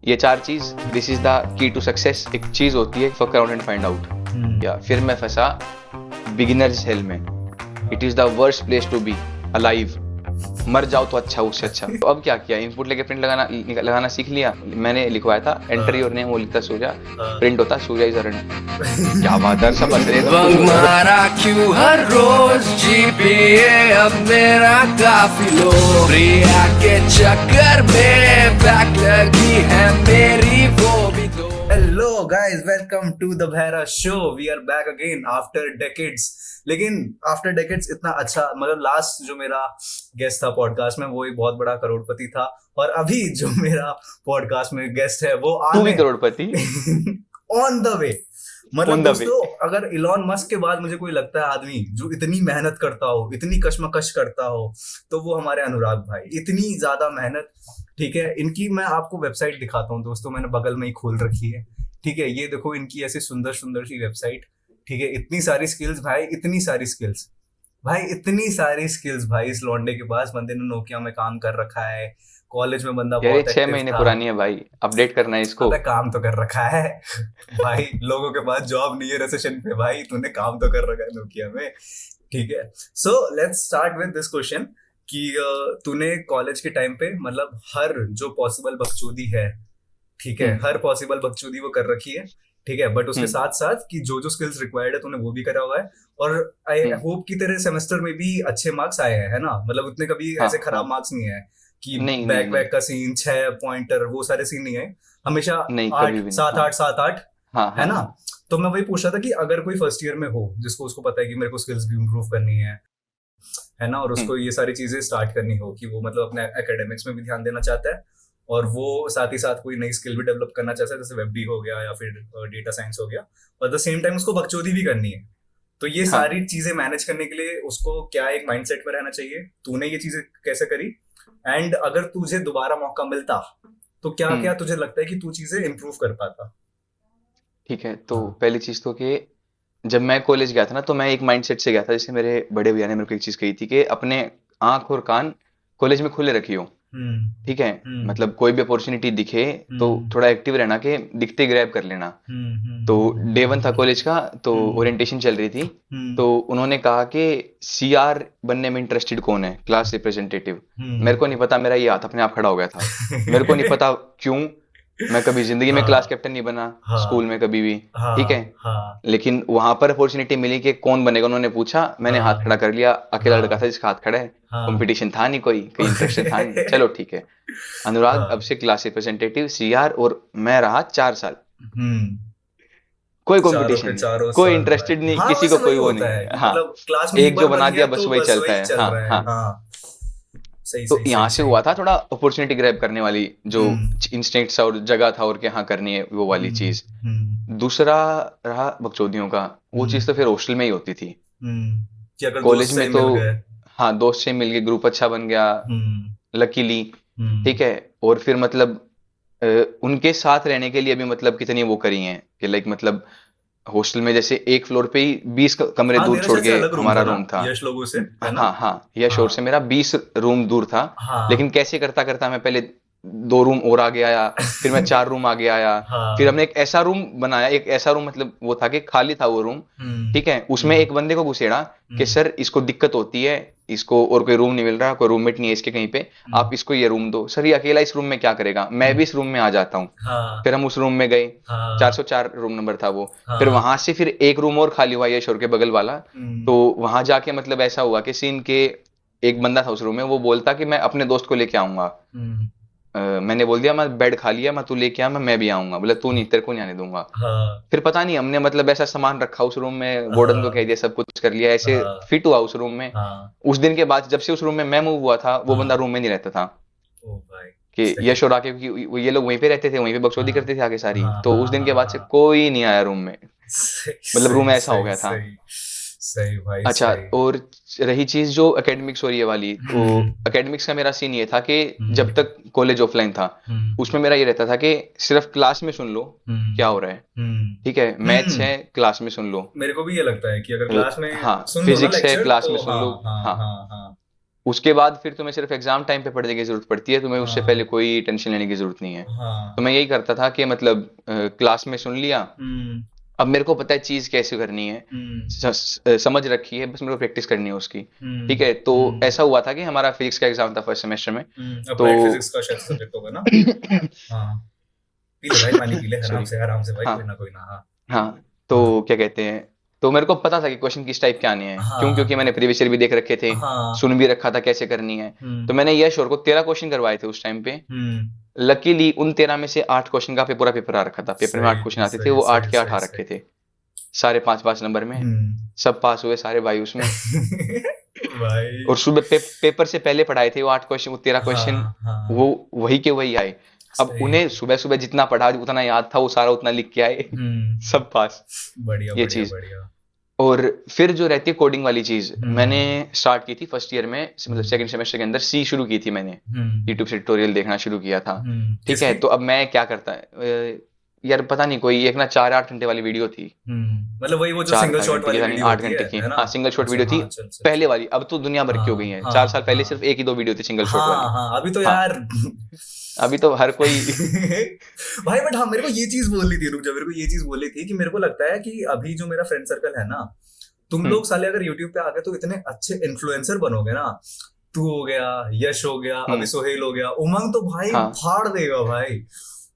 ये 4 चीज, this is the key to success. एक चीज होती है fuck around and find out. या फिर मैं फंसा बिगिनर्स हेल में। It is the worst place to be alive. मर जाओ तो अच्छा, उससे अच्छा। तो अब क्या किया, इनपुट लेके प्रिंट लगाना सीख लिया। मैंने लिखवाया था एंटर योर नेम, वो लिखता सूर्या, प्रिंट होता सूर्या इज अरन। क्या बात है, सब हंस रहे थे। मारा क्यों हर रोज जीपीए अब मेरा काफी लो, प्रिया के चक्कर में बैक लगी है मेरी वो भी दो। Hello guys, welcome to the Bhaira Show. We are back again after decades. लेकिन आफ्टर डेकेड्स इतना अच्छा, मतलब लास्ट जो मेरा गेस्ट था पॉडकास्ट में वो एक बहुत बड़ा करोड़पति था, और अभी जो मेरा पॉडकास्ट में गेस्ट है वो तू भी करोड़पति ऑन द वे। मतलब On the दोस्तों, अगर इलॉन मस्क के बाद मुझे कोई लगता है आदमी जो इतनी मेहनत करता हो, इतनी कशमकश करता हो, तो वो हमारे अनुराग भाई। इतनी ज्यादा मेहनत, ठीक है। इनकी मैं आपको वेबसाइट दिखाता हूँ दोस्तों, मैंने बगल में ही खोल रखी है, ठीक है। ये देखो इनकी ऐसी सुंदर सुंदर सी वेबसाइट, ठीक है। इतनी सारी स्किल्स भाई, इतनी सारी स्किल्स भाई, इतनी सारी स्किल्स भाई। इस लौंडे के पास, बंदे ने नोकिया में काम कर रखा है, कॉलेज में बंदा बहुत एक्टिव 6 महीने पुरानी है भाई, अपडेट करना है इसको। काम तो कर रखा है भाई। लोगों के पास जॉब नहीं है रिसेशन पे, भाई तूने काम तो कर रखा है नोकिया में, ठीक है। So let's start with this question कि तूने कॉलेज के टाइम पे मतलब हर जो पॉसिबल बकचोदी है, ठीक है, हर पॉसिबल बकचोदी वो कर रखी है, ठीक है। बट उसके साथ साथ कि जो जो स्किल्स रिक्वायर्ड है तूने वो भी करा हुआ है, और आई होप कि तेरे सेमेस्टर में भी अच्छे मार्क्स आए हैं, है ना। मतलब उतने कभी ऐसे खराब मार्क्स नहीं है कि बैक वैक का सीन, 6 पॉइंटर, वो सारे सीन नहीं है हमेशा। 8 7 8 7 8, है ना। तो मैं वही पूछ रहा था कि अगर कोई फर्स्ट ईयर में हो जिसको उसको पता है कि मेरे को स्किल्स भी इम्प्रूव करनी है ना, और उसको ये सारी चीजें स्टार्ट करनी हो कि वो मतलब अपने एकेडमिक्स में भी ध्यान देना चाहता है, और वो साथ ही साथ कोई नई स्किल भी डेवलप करना चाहता है, जैसे वेब डी हो गया या फिर डेटा साइंस हो गया, और एट द सेम टाइम उसको बकचोदी भी करनी है। तो ये सारी चीजें मैनेज करने के लिए उसको क्या एक माइंडसेट में रहना चाहिए? तूने ये चीजें कैसे करी? एंड अगर तुझे दोबारा मौका मिलता तो क्या क्या तुझे लगता है कि तू चीजें इम्प्रूव कर पाता? ठीक है, तो पहली चीज तो कि जब मैं कॉलेज गया था ना, तो मैं एक माइंडसेट से गया था। जैसे मेरे बड़े भैया ने मेरे को एक चीज कही थी कि अपने आंख और कान कॉलेज में खुले रखियो, ठीक है। मतलब कोई भी अपॉर्चुनिटी दिखे तो थोड़ा एक्टिव रहना, के दिखते ग्रैब कर लेना। तो डे 1 था कॉलेज का, तो ओरिएंटेशन चल रही थी, तो उन्होंने कहा कि सीआर बनने में इंटरेस्टेड कौन है, क्लास रिप्रेजेंटेटिव। मेरे को नहीं पता, मेरा ये हाथ अपने आप खड़ा हो गया था। मेरे को नहीं पता क्यों, मैं कभी जिंदगी में क्लास कैप्टन नहीं बना, स्कूल में कभी भी, ठीक है। लेकिन वहां पर अपॉर्चुनिटी मिली कि कौन बनेगा, उन्होंने पूछा, मैंने हाथ खड़ा कर लिया। अकेला लड़का था जिसका हाथ खड़ा है, कंपटीशन था नहीं, कोई इंटरेस्ट था नहीं। चलो ठीक है, अनुराग अब से क्लास रिप्रेजेंटेटिव सीआर, और मैं रहा 4 साल। कोई कंपटीशन नहीं, कोई इंटरेस्टेड नहीं, किसी को कोई वो नहीं। हाँ, एक जो बना दिया बस वही चलता है। हाँ। तो यहाँ से हुआ था थोड़ा अपॉर्चुनिटी ग्रैब करने वाली जो इंस्टिंक्ट्स और जगह था, और क्या हाँ करनी है वो वाली चीज। दूसरा रहा बकचोदियों का, वो चीज तो फिर हॉस्टल में ही होती थी। कॉलेज में तो हाँ, दोस्त से मिल गए, ग्रुप अच्छा बन गया लकीली, ठीक है। और फिर मतलब उनके साथ रहने के लिए भी मतलब कितनी वो करी हैं कि लाइक मतलब हॉस्टल में जैसे एक फ्लोर पे ही 20 कमरे दूर छोड़ के हमारा रूम था। यश लोगों से, हाँ, यश और से मेरा 20 रूम दूर था। लेकिन कैसे करता करता मैं पहले 2 रूम और आगे आया, फिर मैं 4 रूम आगे आया। फिर हमने एक ऐसा रूम बनाया, एक ऐसा रूम मतलब वो था कि खाली था वो रूम, ठीक है। उसमें एक बंदे को घुसेड़ा कि सर इसको दिक्कत होती है, इसको और कोई रूम नहीं मिल रहा, कोई रूममेट नहीं है इसके कहीं पे, आप इसको ये रूम दो। सर ये अकेला इस रूम में क्या करेगा, मैं भी इस रूम में आ जाता हूँ। फिर हम उस रूम में गए, 404 रूम नंबर था वो। फिर वहां से फिर एक रूम और खाली हुआ ये शोर के बगल वाला। तो वहां जाके मतलब ऐसा हुआ कि सीन के एक बंदा था उस रूम में, वो बोलता कि मैं अपने दोस्त को लेके आऊंगा। मैंने बोल दिया मैं बेड खा लिया, मैं तू लेके आ, मैं भी आऊंगा। बोले तू नहीं, तेरे को नहीं आने दूंगा। फिर पता नहीं हमने मतलब ऐसा सामान रखा उस रूम में, वार्डन को कह दिया, सब कुछ कर लिया, ऐसे फिट हुआ उस रूम में। उस दिन के बाद जब से उस रूम में मैं मूव हुआ था, वो बंदा रूम में नहीं रहता था। कि यश और आके ये लोग वहीं पे रहते थे, वहीं पे बकचोदी करते थे आगे सारी। तो उस दिन के बाद से कोई नहीं आया रूम में, मतलब रूम ऐसा हो गया था। सही भाई। अच्छा, और रही चीज जो एकेडमिक्स और ये वाली, तो एकेडमिक्स का मेरा सीन ये था कि जब तक कॉलेज ऑफलाइन था उसमें मेरा ये रहता था कि सिर्फ क्लास में सुन लो क्या हो रहा है, ठीक है। मैथ्स है क्लास में सुन लो, मेरे को भी ये लगता है कि अगर क्लास में हाँ, फिजिक्स है क्लास में सुन लो, हाँ। उसके बाद फिर तुम्हें सिर्फ एग्जाम टाइम पे पढ़ने की जरूरत पड़ती है, तुम्हें उससे हाँ पहले कोई टेंशन लेने की जरूरत नहीं है। हाँ तो मैं यही करता था कि मतलब क्लास में सुन लिया, हम्म अब मेरे को पता है चीज कैसे करनी है, समझ रखी है, बस मेरे को प्रैक्टिस करनी है उसकी। ठीक है, तो ऐसा हुआ था कि हमारा फिजिक्स का एग्जाम था फर्स्ट सेमेस्टर में। अप्लाइड फिजिक्स का शायद सब्जेक्ट होगा ना। हाँ पी ले भाई, पानी पी ले आराम सॉरी, से आराम से भाई, हाँ कोई ना। हाँ हाँ, तो हाँ क्या कहते हैं, तो मेरे को पता था कि क्वेश्चन किस टाइप के आने हैं, क्यों, क्योंकि हाँ मैंने प्रीवियस ईयर भी देख रखे थे, हाँ सुन भी रखा था कैसे करनी है। तो मैंने यश और को 13 क्वेश्चन करवाए थे उस टाइम पे। हम्म लकीली उन 13 में से 8 क्वेश्चन का पूरा पेपर आ रखा था, पेपर में 8 क्वेश्चन सही आते थे, सही वो 8 सही के 8 सही आ सही रखे थे, सारे 5-5 नंबर में, सब पास हुए सारे भाई उसमें। भाई और सुबह पेपर से पहले पढ़ाए थे वो 8 क्वेश्चन, वो 13 क्वेश्चन, हाँ हाँ वो वही के वही आए। अब सही। उन्हें सुबह सुबह जितना पढ़ा उतना याद था, वो सारा उतना लिख के आए, सब पास, बढ़िया ये बढ़िया चीज। बढ़िया। और फिर जो रहती है कोडिंग वाली चीज, मैंने हम्म स्टार्ट की थी फर्स्ट ईयर में, मतलब सेकंड सेमेस्टर के अंदर सी शुरू की थी मैंने, यूट्यूब से ट्यूटोरियल देखना शुरू किया था। ठीक है, किसकी? तो अब मैं क्या करता है यार, पता नहीं, कोई एक ना 4-8 घंटे वाली वीडियो थी, मतलब वही वो जो 4 सिंगल शॉट घंटे की वाली था नहीं, वीडियो 8 होती घंटे की, है ना? हाँ सिंगल शॉट अच्छा वीडियो थी हाँ चल चल पहले चल। वाली, अब तो दुनिया भर की हो गई है। हाँ 4 साल पहले हाँ सिर्फ एक ही 2 वीडियो थी सिंगल शॉट वाली। हाँ हाँ अभी तो हाँ, यार अभी तो हर कोई भाई बट हाँ मेरे को ये चीज बोलनी थी, रुक जा, मेरे को ये चीज बोलनी थी कि मेरे को लगता है कि अभी जो मेरा फ्रेंड सर्कल है ना, तुम लोग साले अगर यूट्यूब पे आ गए तो इतने अच्छे इन्फ्लुएंसर बनोगे ना। तू हो गया, यश हो गया, अभी सोहेल हो गया, उमंग तो भाई हाँ, फाड़ देगा भाई।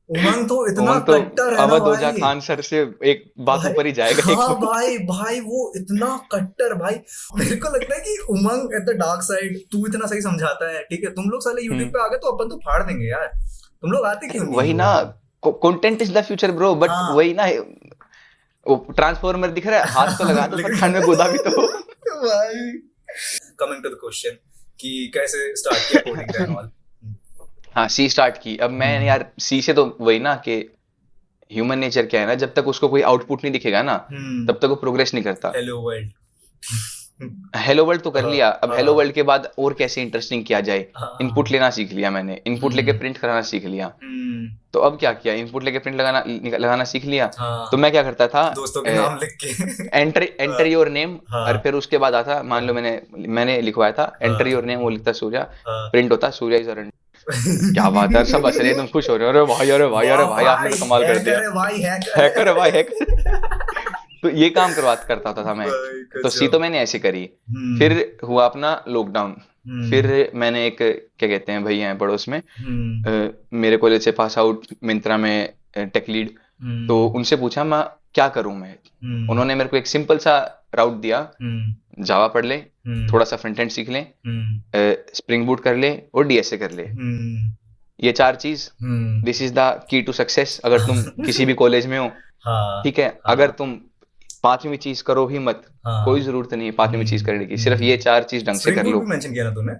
उमंग तो इतना उमंग तो कट्टर है ना अवध ओझा भाई। खान सर से एक बात भाई ऊपर ही जाएगा एक हाँ तो। भाई भाई वो इतना कट्टर भाई। मेरे को लगता है कि उमंग एट द डार्क साइड तू इतना सही समझाता है, ठीक है, तुम लोग साले यूट्यूब पे आ गए तो अपन तो फाड़ देंगे यार। तुम लोग आते क्यों नहीं वही हो? ना, content is the future bro, but हाँ वही ना, वो ट्रांसफॉर्मर दिख रहा है, हाथ तो लगा दो पर कान में गोदा भी तो। भाई कमिंग टू द क्वेश्चन कि कैसे स्टार्ट किया कोडिंग एंड ऑल। हाँ, सी स्टार्ट की। अब मैं यार सी से तो वही ना कि ह्यूमन नेचर क्या है ना, जब तक उसको कोई आउटपुट नहीं दिखेगा ना, तब तक वो प्रोग्रेस नहीं करता। Hello world. हेलो वर्ल्ड तो कर लिया, अब हाँ हेलो वर्ल्ड के बाद और कैसे इंटरेस्टिंग किया जाए, हाँ इनपुट लेना सीख लिया मैंने, इनपुट लेके प्रिंट कराना सीख लिया। तो अब क्या किया, इनपुट लेके प्रिंट लगाना सीख लिया। हाँ तो मैं क्या करता था, दोस्तों के नाम लिख के एंटर योर नेम, हाँ और फिर उसके बाद आता, मान लो मैंने लिखवाया था एंटर योर नेम, वो लिखता सूर्या, प्रिंट होता सूर्या इज अ। क्या बात है, सब हंस रहे, तुम खुश हो रहे हो, अरे भाई अरे भाई अरे भाई, आपने तो कमाल कर दिया, हैकर है भाई, हैकर है भाई हैकर। तो ये काम करता था मैं। तो सी तो मैंने ऐसे करी। फिर हुआ अपना लॉकडाउन, फिर मैंने एक क्या कहते हैं भैया हैं पड़ोस में, मेरे कॉलेज से पास आउट मिंत्रा में टेक लीड, तो उनसे पूछा मैं क्या करूं मैं। उन्होंने मेरे को एक सिंपल सा राउट दिया, जावा पढ़ ले, थोड़ा सा फ्रंट एंड सीख ले, स्प्रिंग बूट कर ले और डीएसए कर ले, ये 4 चीज, this is the key to success. अगर तुम किसी भी कॉलेज में हो, ठीक है, अगर तुम 5वीं चीज करो ही मत, कोई जरूरत नहीं है 5वीं चीज करने की, सिर्फ ये 4 चीज ढंग से कर लो। मेंशन किया ना तूने?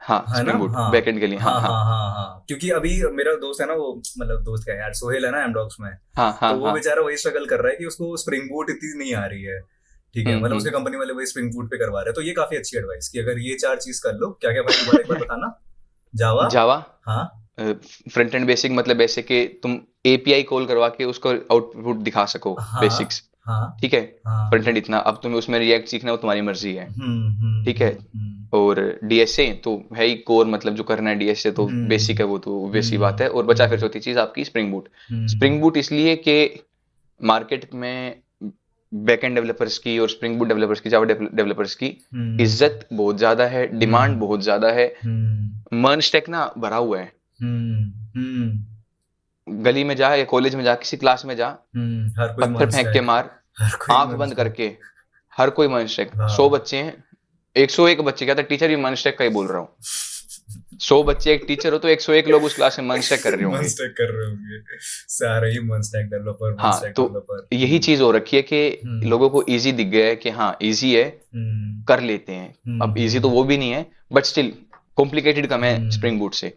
हाँ, स्प्रिंग बूट बैकएंड के लिए। हाँ हाँ हाँ, क्योंकि अभी मेरा दोस्त है ना, वो मतलब दोस्त का यार सोहेल है ना एमडॉक्स में, तो वो बेचारा वही स्ट्रगल कर रहा है कि उसको स्प्रिंग बूट इतनी नहीं आ रही है, ठीक है, मतलब उसके कंपनी वाले वही स्प्रिंग बूट पे करवा रहे हैं। तो ये काफी अच्छी एडवाइस कि अगर ये 4 चीज कर लो। क्या क्या भाई दोबारा एक बार बताना। जावा, हाँ, फ्रंट एंड बेसिक, मतलब ऐसे कि तुम एपीआई कॉल करवा के उसको आउटपुट दिखा सको, बेसिक्स, ठीक है, फ्रंट एंड इतना। अब तुम्हें उसमें रिएक्ट सीखना हो, तुम्हारी मर्जी है, ठीक है। और डीएसए तो है ही कोर, मतलब जो करना है डीएसए तो बेसिक है, वो तो वैसी बात है। और बचा फिर चौथी चीज आपकी स्प्रिंग बूट। स्प्रिंग बूट इसलिए कि मार्केट में बैकएंड डेवलपर्स की और स्प्रिंग बूट डेवलपर्स की, जावा डेवलपर्स की इज्जत बहुत ज्यादा है, डिमांड बहुत ज्यादा है। मर्न स्टैक ना भरा हुआ है, गली में जा या कॉलेज में जा, किसी क्लास में जा, पत्थर फेंक के मार, आंख बंद करके, हर कोई मर्न स्टैक। 100 बच्चे हैं, 101 बच्चे, क्या था टीचर भी मर्न स्टैक का ही बोल रहा हूँ। 100 बच्चे एक टीचर हो तो 101 लोग उस क्लास में मर्न स्टैक कर रहे होंगे, सारे ही मर्न स्टैक डेवलपर। हाँ, तो यही चीज हो रखी है कि लोगों को इजी दिख गया है कि हाँ इजी है, कर लेते हैं। अब इजी तो वो भी नहीं है, बट स्टिल कॉम्प्लिकेटेड कम है स्प्रिंग बूट से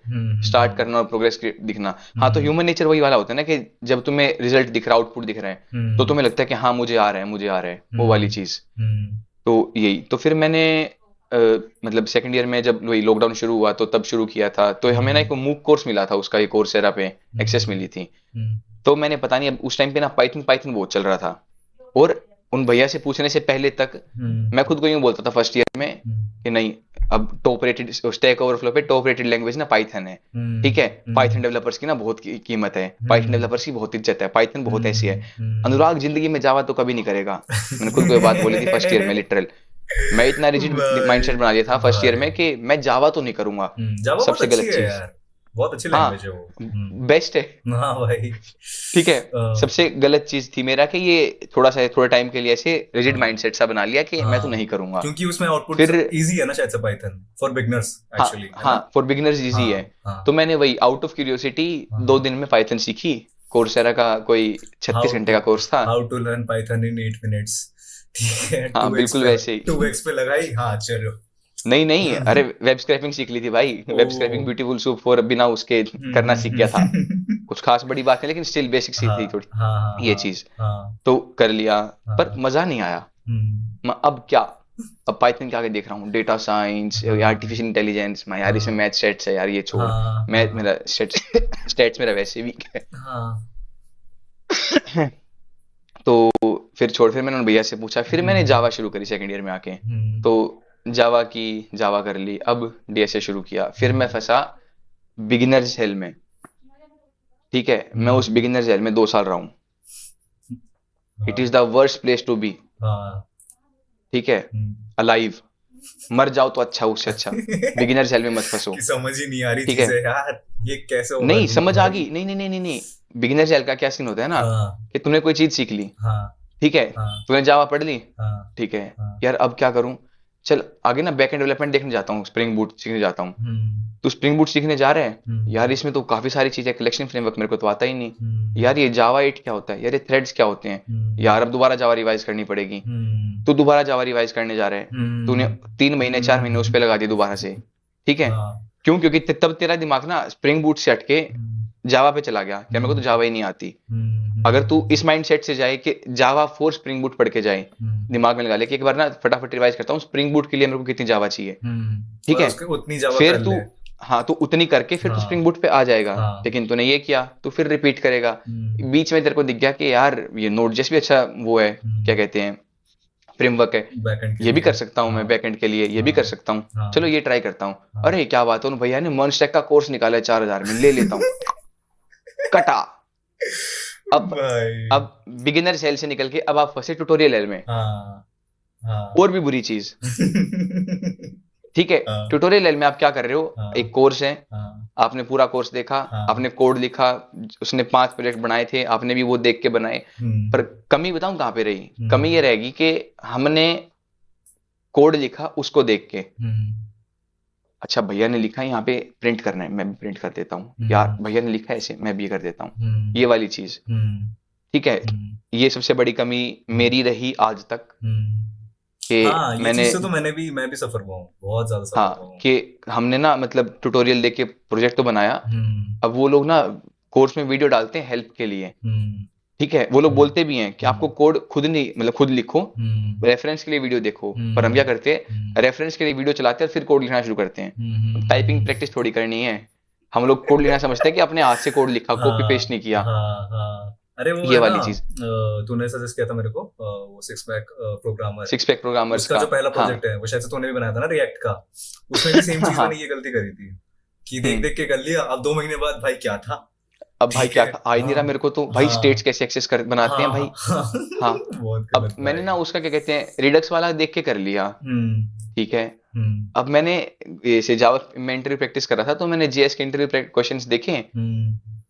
स्टार्ट करना और प्रोग्रेस दिखना। हाँ, तो ह्यूमन नेचर वही वाला होता है ना कि जब तुम्हें रिजल्ट दिख रहा है, आउटपुट दिख रहा है, तो तुम्हें लगता है कि हाँ मुझे आ रहा है, वो वाली चीज। तो यही, तो फिर मैंने मतलब सेकंड ईयर में जब वही लॉकडाउन शुरू हुआ तो तब शुरू किया था। तो हमें ना एक मूक कोर्स मिला था, उसका एक कोर्सेरा पे एक्सेस मिली थी। तो मैंने पता नहीं, अब उस टाइम पे ना पाइथन बहुत चल रहा था, और उन भैया से पूछने से पहले तक मैं खुद को यूं बोलता था फर्स्ट ईयर में कि नहीं, अब टॉप रेटेड स्टैक ओवरफ्लो पे टॉप रेटेड लैंग्वेज ना पाइथन है, ठीक है, पाइथन डेवलपर्स की ना बहुत कीमत है, पाइथन डेवलपर्स की बहुत इज्जत है, पाइथन बहुत ऐसी है, अनुराग जिंदगी में जावा तो कभी नहीं करेगा। मैंने खुद को ये बात बोली थी फर्स्ट ईयर में, लिटरल मैं इतना रिजिड माइंडसेट बना लिया था फर्स्ट ईयर में कि मैं जावा तो नहीं करूंगा। जावा सबसे गलत चीज यार, बहुत अच्छी हाँ लैंग्वेज है वो। बेस्ट है। हाँ भाई। ठीक है, सबसे गलत चीज थी मेरा कि ये थोड़े टाइम के लिए ऐसे रिजिड माइंडसेट सा बना लिया कि मैं तो नहीं करूंगा, क्योंकि उसमें आउटपुट फिर इजी है ना शायद से पाइथन फॉर बिगनर्स एक्चुअली। हाँ फॉर बिगिनर्स इजी है। तो मैंने वही आउट ऑफ क्यूरियोसिटी 2 दिन में पाइथन सीखी। कोर्सेरा का कोई 36 घंटे का कोर्स था। How to learn Python in 8 minutes. ठीक है, हाँ बिल्कुल वैसे ही 2x पे लगाई, हाँ चलो। नहीं अरे वेब स्क्रैपिंग सीख ली थी भाई, web scrapping beautiful soup for बिना उसके करना सीख गया था। कुछ खास बड़ी बात नहीं, लेकिन स्टिल बेसिक सीख थी थोड़ी ये चीज, तो कर लिया पर मजा नहीं आया। अब क्या, अब पाइथन के आगे देख रहा हूँ डेटा साइंस, आर्टिफिशियल इंटेलिजेंस, मैं यार इसमें मैथ स्टैट्स है यार, ये छोड़, मैथ मेरा स्टैट्स मेरा वैसे वीक है। तो फिर छोड़, फिर मैंने उन भैया से पूछा, फिर मैंने जावा शुरू करी सेकंड ईयर में आके। तो जावा कर ली, अब डीएसए शुरू किया, फिर मैं फंसा बिगिनर्स हेल में। ठीक है, मैं उस बिगिनर्स हेल में 2 साल रहा हूँ। It is the worst place to be. ठीक है, अलाइव, मर जाओ तो अच्छा, उससे अच्छा बिगिनर्स हेल में मत फंसो। समझ ही नहीं आ रही ठीक है यार, ये कैसे होगा? नहीं समझ आ गई, नहीं बिगिनर्स हेल का क्या सीन होता है ना कि तुमने कोई चीज सीख ली, ठीक है, तूने जावा पढ़ ली, ठीक है, यार अब क्या करूं, चल आगे ना बैकएंड डेवलपमेंट देखने जाता हूँ, स्प्रिंग बूट सीखने जाता हूँ। तो स्प्रिंग बूट सीखने जा रहे हैं यार, इसमें तो काफी सारी चीजें, कलेक्शन फ्रेमवर्क मेरे को तो आता ही नहीं यार, ये जावा 8 क्या होता है यार, ये थ्रेड्स क्या होते हैं यार, अब दोबारा जावा रिवाइज करनी पड़ेगी। तो दोबारा जावा रिवाइज करने जा रहे हैं, तूने 3 महीने 4 महीने उस पर लगा दिए दोबारा से। ठीक है, क्यों? क्योंकि तब तेरा दिमाग ना स्प्रिंग बूट से हटके जावा पे चला गया, क्या मेरे को तो जावा ही नहीं आती। अगर तू इस माइंडसेट से जाए कि जावा फॉर स्प्रिंग बूट पढ़ के जाए, दिमाग में लगा ले कि एक बार ना फटाफट रिवाइज करता हूँ स्प्रिंग बूट के लिए मेरे को कितनी जावा चाहिए, ठीक है, उतनी जावा फिर कर तू ले। हाँ तो उतनी करके फिर तू स्प्रिंग बूट पे आ जाएगा। लेकिन तूने ये किया तो फिर रिपीट करेगा। बीच में तेरे को दिख गया कि यार ये नोड.जेएस भी अच्छा वो है, क्या कहते हैं, फ्रेमवर्क है, ये भी कर सकता हूँ मैं बैकएंड के लिए, ये भी कर सकता हूँ, चलो ये ट्राई करता हूँ। अरे क्या बात है, उन भैया ने मॉन्स्टैक का कोर्स निकाला है 4000 में, ले लेता हूँ कटा। अब बिगिनर सेल से निकल के अब आप फंसे ट्यूटोरियल हेल में। और भी बुरी चीज, ठीक है, ट्यूटोरियल हेल में आप क्या कर रहे हो, एक कोर्स है, आपने पूरा कोर्स देखा, आपने कोड लिखा, उसने 5 प्रोजेक्ट बनाए थे, आपने भी वो देख के बनाए, पर कमी बताऊं कहाँ पे रही, कमी ये रहेगी कि हमने कोड लिखा उसको देख के, अच्छा भैया ने लिखा है यहाँ पे प्रिंट करना है, मैं भी प्रिंट कर देता हूँ, यार भैया ने लिखा है ऐसे, मैं भी कर देता हूँ, ये वाली चीज। ठीक है, ये सबसे बड़ी कमी मेरी रही आज तक कि मैं भी सफर हुआ हूँ, बहुत ज्यादा सफर हुआ हूँ कि हमने ना मतलब ट्यूटोरियल देख के प्रोजेक्ट तो बनाया, अब वो लोग ना कोर्स में वीडियो डालते हैं हेल्प के लिए, ठीक है, वो लोग बोलते भी हैं कि आपको कोड खुद नहीं, मतलब खुद लिखो, रेफरेंस के लिए वीडियो देखो, पर हम क्या करते हैं, रेफरेंस के लिए वीडियो चलाते हैं और फिर कोड लिखना शुरू करते हैं। टाइपिंग प्रैक्टिस थोड़ी करनी है, हम लोग कोड लिखना समझते हैं कि अपने हाथ से कोड लिखा, कॉपी पेस्ट नहीं किया। अरे वो ये वाली चीज तूने सजेस्ट किया था मेरे को, वो 6 पैक प्रोग्रामर उसका जो पहला प्रोजेक्ट है, वो शायद से तूने भी बनाया था ना रिएक्ट का, उसमें भी सेम चीज मैंने ये गलती करी थी कि देख देख के कर लिया, अब 2 महीने बाद भाई क्या था, अब भाई क्या आ ही नहीं रहा मेरे को, तो भाई स्टेट्स कैसे एक्सेस कर बनाते हैं भाई। हाँ अब मैंने ना उसका क्या कहते हैं रिडक्स वाला देख के कर लिया, ठीक है, अब मैंने ऐसे जावा में इंटरव्यू प्रैक्टिस कर रहा था, तो मैंने जेएस के इंटरव्यू क्वेश्चंस देखे,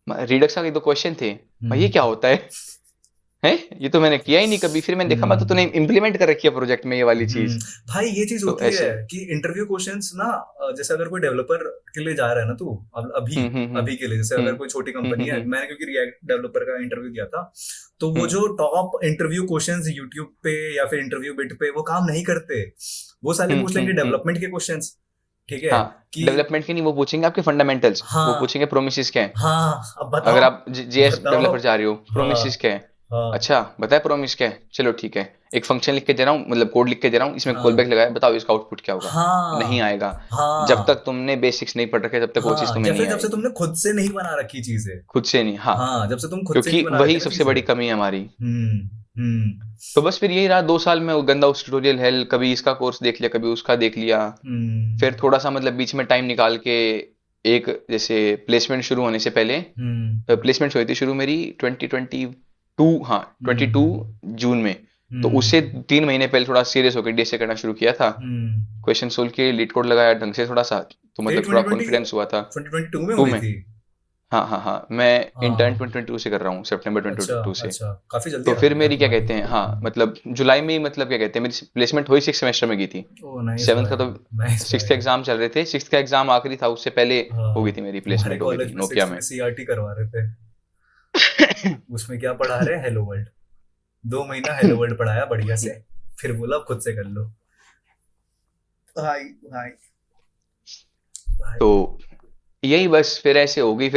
रिडक्स का 2 क्वेश्चन थे, भाई ये क्या होता है, ये तो मैंने किया ही नहीं कभी, फिर मैंने देखा मैं तो तूने इम्प्लीमेंट कर रखी है प्रोजेक्ट में ये वाली चीज। भाई ये चीज होती है कि इंटरव्यू क्वेश्चंस ना, जैसे अगर कोई डेवलपर के लिए जा रहा है ना तू, अभी के लिए, जैसे अगर कोई छोटी कंपनी है, मैंने क्योंकि रिएक्ट डेवलपर का इंटरव्यू दिया था, तो वो जो टॉप इंटरव्यू क्वेश्चंस यूट्यूब पे या फिर इंटरव्यू बिट पे वो काम नहीं करते, वो साले पूछ लेंगे डेवलपमेंट के क्वेश्चंस, ठीक है, कि डेवलपमेंट के नहीं, वो पूछेंगे आपके फंडामेंटल्स, वो पूछेंगे प्रोमिसेस क्या है, अब बताओ, अगर आप जेएस डेवलपर जा रहे हो, प्रोमिसेस क्या है, अच्छा बताए प्रोमिस क्या है, चलो ठीक है, एक फंक्शन लिख के दे रहा हूँ, मतलब कोड लिख के दे रहा हूँ, इसमें कॉलबैक लगाया, बताओ इसका आउटपुट क्या होगा, नहीं आएगा, जब तक तुमने बेसिक्स नहीं पढ़ रखे तब तक वो चीज तुम्हें नहीं आएगी, जब से तुमने खुद से नहीं बना रखी चीजें, खुद से नहीं, हाँ जब से तुम खुद से नहीं बना, वही सबसे बड़ी कमी है हमारी, तो बस फिर यही रहा 2 साल में, वो गंदा उस ट्यूटोरियल हेल, कभी इसका कोर्स देख लिया, कभी उसका देख लिया। फिर थोड़ा सा मतलब बीच में टाइम निकाल के एक जैसे प्लेसमेंट शुरू होने से पहले प्लेसमेंट हुई थी शुरू मेरी 2022, हाँ 22 जून में। तो उससे 3 महीने पहले थोड़ा सीरियस होकर डीएसए करना शुरू किया था। क्वेश्चन सोल्व किए, लीड कोड लगाया ढंग से थोड़ा सा, तो मतलब थोड़ा कॉन्फिडेंस हुआ था। 2022 में 2 हुई में, थी? हाँ मैं हाँ। इंटर्न 2022 से कर रहा हूँ, सितंबर 2022 से। अच्छा, काफी जल्दी तो आ फिर गया मेरी क्या तुम्हारी। कहते हैं, हाँ मतलब जुलाई में ही, मतलब क्या कहते हैं, मेरी प्लेसमेंट हुई 6 सेमेस्टर में की थी। ओ नाइस 7th का भाई, तो नाइस 6th के भाई। एग्जाम चल रहे थे, 6th का एग्जाम आखिरी था, उससे पहले हो गई हाँ, थी मेरी हमारे प्लेसमेंट, हो गई कॉलेज थी में नोकिया 6th में। में सीआरटी करवा रहे थे। उसमें क्या पढ़ा रहे हैं, हेलो वर्ल्ड। 2 महीना हेलो वर्ल्ड पढ़ाया बढ़िया से, फिर बोला खुद से कर लो। भाई भाई भाई। तो यही बस फिर ऐसे हो गई,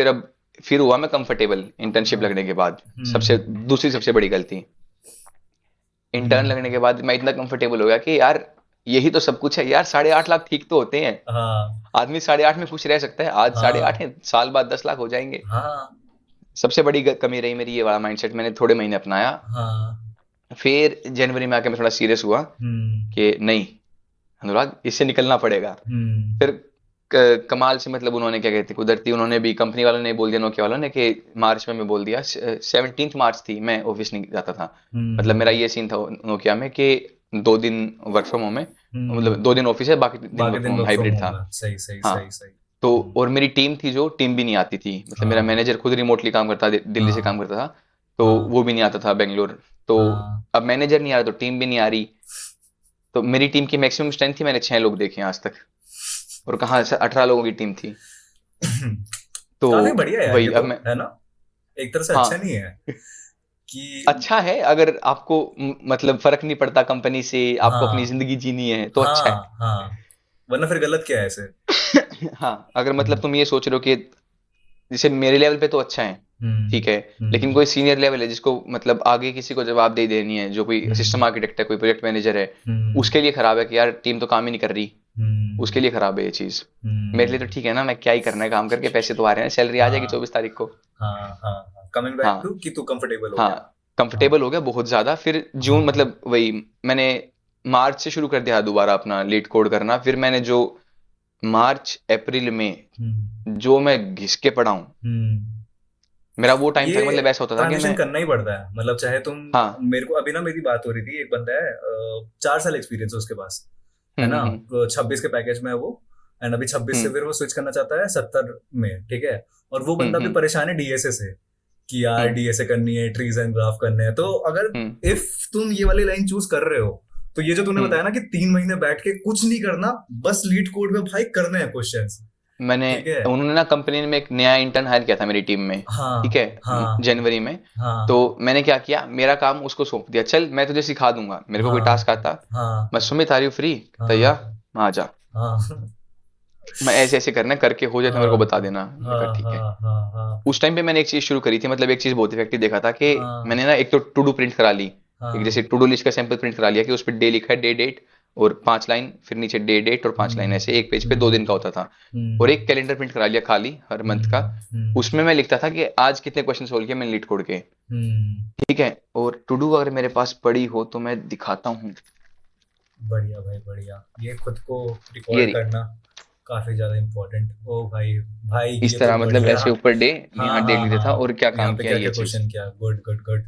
फिर हुआ मैं कंफर्टेबल इंटर्नशिप हाँ। लगने के बाद। दूसरी सबसे बड़ी गलती, इंटर्न हम्म, लगने के बाद मैं इतना कंफर्टेबल हो गया कि यार यही तो सब कुछ है यार, 8.5 लाख ठीक तो होते हैं। हाँ आदमी 8.5 में खुश रह सकता है, आज 8.5 हाँ है, साल बाद 10 लाख हो जाएंगे। हाँ सबसे बड़ी कमी रही मेरी ये वाला माइंडसेट, मैंने थोड़े महीने अपनाया। हाँ। फिर जनवरी में आके मैं थोड़ा सीरियस हुआ हम्म कि नहीं अनुराग, इससे निकलना पड़ेगा। हम्म फिर कमाल से मतलब उन्होंने क्या कहते हैं, कुदरती उन्होंने भी, कंपनी वालों ने बोल दिया, नोकिया वालों ने, कि मार्च में मैं बोल दिया, 17 मार्च थी, मैं ऑफिस नहीं जाता था। मतलब मेरा हम्म ये सीन था नोकिया में कि 2 दिन वर्क फ्रॉम होम है, मतलब हम्म। 2 दिन ऑफिस है, बाकी दिन बाकी वर्क फ्रॉम दिन होम, वर्क फ्रॉम हाइब्रिड था। होम है, सही सही हाँ, सही सही। तो और मेरी टीम थी, जो टीम भी नहीं आती थी, मतलब मेरा हाँ मैनेजर खुद रिमोटली काम करता, दिल्ली से काम हाँ करता था, तो हाँ वो भी नहीं आता था बेंगलोर। तो हाँ। अब मैनेजर नहीं आ रहा तो टीम भी नहीं आ रही। तो मेरी टीम की मैक्सिमम स्ट्रेंथ थी, मैंने 6 लोग देखे हैं आज तक, और कहाँ से 18 लोगों की टीम थी। तो काफी बढ़िया है यार, वही ये अब तो मैं, है ना, एक तरह से अच्छा हाँ नहीं है कि। अच्छा है अगर आपको मतलब फर्क नहीं पड़ता कंपनी से, आपको अपनी हाँ जिंदगी जीनी है तो अच्छा है। हाँ हाँ, वरना फिर गलत क्या है ऐसे। हाँ अगर मतलब हम्म तुम ये सोच रहे हो कि जैसे मेरे लेवल पे तो अच्छा है, हम्म ठीक है, लेकिन हम्म कोई सीनियर लेवल है जिसको मतलब आगे किसी को जवाबदेही देनी है, जो कोई हम्म सिस्टम आर्किटेक्ट है, कोई प्रोजेक्ट मैनेजर है, हम्म उसके लिए खराब है कि यार टीम तो काम ही नहीं कर रही, उसके हम्म लिए खराब है ये चीज। मेरे लिए तो हम्म। ठीक है ना, मैं क्या ही करना है काम करके, पैसे तो आ रहे हैं, सैलरी आ जाएगी हाँ 24 तारीख को। हाँ हाँ हाँ, कमिंग बैक हाँ टू कि तू कंफर्टेबल हो हाँ, गया। हाँ कंफर्टेबल हो गया बहुत ज्यादा। फिर जून हाँ। मतलब वही मैंने मार्च से शुरू कर दिया दोबारा अपना लीड कोड करना। फिर मैंने जो मार्च अप्रैल में जो मैं घिस के पढ़ा हूँ, हम्म। मेरा वो टाइम था ये कि मतलब ऐसा होता था कि ट्रांजिशन मैं, करना ही पड़ता है, मतलब चाहे तुम। हाँ, मेरे को अभी ना मेरी बात हो रही थी, एक बंदा है 4 साल एक्सपीरियंस है उसके पास, है ना, हम्म 26 के पैकेज में है वो। एंड अभी 26 से हम्म फिर वो स्विच करना चाहता है 70 में, ठीक है। और वो बंदा भी हम्म परेशान है डीएसए से, कि यार हम्म डीएसए करनी है, ट्रीज एंड ग्राफ करने हैं। तो अगर हम्म इफ तुम ये वाली लाइन चूज कर रहे हो, तो ये जो तूने हम्म। बताया ना कि 3 महीने बैठ के कुछ नहीं करना, बस लीड कोड में भाई करने हैं क्वेश्चंस, मैंने, ठीक है। उन्होंने ना कंपनी में एक नया इंटर्न हायर किया था मेरी टीम में, ठीक है, हाँ हाँ जनवरी में। तो हाँ मैंने क्या किया, मेरा काम उसको सौंप दिया, चल मैं तुझे सिखा दूंगा, मेरे को कोई टास्क हाँ आता, हाँ मैं सुमित आ रही हूँ फ्री, तैया हाँ आ जा, हाँ मैं ऐसे ऐसे करना है, करके हो जाए तो मेरे को हाँ बता देना। मैंने हाँ कहा ठीक है। हाँ हाँ हाँ उस टाइम पे मैंने एक चीज शुरू करी थी, मतलब एक चीज बहुत इफेक्टिव देखा था कि हाँ मैंने ना एक तो टू डू प्रिंट करा ली, एक हाँ। जैसे टू डू लिस्ट का सैंपल प्रिंट करा लिया कि उस पर डे लिखा है, डे डेट और 5 लाइन, फिर नीचे डे डेट और 5 लाइन, ऐसे एक पेज पे 2 दिन का होता था। और एक कैलेंडर प्रिंट करा लिया खाली हर मंथ का, उसमें मैं लिखता था कि आज कितने क्वेश्चन सोल्व किए मैंने लीड कोड के, ठीक है। और टू डू अगर मेरे पास पड़ी हो तो मैं दिखाता हूँ, बढ़िया भाई बढ़िया, ये खुद को ये रिकॉर्ड रही, करना काफी ज्यादा इम्पोर्टेंट। ओ भाई, भाई इस ये तो तरह मतलब बढ़िया। ऐसे ऊपर डे, हाँ यहाँ डेट हाँ लिखा था और क्या हाँ, यहाँ काम पे किया क्या ये क्या चीज। क्वेश्चन किया, गुड गुड गुड।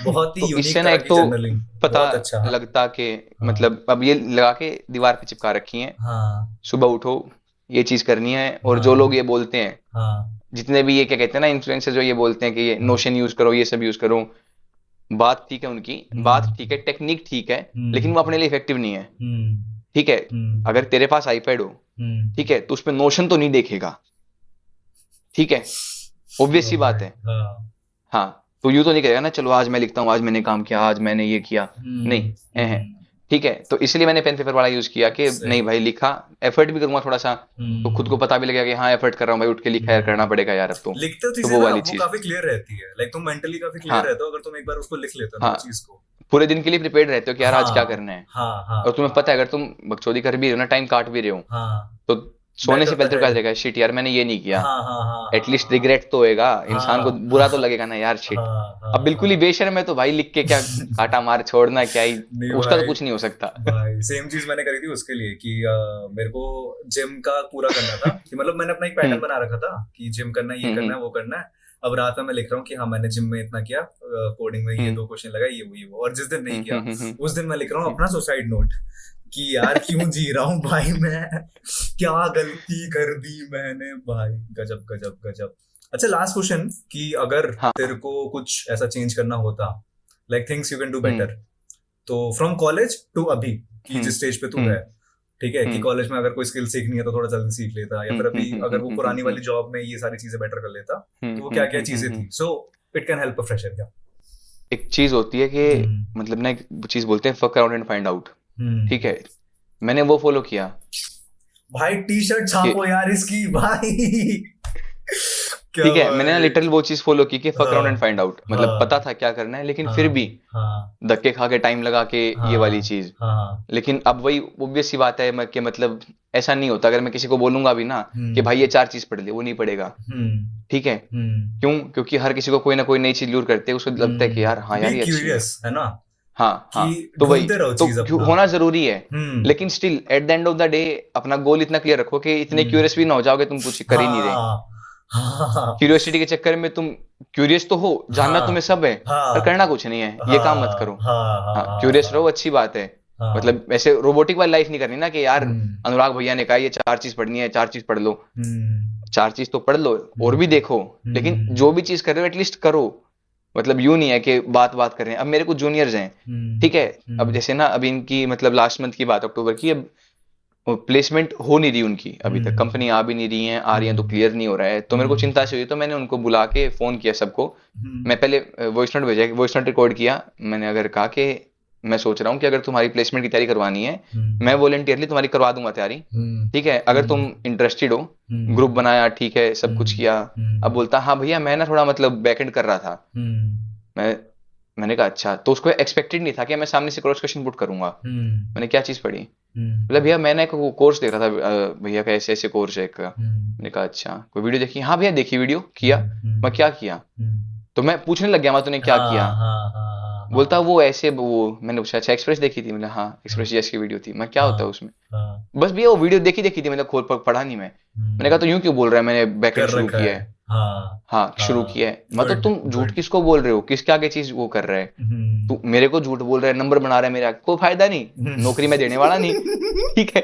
बहुत ही तो इससे यूनिक ना तरह एक की तो जर्नलिंग, पता बहुत अच्छा। हाँ लगता कि हाँ मतलब अब ये लगा के दीवार पे चिपका रखी हैं, हाँ सुबह उठो ये चीज करनी है। और जो लोग हाँ ये बोलते हैं, हाँ। जितने भी ये क्या कहते हैं ना इन्फ्लुएंसर, जो ये बोलते हैं कि ये हाँ। नोशन यूज करो, ये सब यूज करो, बात ठीक है उनकी, बात ठीक है, हम्म टेक्निक ठीक है, लेकिन हम्म वो अपने लिए इफेक्टिव नहीं है, हम्म ठीक है। हम्म अगर तेरे पास आईपैड हो, हम्म। ठीक है, तो उसपे नोशन तो नहीं देखेगा, ठीक है, ऑब्वियस सी ओ बात भाई। है। हाँ। हाँ, तो यूं तो नहीं करेगा ना, चलो आज मैं लिखता हूँ, आज मैंने काम किया, आज मैंने ये किया, नहीं, है, हम्म। ठीक है। तो इसलिए मैंने पेन पेपर वाला यूज किया कि नहीं सही। भाई लिखा, एफर्ट भी करूंगा थोड़ा सा, तो खुद को हम्म पता भी लगेगा कि हाँ एफर्ट कर रहा हूँ भाई, उठ के लिखा है, करना हम्म। पड़ेगा यार अब लिखते हो तो चीजें वो ना, वाली वो चीज। काफी क्लियर रहती है, लाइक तुम मेंटली काफी क्लियर हाँ रहते हो अगर तुम एक बार उसको लिख लेते हो ना हाँ, वो चीज को। पूरे दिन के लिए प्रिपेयर्ड रहते हो कि यार आज क्या हाँ करना है। हाँ हाँ और तुम्हें पता है अगर तुम बकचोदी कर भी रहे हो ना, टाइम काट भी रहे हो, हाँ तो सोने से back of पहले the तो क्या head। लगेगा, शिट यार मैंने ये नहीं किया, हाँ हाँ हाँ एटलीस्ट रिग्रेट तो होएगा, इंसान को हाँ बुरा तो लगेगा ना यार, शिट। हाँ अब बिल्कुल ही बेशर्म है तो भाई लिख के क्या काटा मार छोड़ना, क्या ही, नहीं उसका तो भाई, कुछ नहीं हो सकता। भाई सेम चीज मैंने करी थी उसके लिए कि मेरे को जिम का पूरा करना था कि मतलब मैंने अपना एक पैटर्न हम्म बना रखा था कि जिम करना है, ये करना हम्म है, वो करना है। अब रात में मैं लिख रहा हूँ कि हाँ मैंने जिम में इतना किया, कोडिंग में ये हम्म 2 क्वेश्चन लगाए, ये वो, और जिस दिन नहीं किया हम्म। उस दिन मैं लिख रहा हूँ अपना सुसाइड नोट कि यार क्यों जी रहा हूँ भाई मैं, क्या गलती कर दी मैंने भाई, गजब गजब गजब। अच्छा लास्ट क्वेश्चन कि अगर हाँ। तेरे को कुछ ऐसा चेंज करना होता, like things you can do hmm better, तो फ्रॉम कॉलेज टू अभी कि हम्म जिस स्टेज पे तू हम्म है, ठीक है, कि हम्म कॉलेज में अगर कोई स्किल सीखनी है तो थोड़ा जल्दी सीख लेता, या फिर अभी अगर वो पुरानी वाली जॉब में ये सारी चीजें बेटर कर लेता, तो वो क्या क्या चीजें थी, so it can help a fresher क्या? एक चीज होती है कि हम्म मतलब ना, एक चीज बोलते हैं fuck around and find out, ठीक हम्म। है, मैंने वो फॉलो किया भाई टी शर्ट कि, छापो यार इसकी भाई, क्या ठीक है, मैंने ना भाई। लिटरल वो चीज फॉलो की कि फक अराउंड एंड हाँ फाइंड आउट, मतलब हाँ पता था क्या करना है, लेकिन फिर भी हाँ हाँ धक्के खा के टाइम लगा के ये वाली हाँ चीज। हाँ। लेकिन अब वही ऑब्वियस सी बात है कि मतलब ऐसा नहीं होता, अगर मैं किसी को बोलूंगा भी ना कि भाई ये 4 चीज पढ़ ले, वो नहीं पढ़ेगा, हम्म ठीक है। हम्म क्यों? क्योंकि हर किसी को कोई ना कोई नई चीज लूर करते हैं, उसको लगता है कि यार हाँ यार बी ये अच्छी है। क्यूरियस है ना, हाँ कि हाँ, तो वही, ढूंढते रहो तो चीज अपना। होना जरूरी है, हम्म लेकिन still at the end of the day अपना गोल इतना क्लियर रखो कि इतने हम्म। क्यूरियस भी ना हो जाओगे तुम कुछ कर ही नहीं रहे। हाँ हाँ क्यूरियोसिटी के चक्कर में तुम क्यूरियस तो हो, जानना हाँ तुम्हें सब है, पर हाँ करना कुछ नहीं है, ये काम मत करो। हाँ हाँ हाँ, हाँ क्यूरियस हाँ रहो, अच्छी बात है। हाँ। मतलब ऐसे रोबोटिक वाली लाइफ नहीं करनी ना कि यार हम्म अनुराग भैया ने कहा ये 4 चीज पढ़नी है, 4 चीज पढ़ लो, हम्म 4 चीज तो पढ़ लो और भी देखो, लेकिन हम्म जो भी चीज कर रहे हो एटलीस्ट करो। मतलब यूं नहीं है कि बात बात कर रहे हैं। अब मेरे कुछ जूनियर्स हैं, ठीक है, अब जैसे ना अभी इनकी मतलब लास्ट मंथ की बात अक्टूबर की, अब प्लेसमेंट हो नहीं रही उनकी, अभी तक कंपनी आ भी नहीं रही है, आ रही है तो क्लियर नहीं हो रहा है, तो मेरे को चिंता से हुई, तो मैंने उनको बुला के फोन किया सबको। मैं पहले वॉइस नोट भेजा, वॉइस नोट रिकॉर्ड किया, मैंने अगर कहा कि मैं सोच रहा हूँ कि अगर तुम्हारी प्लेसमेंट की तैयारी करवानी है, मैं वॉलेंटियरली तुम्हारी करवा दूंगा तैयारी, ठीक है, अगर तुम इंटरेस्टेड हो। ग्रुप बनाया, ठीक है, सब कुछ किया। अब बोलता हाँ भैया मैं ना थोड़ा मतलब बैकएंड कर रहा था। मैं मैंने कहा अच्छा, तो उसको एक्सपेक्टेड नहीं था कि मैं सामने से क्रॉस क्वेश्चन पुट करूंगा। मैंने क्या चीज पढ़ी, मतलब भैया मैंने एक कोर्स देखा था, भैया का ऐसे ऐसे कोर्स है एक का। मैंने कहा अच्छा, कोई वीडियो देखी? हाँ भैया देखी वीडियो, किया। मैं क्या किया? तो मैं पूछने लग गया, मैं तूने क्या किया? बोलता वो ऐसे वो, मैंने पूछा अच्छा एक्सप्रेस देखी थी? मैंने हाँ एक्सप्रेस जैस की वीडियो थी। मैं क्या होता है उसमें? बस भैया वो वीडियो देखी देखी थी, मतलब खोल पढ़ा नहीं मैं। मैंने कहा तो यूं क्यों बोल रहा है, मैंने बैकएंड कर शुरू रखा किया है। है। हाँ हाँ शुरू किया है, मतलब गुड तुम झूठ गुड। किसको बोल रहे हो, किसके आगे चीज वो कर रहा है? तू मेरे को झूठ बोल रहा है, नंबर बना रहा है मेरे आगे, कोई फायदा नहीं, नौकरी में देने वाला नहीं, ठीक है,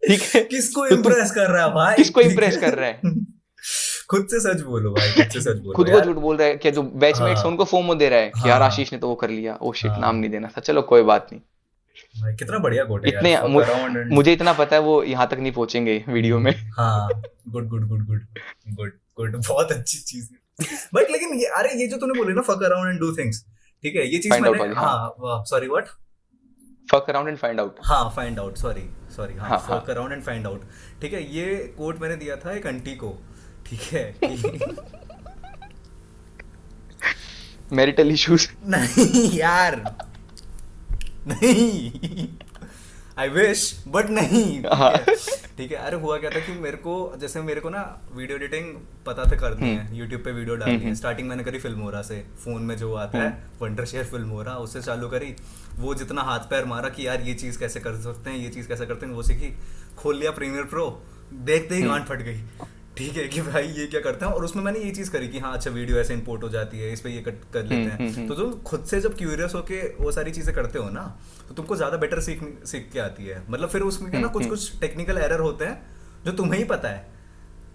ठीक है। किसको तो तुम इम्प्रेस कर रहा है भाई, किसको ठीक इम्प्रेस है? कर रहा है? खुद से सच बोलो भाई, खुद से सच बोलो खुद को यार। झूठ बोल रहा है, क्या जो बैचमेट्स है हाँ उनको फोमो दे रहा है कि यार हाँ आशीष ने तो वो कर लिया, ओ शिट नाम हाँ नहीं देना था, चलो कोई बात नहीं। भाई कितना बढ़िया कोट है यार, इतने फक अराउंड एंड। मुझे इतना पता है वो यहाँ तक नहीं पहुंचेंगे वीडियो में। हाँ good good good good good good, बहुत अच्छी चीज है। बट लेकिन ये, अरे ये जो तूने बोले ना fuck around and do things, ठीक है, ये चीज फाइंड आउट मैंने, वाली, हाँ, हाँ sorry what, fuck around and find out. हाँ फाइंड आउट, सॉरी सॉरी, हाँ हाँ हाँ, fuck around and find out, ठीक है। ये कोट मैंने दिया था एक आंटी को, ठीक है कि मैरिटल इश्यूज। नहीं यार, नहीं, आई विश बट नहीं, हाँ, ठीक है। अरे हुआ क्या था कि मेरे को, जैसे मेरे को ना वीडियो एडिटिंग पता था करनी है, यूट्यूब पे वीडियो डालनी है। स्टार्टिंग मैंने करी फिल्मोरा से, फोन में जो आता है वंडरशेयर फिल्मोरा, उससे चालू करी। वो जितना हाथ पैर मारा कि यार ये चीज़ कैसे कर सकते हैं, ये चीज़ कैसे करते हैं, वो सीखी। खोल लिया प्रीमियर प्रो, देखते ही गांठ फट गई, ठीक है, कि भाई ये क्या करते हैं। और उसमें मैंने ये चीज़ करी कि हाँ अच्छा वीडियो ऐसे इंपोर्ट हो जाती है, इस पर ये कट कर लेते हैं। तो तुम खुद से जब क्यूरियस होके वो सारी चीज़ें करते हो ना, तो तुमको ज़्यादा बेटर सीख के आती है। मतलब फिर उसमें क्या ना कुछ कुछ टेक्निकल एरर होते हैं जो तुम्हें ही पता है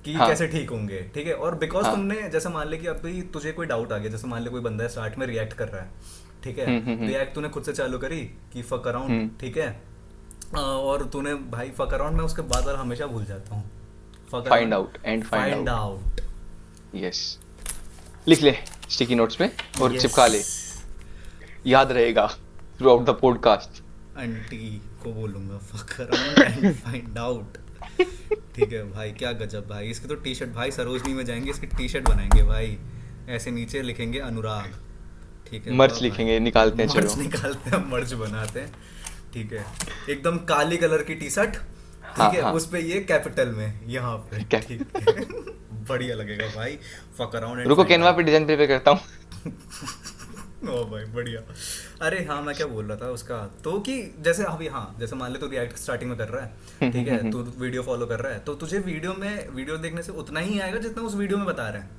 कि हाँ, कैसे ठीक होंगे, ठीक है। और बिकॉज हाँ, तुमने जैसे मान ले कि अभी तुझे कोई डाउट आ गया, जैसे मान ले कोई बंदा है स्टार्ट में रिएक्ट कर रहा है, ठीक है, रिएक्ट तूने खुद से चालू करी कि फक अराउंड, ठीक है, और तूने भाई फक अराउंड में उसके बाद वाला हमेशा भूल जाता हूँ, find out and find out, yes, लिख ले स्टिकी नोट्स पे और Yes. चिपका ले, याद रहेगा through out the podcast. Aunty को बोलूंगा fuck around and find out, ठीक है भाई। क्या गजब भाई, इसकी तो टी शर्ट भाई सरोजनी में जाएंगे, इसकी टी शर्ट बनाएंगे भाई, ऐसे नीचे लिखेंगे अनुराग, ठीक है, मर्च लिखेंगे, निकालते हैं, मर्च चलो निकालते हैं, मर्च बनाते हैं, ठीक है। एकदम काली कलर की टी शर्ट, हाँ ठीक है, हाँ उस पे ये कैपिटल में यहाँ पे, क्या ठीक है। बढ़िया लगेगा भाई, फक अराउंड एंड रुको फाइंड कैनवा आउट। पे डिजाइन प्रिपेयर करता हूँ। ओ भाई बढ़िया। अरे हाँ, मैं क्या बोल रहा था उसका, तो कि जैसे अभी, हाँ जैसे मान ले तू रिएक्ट स्टार्टिंग में कर रहा है, ठीक है, तू वीडियो फॉलो कर रहा है, तो तुझे वीडियो देखने से उतना ही आएगा जितना उस वीडियो में बता रहे हैं,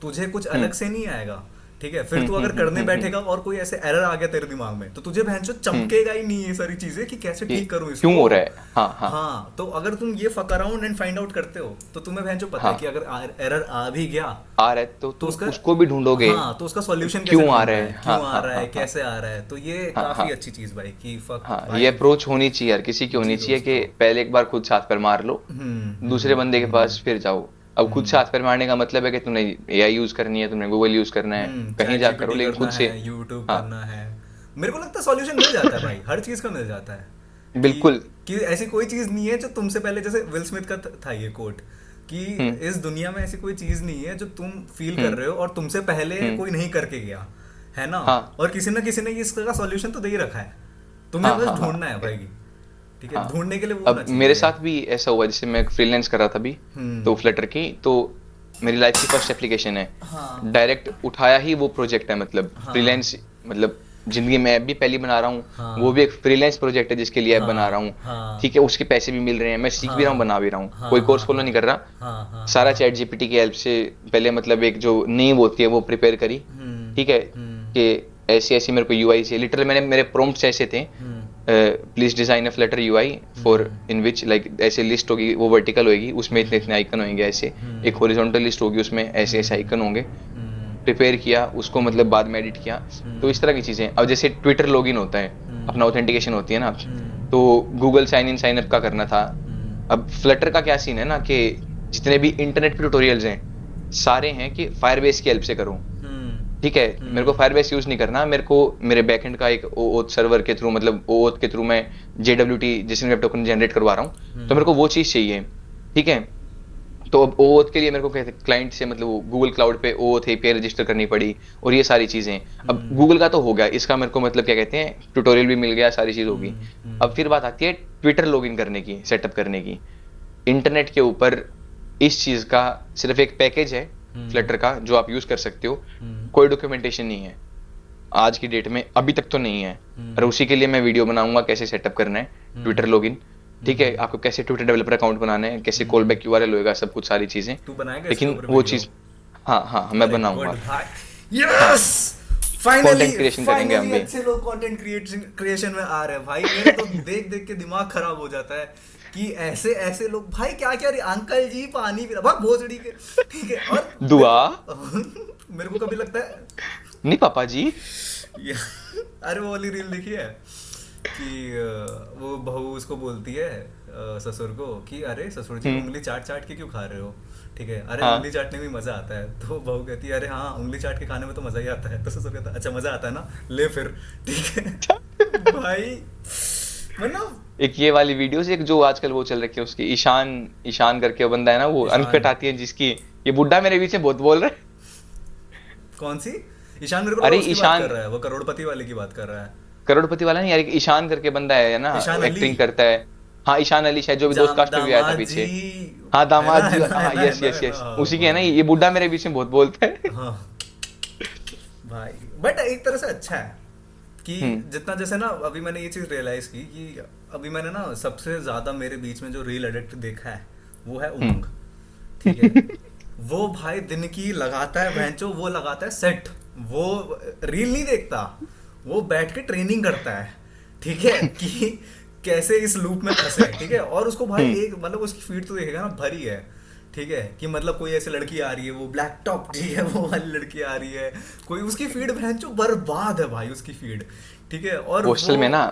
तुझे कुछ अलग से नहीं आएगा, ठीक है। फिर तू अगर करने बैठेगा और कोई ऐसे एरर आ गया तेरे दिमाग में, तो तुझे भैंचो चमकेगा ही नहीं ये सारी चीजें कि कैसे कि ठीक करूं इसको। क्यों हो रहा है। हाँ हाँ हाँ, तो अगर तुम ये fuck around and find out करते हो, तो तुम्हें भैंचो पता है हाँ कि अगर एरर आ भी गया, आ रहा है तो तो तुम उसका, उसको भी ढूंढोगे हाँ तो उसका सॉल्यूशन कैसे क्यों आ ढूंढना रहा है, है। क्यों हाँ आ हाँ रहा है, हाँ हाँ कैसे आ रहा है, तो ये हाँ काफी हाँ अच्छी चीज भाई कि फक हाँ भाई। ये अप्रोच होनी चाहिए यार किसी की होनी जी चाहिए कि दोस्तों। पहले एक बार खुद से हाथ पैर मार लो, दूसरे बंदे के पास फिर जाओ। अब खुद से हाथ पैर मारने का मतलब है कि तुमने एआई यूज करनी है, तुमने गूगल यूज करना है, कहीं चैट जा करो, जीपीटी लेकिन करना खुद से। है, यूट्यूब हाँ करना है, मेरे को लगता है सॉल्यूशन मिल जाता है भाई, हर चीज का मिल जाता है बिल्कुल। कि ऐसी कोई चीज नहीं है जो तुमसे पहले, जैसे विल स्मिथ का था ये कोट कि इस दुनिया में ऐसी कोई चीज नहीं है जो तुम फील कर रहे हो और तुमसे पहले कोई नहीं करके गया है ना। हाँ और किसी ना किसी ने इसका सॉल्यूशन तो दे ही रखा है, तुम्हें हाँ बस हाँ हाँ ढूंढना है भाई, ठीक है, हाँ। ढूंढने के लिए वो होना अब चाहिए मेरे यार। साथ भी ऐसा हुआ, जैसे मैं फ्रीलांस कर रहा था अभी, तो फ्लटर की, तो मेरी लाइफ की फर्स्ट एप्लीकेशन है, हाँ डायरेक्ट उठाया ही वो प्रोजेक्ट है, मतलब हाँ फ्रीलांस, मतलब जिंदगी में ऐप भी पहली बना रहा हूँ, हाँ वो भी एक फ्रीलांस प्रोजेक्ट है जिसके लिए ऐप बना रहा हाँ हूँ, हाँ ठीक है, उसके पैसे भी मिल रहे हैं, मैं सीख भी रहा हूँ, हाँ बना भी रहा हूँ, हाँ कोई कोर्स हाँ फॉलो नहीं कर रहा, हाँ हाँ सारा हाँ चैट जीपीटी की हेल्प से पहले, मतलब एक जो नींव होती है वो प्रिपेयर करी, ठीक है, कि ऐसी ऐसी मेरे को यूआई से, लिटरली मैंने, मेरे प्रॉम्प्ट्स ऐसे थे, please design a Flutter UI for in which, like ऐसे लिस्ट होगी, वो वर्टिकल होगी, उसमें इतने इतने आइकन होंगे, ऐसे एक हॉरिजॉन्टल लिस्ट होगी, उसमें ऐसे ऐसे आइकन होंगे, प्रिपेयर किया उसको, मतलब बाद में एडिट किया, तो इस तरह की चीजें। अब जैसे ट्विटर लॉगिन होता है, अपना ऑथेंटिकेशन होती है ना, तो Google sign in sign up का करना था। अब फ्लटर का क्या सीन है ना, कि जितने भी इंटरनेट पे ट्यूटोरियल्स हैं, सारे हैं कि फायरबेस की हेल्प से करो, ठीक है, मेरे को फायरबेस यूज नहीं करना, मेरे को मेरे बैकएंड का एक ओथ सर्वर के थ्रू, मतलब ओथ के थ्रू मैं JWT Jason web token generate करवा रहा हूँ, तो मेरे को वो चीज चाहिए, ठीक है। तो अब ओथ के लिए मेरे को कहते क्लाइंट से, मतलब गूगल क्लाउड पे ओथ एपीआई रजिस्टर करनी पड़ी, और ये सारी चीजें। अब गूगल का तो हो गया, इसका मेरे को मतलब क्या कहते हैं, ट्यूटोरियल भी मिल गया, सारी चीज होगी। अब फिर बात आती है ट्विटर लॉगिन करने की, सेटअप करने की, इंटरनेट के ऊपर। इस चीज का सिर्फ एक पैकेज है फ्लटर का जो आप यूज कर सकते हो, कोई डॉक्यूमेंटेशन नहीं है आज की डेट में, अभी तक तो नहीं है, और उसी के लिए मैं वीडियो बनाऊंगा कैसे सेटअप करना है ट्विटर लॉगिन, ठीक है, आपको कैसे ट्विटर डेवलपर अकाउंट बनाना है, कैसे कॉल बैक यूआरएल होएगा, सब कुछ सारी चीजें, तू बनाएगा इसके लेकिन ऊपर वो वीडियो? चीज, हाँ हाँ मैं बनाऊंगा। यस, फाइनली Content creation करेंगे हम भी। अच्छे लोग कंटेंट क्रिएशन में आ रहे हैं भाई, मेरा तो देख देख के दिमाग खराब हो जाता है कि ऐसे ऐसे लोग भाई, क्या क्या अंकल जी पानी पी रहा भाई भोसड़ी के, ठीक है। और दुआ मेरे को कभी लगता है नहीं पापा जी, अरे वो वाली रील देखी है कि वो बहू उसको बोलती है ससुर को कि अरे ससुर जी उंगली चाट चाट के क्यों खा रहे हो, ठीक है, अरे हाँ। उंगली चाटने में मजा आता है, तो बहू कहती है अरे हाँ उंगली चाट के खाने में तो मजा ही आता है, तो ससुर कहता है अच्छा मजा आता है ना, ले फिर, ठीक है। भाई मतलब एक ये वाली वीडियोस, एक जो आजकल वो चल रखी है उसकी, ईशान ईशान करके वो बंदा है ना, वो ईशान। अनकट आती है जिसकी, ये बुड्ढा मेरे बीच में बहुत बोल रहा है। कौन सी ईशान, मेरे को अरे लगा उसकी बात ईशान, कर रहा है, वो करोड़पति वाले की बात कर रहा है। करोड़पति वाला नहीं यार, एक ईशान करके बंदा है ना, ईशान अली। एक्टिंग करता है, हाँ ईशान अली शायद, जो भी दोस्त कास्ट में भी आया था दामाद पीछे, जी, हाँ दामाद जी, है ना, हाँ है ना, यस है यस ना, यस, हाँ, उसी के है ना, ये बुड्ढा मेरे बीच में बहुत बोलता है। हाँ भाई, बट एक तरह से अच्छा है कि जितना, जैसे ना अभी मैंने ये चीज रियलाइज की कि अभी मैंने ना सबसे ज्यादा मेरे बीच में जो रील एडिक्ट देखा है वो है उमंग, ठीक है। वो भाई दिन की लगाता है भैंचो, वो लगाता है सेट, वो रील नहीं देखता, वो बैठ के ट्रेनिंग करता है, ठीक है, कि कैसे इस लूप में फंसे, ठीक है। और उसको भाई एक, मतलब उसकी फीड तो देखेगा ना, भरी है, ठीक है, कि मतलब कोई ऐसी लड़की आ रही है, वो ब्लैक टॉप, ठीक है, वो वाली लड़की आ रही है, कोई उसकी फीड भैंचो बर्बाद है भाई उसकी फीड, ठीक है। और हॉस्टल में ना,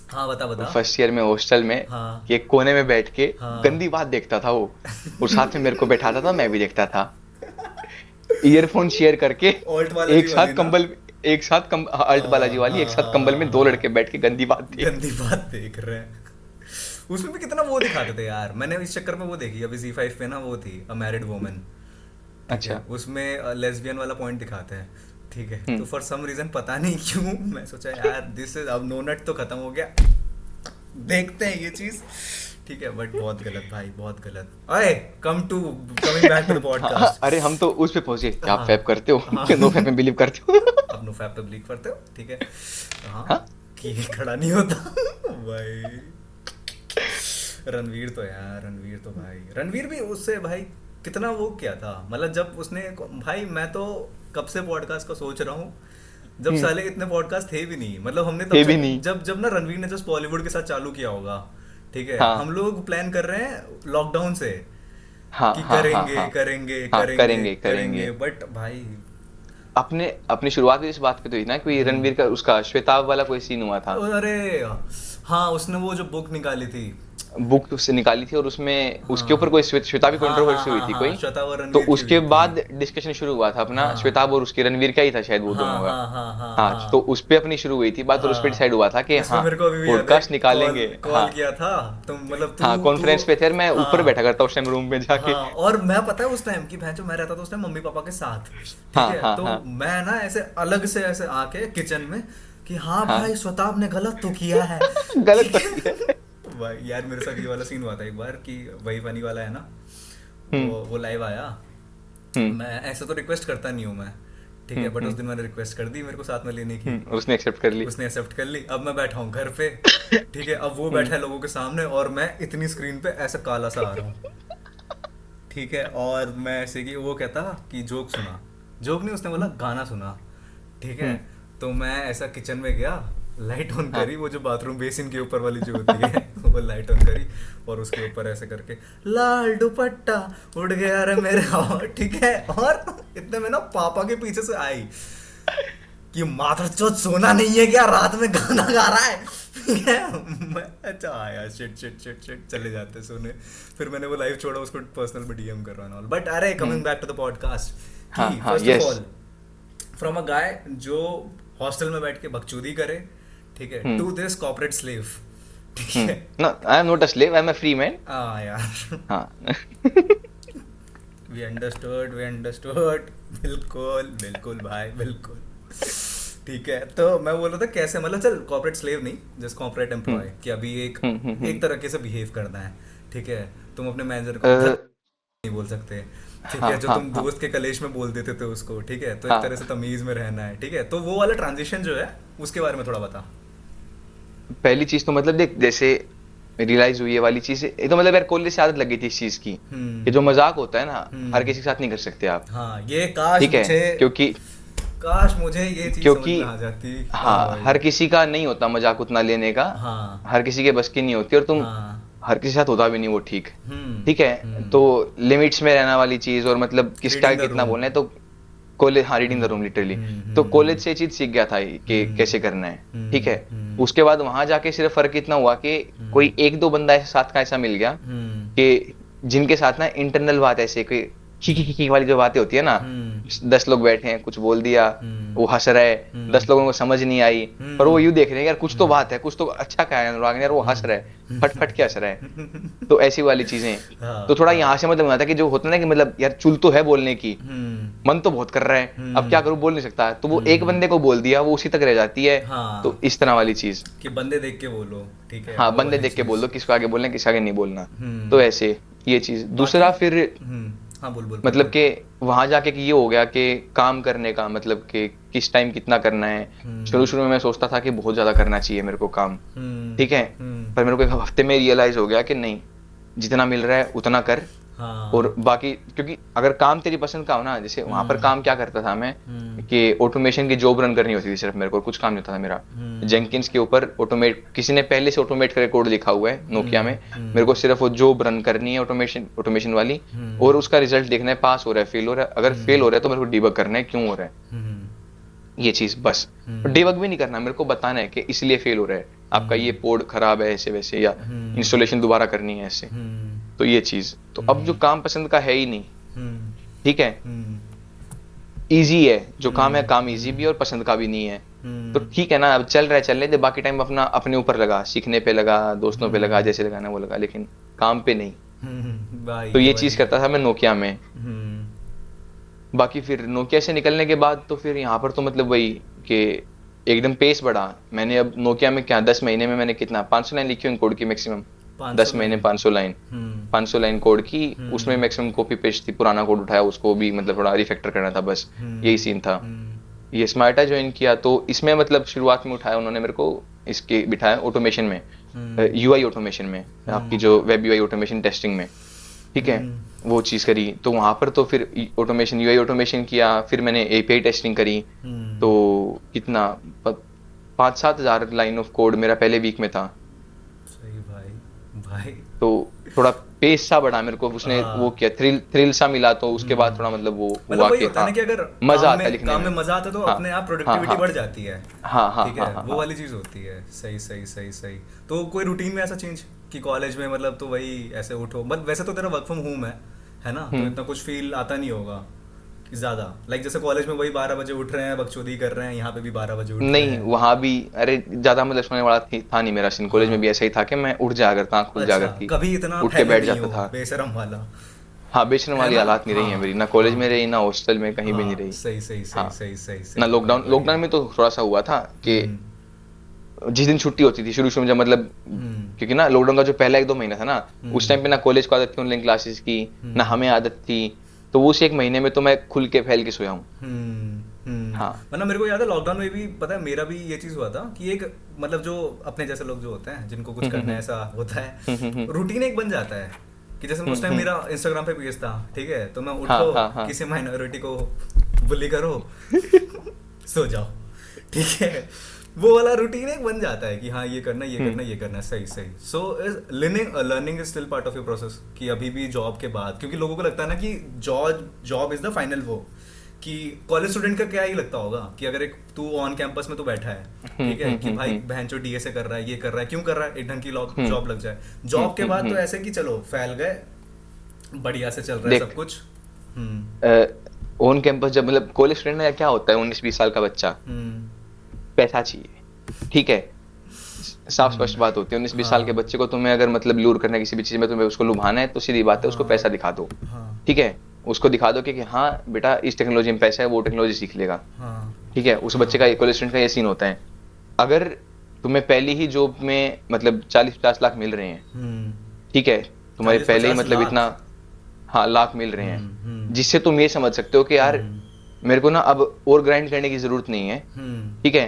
हाँ बता बता, फर्स्ट ईयर में हॉस्टल में हाँ एक कोने में बैठ के हाँ। गंदी बात देखता था वो, और साथ में मेरे को बैठाता था, मैं भी देखता था, ईयरफोन शेयर करके, ऑल्ट वाला एक जी साथ वाली ना? कंबल, एक साथ अल्ट बालाजी वाली, एक साथ कंबल में दो लड़के बैठ के गंदी बात देख, गंदी बात देख रहे हैं। उसमें भी कितना वो दिखाते थे यार, मैंने इस चक्कर में वो देखी अभी Z5 पे ना, वो थी अ मैरिड वुमन, अच्छा उसमें लेस्बियन वाला पॉइंट दिखाते हैं, ठीक है। तो फॉर सम रीजन पता नहीं क्यों मैं सोचा यार दिस इज, अब नो नट तो खत्म हो गया, देखते हैं ये चीज, ठीक है, बट बहुत गलत भाई, बहुत गलत। अरे coming back to the podcast. अरे हम तो उस पे पहुंचे कि आप हाँ फैप करते हो, हाँ नो फैप में बिलीव करते हो। अब नो फैप तो बिलीव करते हो, ठीक है। हाँ, हाँ कि खड़ा नहीं होता भाई। रणवीर तो यार, रणवीर तो भाई, रणवीर भी उससे भाई कितना वो क्या था, मतलब जब उसने, भाई मैं तो कब से पॉडकास्ट का सोच रहा हूँ, जब हम्म, साले इतने पॉडकास्ट थे भी नहीं, मतलब हमने तब थे से, भी नहीं। जब जब ना रणवीर ने जस्ट बॉलीवुड के साथ चालू किया होगा, ठीक है, हम हाँ लोग प्लान कर रहे हैं लॉकडाउन से हाँ कि हाँ हाँ करेंगे हाँ करेंगे हाँ, करेंगे करेंगे करेंगे, करेंगे। बट भाई। अपने अपनी शुरुआत भी इस बात पे तो हुई ना, कोई हम्म, रणवीर का उसका श्वेताब वाला कोई सीन हुआ था। अरे हाँ, उसने वो जो बुक निकाली थी। बुक उससे निकाली थी और उसमें उसके ऊपर हाँ कोई श्वेता भी हाँ हाँ कंट्रोवर्सी हुई हाँ थी हाँ, कोई। श्वेता और तो रणवीर की उसके हुई थी। बाद डिस्कशन शुरू हुआ था अपना, हाँ श्वेताब और उसके, रणवीर का ही था शायद वो हाँ दोनों का। हाँ हाँ हाँ हाँ तो हाँ उस पे अपनी शुरू हुई थी बात और उस पे डिसाइड हाँ। हुआ था कि इसमें हाँ मेरे को अभी भी याद है, पॉडकास्ट कॉल निकालेंगे। कॉल हाँ किया था तुम, मतलब हाँ तू कॉन्फ्रेंस पे थे और मैं ऊपर बैठा हाँ करता उस टाइम रूम में जाके। हाँ। और मैं पता है उस टाइम की भैंचो, मैं रहता था उस टाइम मम्मी पापा के साथ, ठीक हाँ है, हाँ तो हाँ मैं ना ऐसे अलग से ऐसे आके किचन में कि हाँ हाँ भाई स्वताब ने गलत तो किया है, गलत ठीक तो है। किया है। भाई यार मेरे साथ ये वाला सीन हुआ था एक बार कि वही फनी वाला है ना, हम्म वो लाइव आया, हम्म मैं ऐसे तो रिक्वेस्ट करता नहीं हूँ मैं, ठीक है, बट उस हम्म दिन मैंने रिक्वेस्ट कर दी मेरे को साथ में लेने की। और उसने एक्सेप्ट कर ली। उसने एक्सेप्ट कर ली, अब मैं बैठा हूँ घर पे, ठीक है, अब वो हम्म बैठा है लोगों के सामने और मैं इतनी स्क्रीन पे ऐसा काला सा आ रहा हूँ, ठीक है, और मैं ऐसे कि वो कहता कि जोक सुना, जोक नहीं, उसने बोला गाना सुना, ठीक है, हम्म, तो मैं ऐसा किचन में गया, लाइट ऑन हाँ करी, वो जो बाथरूम बेसिन के ऊपर वाली जो होती है वो लाइट ऑन करी, और उसके ऊपर ऐसे करके लाल दुपट्टा उड़ गया रे मेरे और, ठीक है, और इतने में ना पापा के पीछे से आई कि मादरचोद सोना नहीं है क्या, रात में गाना गा रहा है, ठीक है। मैं अच्छा आया, शिट शिट शिट शिट, चले जाते सोने। फिर मैंने वो लाइव छोड़ा, उसको पर्सनल में डीएम कर रहा हूँ, but are coming hmm, back to the podcast, हाँ कि हाँ first off yes. All from a guy जो हॉस्टल में बैठ के बकचोदी करे, ठीक है, hmm to this corporate slave, ठीक है। No I am not a slave, I am a free man. हाँ यार, हाँ वी अंडरस्टूड, बिल्कुल बिल्कुल भाई बिल्कुल, ठीक है। तो मैं बोल रहा था कैसे, मतलब चल कॉर्पोरेट स्लेव नहीं, जस्ट कॉर्पोरेट हम्म एम्प्लॉय, कि अभी एक हम्म। एक तरीके से बिहेव करना है, ठीक है, तुम अपने मैनेजर को अ, नहीं बोल सकते, ठीक हाँ है, जो हाँ तुम हाँ दोस्त के कलेश में बोल देते थे उसको, ठीक है, तो एक तरह से हाँ। तमीज में रहना है, ठीक है, तो वो वाला ट्रांजिशन जो है उसके बारे में थोड़ा बता। पहली चीज तो मतलब देख, जैसे रियलाइज हुई ये वाली चीज, ये तो मतलब यार कॉलेज से आदत लग गई थी इस चीज की, कि जो हम्म मजाक होता है ना हर हम्म। किसी के साथ नहीं कर सकते आप। हाँ, ये काश ठीक है मुझे, क्योंकि काश मुझे ये चीज समझ क्योंकि में आ जाती। हाँ हाँ भाई। हर किसी का नहीं होता मजाक उतना लेने का, हाँ हर किसी के बस की नहीं होती, और तुम हाँ। हर किसी के साथ होता भी नहीं वो, ठीक। हम्म ठीक है तो हम्म। लिमिट्स में रहना वाली चीज, और मतलब किसका रीडिंग द कितना रूम। बोलना है, तो कॉलेज, हाँ reading the hmm room literally. तो हम्म कॉलेज से ये चीज सीख गया था कि कैसे करना है। ठीक है, हम्म उसके बाद वहां जाके सिर्फ फर्क इतना हुआ कि हम्म कोई एक दो बंदा ऐसे साथ का ऐसा मिल गया हम्म कि जिनके साथ ना इंटरनल बात ऐसे कोई खी वाली जो बातें होती है ना, हम्म 10 लोग बैठे हैं कुछ बोल दिया, हम्म वो हंस रहे, हम्म 10 लोगों को समझ नहीं आई, पर वो हम्म यूं देख रहे हैं यार कुछ तो बात है, कुछ तो अच्छा कहा है अनुराग ने यार, वो हंस रहा है, फट फट के हंस रहा है। तो ऐसी वाली चीजें, तो हाँ थोड़ा हाँ। यहाँ से मतलब आता है कि जो होता है ना कि मतलब यार चुल तो है बोलने की, हम्म मन तो बहुत कर रहा है, अब क्या करूं, बोल नहीं सकता, तो वो एक हम्म। बंदे को बोल दिया वो उसी तक रह जाती है। तो हाँ, इस तरह वाली चीज, कि बंदे देख के बोलो, ठीक है, हाँ वो बंदे वाली देख के बोल चीज। दो किसको आगे बोलना है किसके आगे नहीं बोलना। तो हम्म। ऐसे ये चीज, बाकी दूसरा फिर हाँ, बोल बोल बोल मतलब बोल। कि वहां जाके कि ये हो गया कि काम करने का मतलब कि किस टाइम कितना करना है। शुरू हम्म शुरू में मैं सोचता था कि बहुत ज्यादा करना चाहिए मेरे को काम, हम्म ठीक है, हम्म। पर मेरे को एक हफ्ते में रियलाइज हो गया कि नहीं, जितना मिल रहा है उतना कर, और हाँ। बाकी क्योंकि अगर काम तेरी पसंद का हो ना, जैसे वहां पर हम्म काम क्या करता था मैं, हम्म कि ऑटोमेशन की जॉब रन करनी होती थी सिर्फ मेरे को, कुछ काम नहीं होता था मेरा। हम्म जेंकिंस के ऊपर ऑटोमेट, किसी ने पहले से ऑटोमेट करके कोड लिखा हुआ है नोकिया में, मेरे को सिर्फ वो जॉब रन करनी है ऑटोमेशन ऑटोमेशन वाली, और हम्म उसका रिजल्ट देखना है, पास हो रहा है फेल हो रहा है, अगर फेल हो रहा है तो मेरे को डिबग करना है क्यों हो रहा है, हम्म ये चीज बस। हम्म डिबग भी नहीं करना, मेरे को बताना है कि इसलिए फेल हो रहा है, आपका ये पोर्ट खराब है ऐसे वैसे, या हम्म इंस्टॉलेशन दोबारा करनी है ऐसे। हम्म तो ये चीज, तो अब जो काम पसंद का है ही नहीं, हम्म ठीक है, हम्म इजी है जो काम है, काम इजी भी है और पसंद का भी नहीं है, तो ठीक है ना, अब चल रहा है चलने दे, बाकी टाइम अपना अपने ऊपर लगा, सीखने पे लगा, दोस्तों पे लगा, जैसे लगाना वो लगा, लेकिन काम पे नहीं। भाई तो ये वही। चीज करता था मैं नोकिया में। हम्म बाकी फिर नोकिया से निकलने के बाद तो फिर यहाँ पर तो मतलब वही कि एकदम पेस बढ़ा। मैंने अब नोकिया में क्या 10 महीने में मैंने कितना 500 लाइन लिखी हुई कोड की मैक्सिमम। 10 महीने 500 लाइन 500 लाइन कोड की, उसमें मैक्सिमम कॉपी पेस्ट थी, पुराना कोड उठाया उसको भी मतलब थोड़ा रिफैक्टर करना था, बस यही सीन था। ये स्मार्टा ज्वाइन किया तो इसमें मतलब शुरुआत में उठाया उन्होंने मेरे को, इसके बिठाया ऑटोमेशन में, यूआई ऑटोमेशन में, आपकी जो वेब यूआई ऑटोमेशन टेस्टिंग में, ठीक है, वो चीज़ करी। तो वहाँ पर तो फिर ऑटोमेशन यूआई ऑटोमेशन किया, फिर मैंने एपीआई टेस्टिंग करी। तो कितना 5-7 हज़ार लाइन ऑफ कोड मेरा पहले वीक में था। सही भाई। तो थोड़ा पेस सा बढ़ा मेरे को, उसने वो किया, थ्रिल सा मिला, तो उसके बाद थोड़ा मतलब वो हुआ वही कि होता है ना कि अगर मजा आता है लिखने काम में में। मजा आता है तो हाँ, अपने आप प्रोडक्टिविटी बढ़ जाती है। हाँ, ठीक है, वो वाली चीज होती है। सही। तो कोई रूटीन में ऐसा चेंज कि कॉलेज में मतलब तो वही ऐसे उठो, बट वैसे तो तेरा वर्क फ्रॉम होम है ना, तो इतना कुछ फील आता नहीं होगा कि ज्यादा लाइक जैसे कॉलेज में वही 12 बजे उठ रहे हैं, बकचोदी कर रहे हैं, यहाँ पे भी 12 बजे उठ रहे नहीं, हैं। वहां भी अरे ज्यादा मतलब सोने वाला था नहीं मेरा सीन। कॉलेज में भी ऐसा ही था कि मैं उठ जाया करता, आँख खुल जाया करती, कभी इतना उठ के फैले बैठ नहीं जाता हो था। बेशरम वाला। हाँ, बेचने वाली ना? हालात नहीं रही है मेरी, ना कॉलेज में रही, ना हॉस्टल में, कहीं भी नहीं रही। सही। ना लॉकडाउन में तो थोड़ा सा हुआ था कि जिस दिन छुट्टी होती थी शुरू में, जब मतलब क्योंकि ना लॉकडाउन का जो पहला 1-2 महीना था ना, उस टाइम पे ना कॉलेज को आदत थी ऑनलाइन क्लासेस की, ना हमें आदत थी, तो वो उस 1 महीने में तो मैं खुल के फैल के सोया हूँ। हाँ, मतलब मेरे को याद है लॉकडाउन में भी, पता है मेरा भी ये चीज हुआ था कि एक मतलब जो अपने जैसे लोग जो होते हैं जिनको कुछ करना है ऐसा होता है, रूटीन एक बन जाता है कि जैसे उस टाइम मेरा इंस्टाग्राम पे पेज था, ठीक है, तो मैं उठो, किसी माइनॉरिटी को बुली करो, सो जाओ, ठीक है, वो वाला रूटीन एक बन जाता है कि हाँ ये करना। सही। So learning is still part of your process, कि अभी भी जॉब के बाद, क्योंकि लोगों को लगता है ना कि जॉब इज द फाइनल वो, कि कॉलेज स्टूडेंट का क्या ही लगता होगा कि अगर एक तू ऑन कैंपस में तो बैठा है, ठीक है, कि भाई बहनचो डीएसए कर रहा है, ये कर रहा है, क्यों कर रहा है, एक ढंग की जॉब लग जाए। जॉब के बाद तो ऐसे कि चलो फैल गए, बढ़िया से चल रहा है सब कुछ। ऑन कैंपस जब मतलब कॉलेज स्टूडेंट में क्या होता है, 19-20 साल का बच्चा, पैसा चाहिए, ठीक है, साफ स्पष्ट बात होती है। 19-20 साल के बच्चे को तुम्हें अगर मतलब लूर करना है किसी भी चीज में, तुम्हें उसको लुभाना है, तो सीधी बात है उसको पैसा दिखा दो, ठीक है, उसको दिखा दो कि हाँ बेटा इस टेक्नोलॉजी में पैसा है, वो टेक्नोलॉजी सीख लेगा, ठीक है। उस बच्चे का कॉलेज स्टूडेंट का ये सीन होता है। अगर तुम्हें पहली ही जॉब में मतलब 40-50 लाख मिल रहे हैं, ठीक है, तुम्हारे पहले ही मतलब इतना, हाँ, लाख मिल रहे हैं, जिससे तुम ये समझ सकते हो कि यार मेरे को ना अब और ग्राइंड करने की जरूरत नहीं है, ठीक है,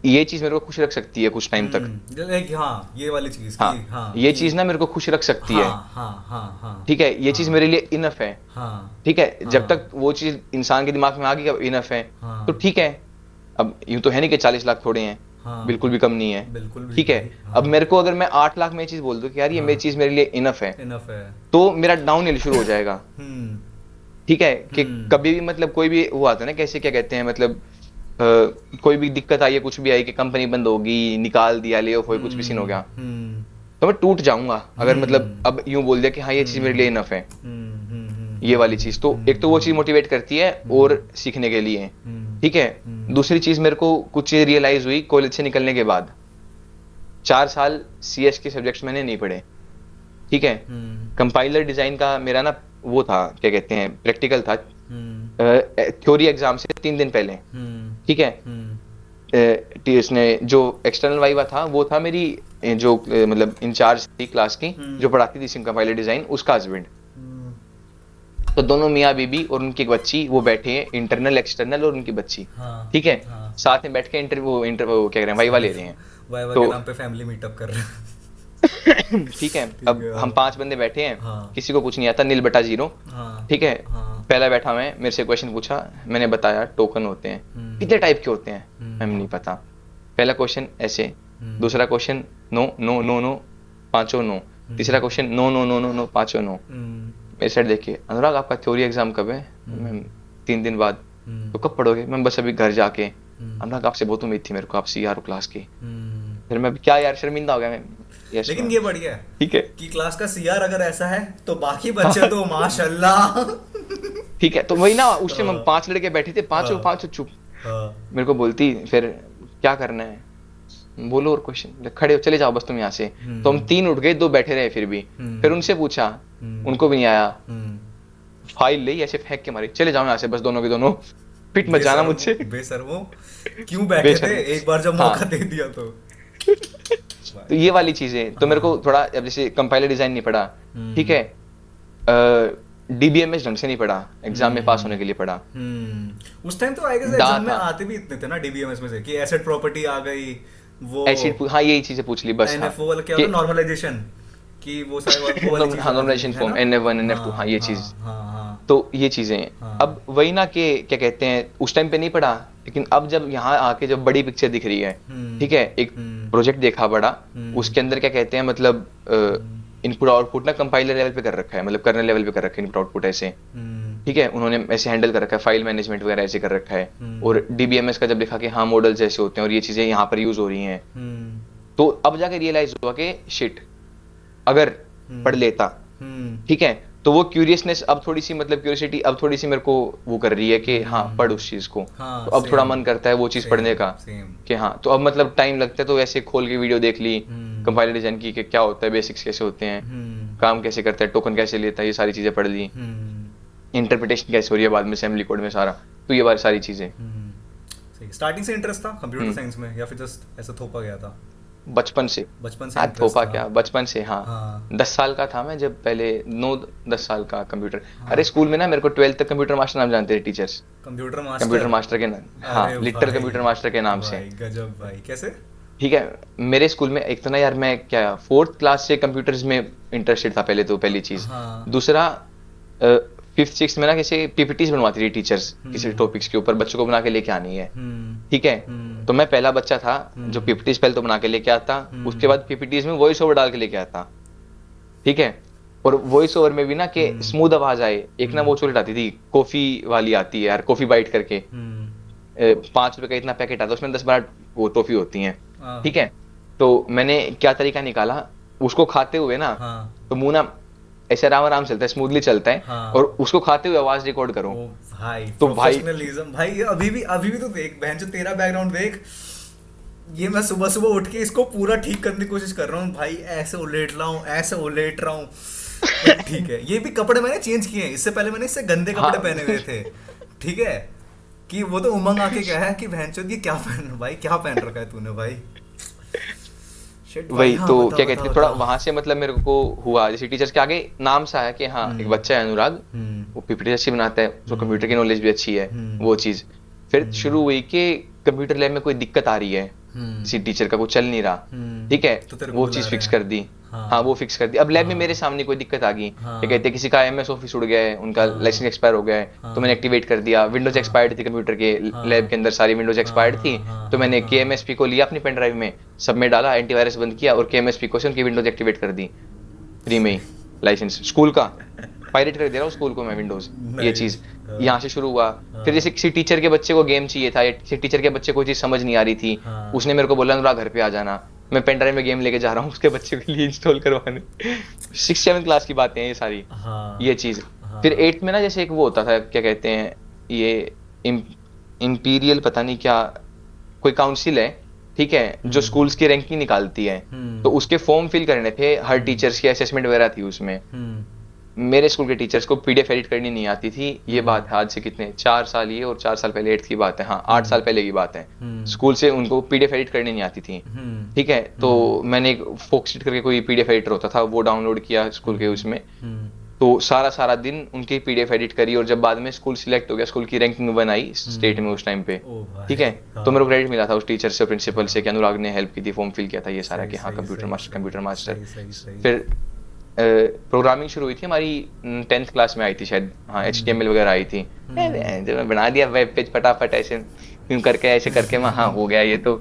ये चीज मेरे को खुश रख सकती है कुछ टाइम तक। हाँ, ये वाली चीज, हाँ, ये चीज ना मेरे को खुश रख सकती है, ठीक है, ये चीज मेरे लिए इनफ है, ठीक है, जब तक वो चीज इंसान के दिमाग में आ गई कि अब इनफ है, तो ठीक है। अब यूं तो है नहीं कि 40 लाख थोड़े हैं, बिल्कुल भी कम नहीं है, ठीक है। अब मेरे को अगर मैं 8 लाख में ये चीज बोल दूं कि यार ये मेरी चीज मेरे लिए इनफ है, तो मेरा डाउन हिल शुरू हो जाएगा, ठीक है, कि कभी भी मतलब कोई भी वो आता है ना, कैसे क्या कहते हैं, मतलब कोई भी दिक्कत आई है, कुछ भी आई कि कंपनी बंद होगी, निकाल दिया, ले ऑफ हो, कुछ भी सीन हो गया, तो मैं टूट जाऊंगा अगर मतलब अब यूं बोल दिया कि हाँ ये चीज मेरे लिए इनफ है, ये वाली चीज। तो एक तो वो चीज मोटिवेट करती है और सीखने के लिए, ठीक है। दूसरी चीज मेरे को कुछ चीज रियलाइज हुई कॉलेज से निकलने के बाद, 4 साल सीएस के सब्जेक्ट्स मैंने नहीं पढ़े, ठीक है। कंपाइलर डिजाइन का मेरा ना वो था, क्या कहते हैं, प्रैक्टिकल था, थ्योरी एग्जाम से 3 दिन पहले, ठीक है। इसने जो एक्सटर्नल वाइवा था वो था मेरी जो मतलब इंचार्ज थी क्लास की, जो पढ़ाती थी कंपाइलर डिजाइन, उसका हस्बैंड। तो दोनों मियाँ बीबी और उनकी एक बच्ची वो बैठे हैं, इंटरनल एक्सटर्नल और उनकी बच्ची, ठीक है, साथ में बैठ के इंटरव्यू क्या कह रहे हैं, वाइवा ले रहे हैं, वाइवा के नाम पे फैमिली मीटअप कर रहे हैं। ठीक है। अब हम 5 बंदे बैठे हैं, किसी को कुछ नहीं आता, 0/0, ठीक है। पहला बैठा मैं, मेरे से क्वेश्चन पूछा, मैंने बताया टोकन होते हैं, कितने टाइप के होते हैं, हमें नहीं पता। पहला क्वेश्चन ऐसे, दूसरा question no no no no, 5 no, तीसरा question no no no no no, 5 no. मेरे साइड देखिए, अनुराग आपका थ्योरी एग्जाम कब है? मैम 3 दिन बाद। तो कब पढ़ोगे? मैम बस अभी घर जाके। अनुराग आपसे बहुत उम्मीद थी मेरे को, आप सीआर क्लास की। फिर मैं क्या यार, शर्मिंदा हो गया मैं। लेकिन ये बढ़िया है, ठीक है, कि क्लास का सीआर अगर ऐसा है तो बाकी बच्चे तो माशाल्लाह। ठीक है। तो वही ना, उस टाइम हम 5 लड़के बैठे थे, 5 चुप। मेरे को बोलती फिर क्या करना है, बोलो और क्वेश्चन, खड़े हो चले जाओ बस तुम यहाँ से। तो हम 3 उठ गए, 2 बैठे रहे फिर भी। फिर उनसे पूछा, उनको भी नहीं आया। फाइल ली ऐसे फेंक के मारी, चले जाओ यहाँ से बस, दोनों के दोनों, पिट मत जाना मुझसे। बेशर्मो क्यों बैठे थे, एक बार जब मौका दे दिया तो। तो ये वाली चीजें तो मेरे को थोड़ा, अब जैसे कंपाइलर डिजाइन नहीं पढ़ा, ठीक है, डीबीएमएस ढंग से नहीं पढ़ा, एग्जाम में पास होने के लिए पढ़ा। उस टाइम तो आई गेस एग्जाम में आते भी इतने थे ना डीबीएमएस में से कि एसेट प्रॉपर्टी आ गई, वो एसिड, हाँ यही चीजें पूछ ली बस। एनएफओ वाला क्या होता है, नॉर्मलाइजेशन कि वो सारे वो वाली चीज, नॉर्मलाइजेशन फॉर्म NF1 NF2, हाँ ये चीज, तो ये चीजें अब वही ना कि क्या कहते हैं, उस टाइम पे नहीं पढ़ा, लेकिन अब जब यहाँ आके जब बड़ी पिक्चर दिख रही है, ठीक है, एक प्रोजेक्ट देखा बड़ा, उसके अंदर क्या कहते हैं मतलब इनपुट आउटपुट ना कंपाइलर लेवल पे कर रखा है, मतलब कर्नल लेवल पे कर रखा है इनपुट आउटपुट ऐसे, ठीक है, उन्होंने ऐसे हैंडल कर रखा है, फाइल मैनेजमेंट वगैरह ऐसे कर रखा है, और डीबीएमएस का जब लिखा कि हाँ मॉडल्स ऐसे होते हैं और ये चीजें यहाँ पर यूज हो रही हैं, तो अब जाके रियलाइज हुआ कि शिट अगर पढ़ लेता, ठीक है, तो वो क्यूरियसनेस अब थोड़ी सी, मतलब क्यूरियोसिटी अब थोड़ी सी मेरे को वो कर रही है कि हाँ पढ़ उस चीज को, तो अब थोड़ा मन करता है वो चीज पढ़ने का कि हाँ, तो अब मतलब टाइम लगता है तो वैसे खोल के वीडियो देख ली कंपाइलर डिजाइन की कि क्या होता है, बेसिक्स कैसे होते हैं, काम कैसे करता है, टोकन कैसे लेता है, ये सारी चीजें पढ़ ली, इंटरप्रिटेशन कैसे हो रही है बाद में असेंबली कोड में सारा, तो ये बारी सारी चीजें। स्टार्टिंग से इंटरेस्ट था कंप्यूटर साइंस में या फिर जस्ट ऐसा थोपा गया था? बचपन से हाँ, थोपा क्या, बचपन से हाँ। 10 साल का था मैं जब पहले, 9-10 साल का कंप्यूटर, अरे स्कूल में ना मेरे को 12th तक कंप्यूटर मास्टर नाम जानते थे टीचर्स, कंप्यूटर मास्टर के नाम, हाँ लिटिल कंप्यूटर मास्टर के नाम से। गजब भाई, कैसे? ठीक है, मेरे स्कूल में एक तो ना यार मैं क्या 4th क्लास से कंप्यूटर्स में इंटरेस्टेड था पहले, तो पहली चीज, दूसरा 5th 6th में ना किसी पीपीटीज बनवाती थी टीचर्स किसी टॉपिक्स के ऊपर, बच्चों को बना के लेके आनी है, ठीक है, तो मैं पहला बच्चा था जो पीपीटीज पहले तो बना के लेके आता, उसके बाद पीपीटीज में वॉइस ओवर डाल के लेके आता, ठीक है, और वॉइस ओवर में भी ना कि स्मूथ आवाज आए, एक ना वो चॉकलेट आती थी कॉफी वाली आती है यार, कॉफी बाइट करके, 5 रुपए का इतना पैकेट आता है, उसमें 10-12 वो टॉफी होती हैं, ठीक है, तो मैंने क्या तरीका निकाला उसको खाते हुए ना, तो मुंह ना ऐसे आराम आराम चलता है, स्मूथली चलता है, और उसको खाते हुए आवाज रिकॉर्ड करो। भाई तो प्रोफेशनलिज्म भाई, अभी भी तो देख बहन जो तेरा बैकग्राउंड देख, ये मैं सुबह सुबह उठ के इसको पूरा ठीक करने की कोशिश कर रहा हूँ भाई, ऐसे उलेट रहा हूँ, ऐसे उलेट रहा हूँ, ठीक है, ये भी कपड़े मैंने चेंज किए हैं, इससे पहले मैंने इससे गंदे कपड़े पहने हुए थे, ठीक है, कि वो तो उमंग आके कहा है कि बहनचोद ये क्या पहन, भाई क्या पहन रखा है तूने भाई, वही तो क्या कहते हैं, थोड़ा वहां से मतलब मेरे को हुआ, जैसे टीचर्स के आगे नाम सा है कि हाँ एक बच्चा है अनुराग, वो पीपीटी अच्छी बनाता है, उसको कंप्यूटर की नॉलेज भी अच्छी है, वो चीज फिर शुरू हुई कि कंप्यूटर लैब में कोई दिक्कत आ रही है, किसी टीचर का कुछ चल नहीं रहा, ठीक है, तो वो चीज फिक्स कर दी, हाँ वो फिक्स कर दी। अब लैब में मेरे सामने कोई दिक्कत आ गई, क्या कहते हैं किसी का MS ऑफिस उड़ गया है, उनका लाइसेंस एक्सपायर हो गया है, तो मैंने एक्टिवेट कर दिया, विंडोज एक्सपायर्ड थी कंप्यूटर के लैब के अंदर, सारी विंडोज एक्सपायर्ड थी, तो मैंने KMSP को लिया अपनी पेन ड्राइव में, सब में डाला, एंटीवायरस बंद किया और KMSP को से उनकी विंडोज एक्टिवेट कर दी फ्री में ही, लाइसेंस स्कूल का पायरेट कर दे रहा हूँ स्कूल को मैं विंडोज, ये चीज यहाँ से शुरू हुआ। फिर जैसे किसी टीचर के बच्चे को गेम चाहिए था, या किसी टीचर के बच्चे को चीज समझ नहीं आ रही थी, उसने मेरे को बोला अनुराग घर पे आ जाना, मैं पेन ड्राइव में गेम लेके जा रहा हूँ उसके बच्चे के लिए इंस्टॉल करवाने। 6th-7th क्लास की बातें हैं ये सारी, ये चीज। फिर 8th में ना जैसे एक वो होता था, क्या कहते हैं ये इंपीरियल पता नहीं क्या कोई काउंसिल है, ठीक है, जो स्कूल्स की रैंकिंग निकालती है, तो उसके फॉर्म फिल करने थे, हर टीचर्स की असेसमेंट वगैरह थी उसमें। मेरे स्कूल के टीचर्स को PDF एडिट करनी नहीं आती थी, ये बात है आज से कितने 4 साल ये और 4 साल पहले 8th की बात है, हाँ 8 साल पहले की बात है, स्कूल से उनको PDF एडिट करनी नहीं आती थी, ठीक है, तो मैंने एक फोक्सटिट करके कोई PDF एडिटर होता था वो डाउनलोड किया स्कूल के उसमें, तो सारा दिन उनकी PDF एडिट करी, और जब बाद में स्कूल सिलेक्ट हो गया, स्कूल की रैंकिंग 1 आई स्टेट में उस टाइम पे, ठीक है, तो मेरे को क्रेडिट मिला था उस टीचर से, प्रिंसिपल से, कि अनुराग ने हेल्प की थी, फॉर्म फिल किया था ये सारा, कि हाँ कंप्यूटर मास्टर। फिर प्रोग्रामिंग शुरू हुई थी हमारी 10th क्लास में आई थी शायद, हाँ HTML वगैरह आई थी, जब मैं बना दिया वेब पेज फटाफट ऐसे करके ऐसे करके, हाँ हो गया ये तो।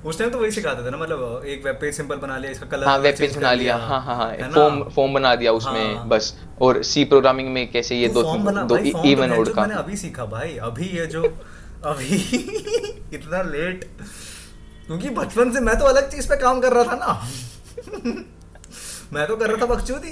उस टाइम तो वही सिखाते थे ना, मतलब एक वेब पेज सिंपल बना लिया, इसका कलर हाँ वेब पेज बना लिया, हाँ फॉर्म बना दिया उसमें बस, और C प्रोग्रामिंग में कैसे ये दो इवन ओड का मैंने अभी सीखा भाई, अभी ये जो अभी इतना लेट, क्योंकि बचपन से मैं तो अलग चीज पे काम कर रहा था ना मैं तो कर रहा था बकचोदी,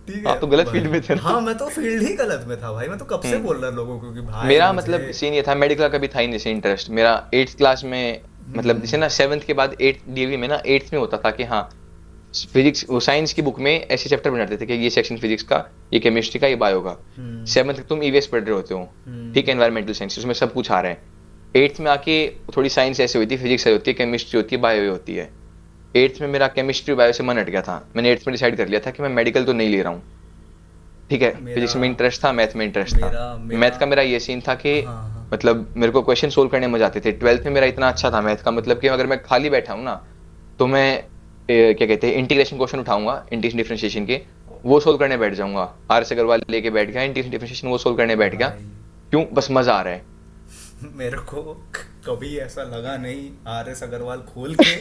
ठीक है, तो गलत फील्ड में थे ना। हाँ मैं तो फील्ड ही गलत में था भाई, मैं तो कब से बोल रहा लोगों को कि भाई मेरा मतलब सीन ये था, मेडिकल का भी था ही नहीं इंटरेस्ट मेरा 8th क्लास में, मतलब जैसे ना 7th के बाद 8th DAV में ना 8th में होता था कि हाँ फिजिक्स, वो साइंस की बुक में ऐसे चैप्टर बनाते थे कि ये सेक्शन फिजिक्स का, ये केमिस्ट्री का, ये बायो का, 7th तक तुम EVS पढ़ रहे होते हो, ठीक है, एनवायरमेंटल साइंस, उसमें सब कुछ आ रहा है। 8th में आके थोड़ी साइंस ऐसे होती है, फिजिक्स होती है, केमिस्ट्री होती है, बायो होती है, 8th में मेरा केमिस्ट्री बायो से मन हट गया था, मैंने 8th में डिसाइड कर लिया था कि मैं मेडिकल तो नहीं ले रहा हूँ, ठीक है। फिजिक्स में इंटरेस्ट था, मैथ में इंटरेस्ट था। मैथ का मेरा ये सीन था कि मतलब मेरे को क्वेश्चन सोल्व करने में मजा आते थे। 12th में मेरा इतना अच्छा था मैथ का, मतलब कि अगर मैं खाली बैठा हूँ ना तो मैं क्या कहते हैं इंटीग्रेशन क्वेश्चन उठाऊंगा, इंटीग्रेशन डिफरेंशिएशन के, वो सोल्व करने बैठ जाऊंगा। आर एस अग्रवाल लेके बैठ गया, इंटीग्रेशन डिफरेंशिएशन वो सोल्व करने बैठ गया। क्यों? बस मजा आ रहा है। मेरे को कभी ऐसा लगा नहीं आर एस अग्रवाल खोल के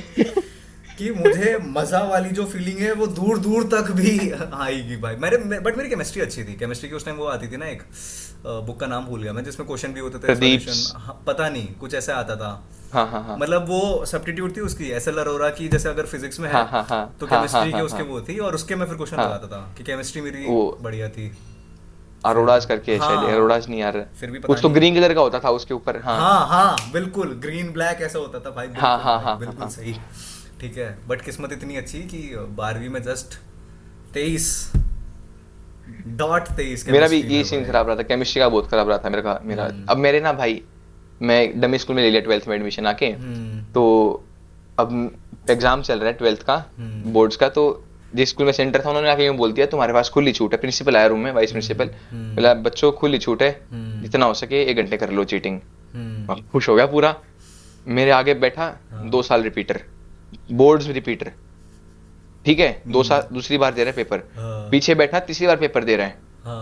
कि मुझे मजा वाली जो फीलिंग है वो दूर दूर तक भी आएगी भाई। बट मेरी केमिस्ट्री अच्छी थी। केमिस्ट्री की उस टाइम वो आती थी ना, एक बुक का नाम भूल गया मैं, जिसमें क्वेश्चन भी होते थे, सॉल्यूशन पता नहीं कुछ ऐसा आता था। हाँ हाँ हाँ। मतलब वो सब्स्टिट्यूट थी उसकी, एसएल अरोरा की, जैसे अगर फिजिक्स में है तो केमिस्ट्री के उसके वो थी, और उसके मैं फिर क्वेश्चन लगाता था कि केमिस्ट्री मेरी बढ़िया थी। अरोड़ाज करके शायद, अरोड़ाज नहीं यार, फिर भी कुछ तो ग्रीन कलर का होता था उसके ऊपर। हाँ बिल्कुल, ग्रीन ब्लैक ऐसा होता था भाई। हाँ, बिल्कुल सही, ठीक है। बट किस्मत इतनी अच्छी कि 12वीं में जस्ट 23.23 मेरा भी ये सीन खराब रहा था, केमिस्ट्री का बहुत खराब रहा था मेरा। अब मेरे ना भाई, मैं डमी स्कूल में ले लिया 12th में एडमिशन आके, तो अब एग्जाम चल रहा है 12th का, बोर्ड्स का। तो जिस स्कूल में सेंटर था उन्होंने आके यूं बोल दिया तुम्हारे पास खुली छूट है। प्रिंसिपल आया रूम में, वाइस प्रिंसिपल बोला बच्चों खुली छूट है, जितना हो सके 1 घंटे कर लो चीटिंग। खुश हो गया पूरा। मेरे आगे बैठा 2 साल रिपीटर, बोर्ड्स में रिपीटर, ठीक है, 2 साल दूसरी बार दे रहा है पेपर। पीछे बैठा तीसरी बार पेपर दे रहा है,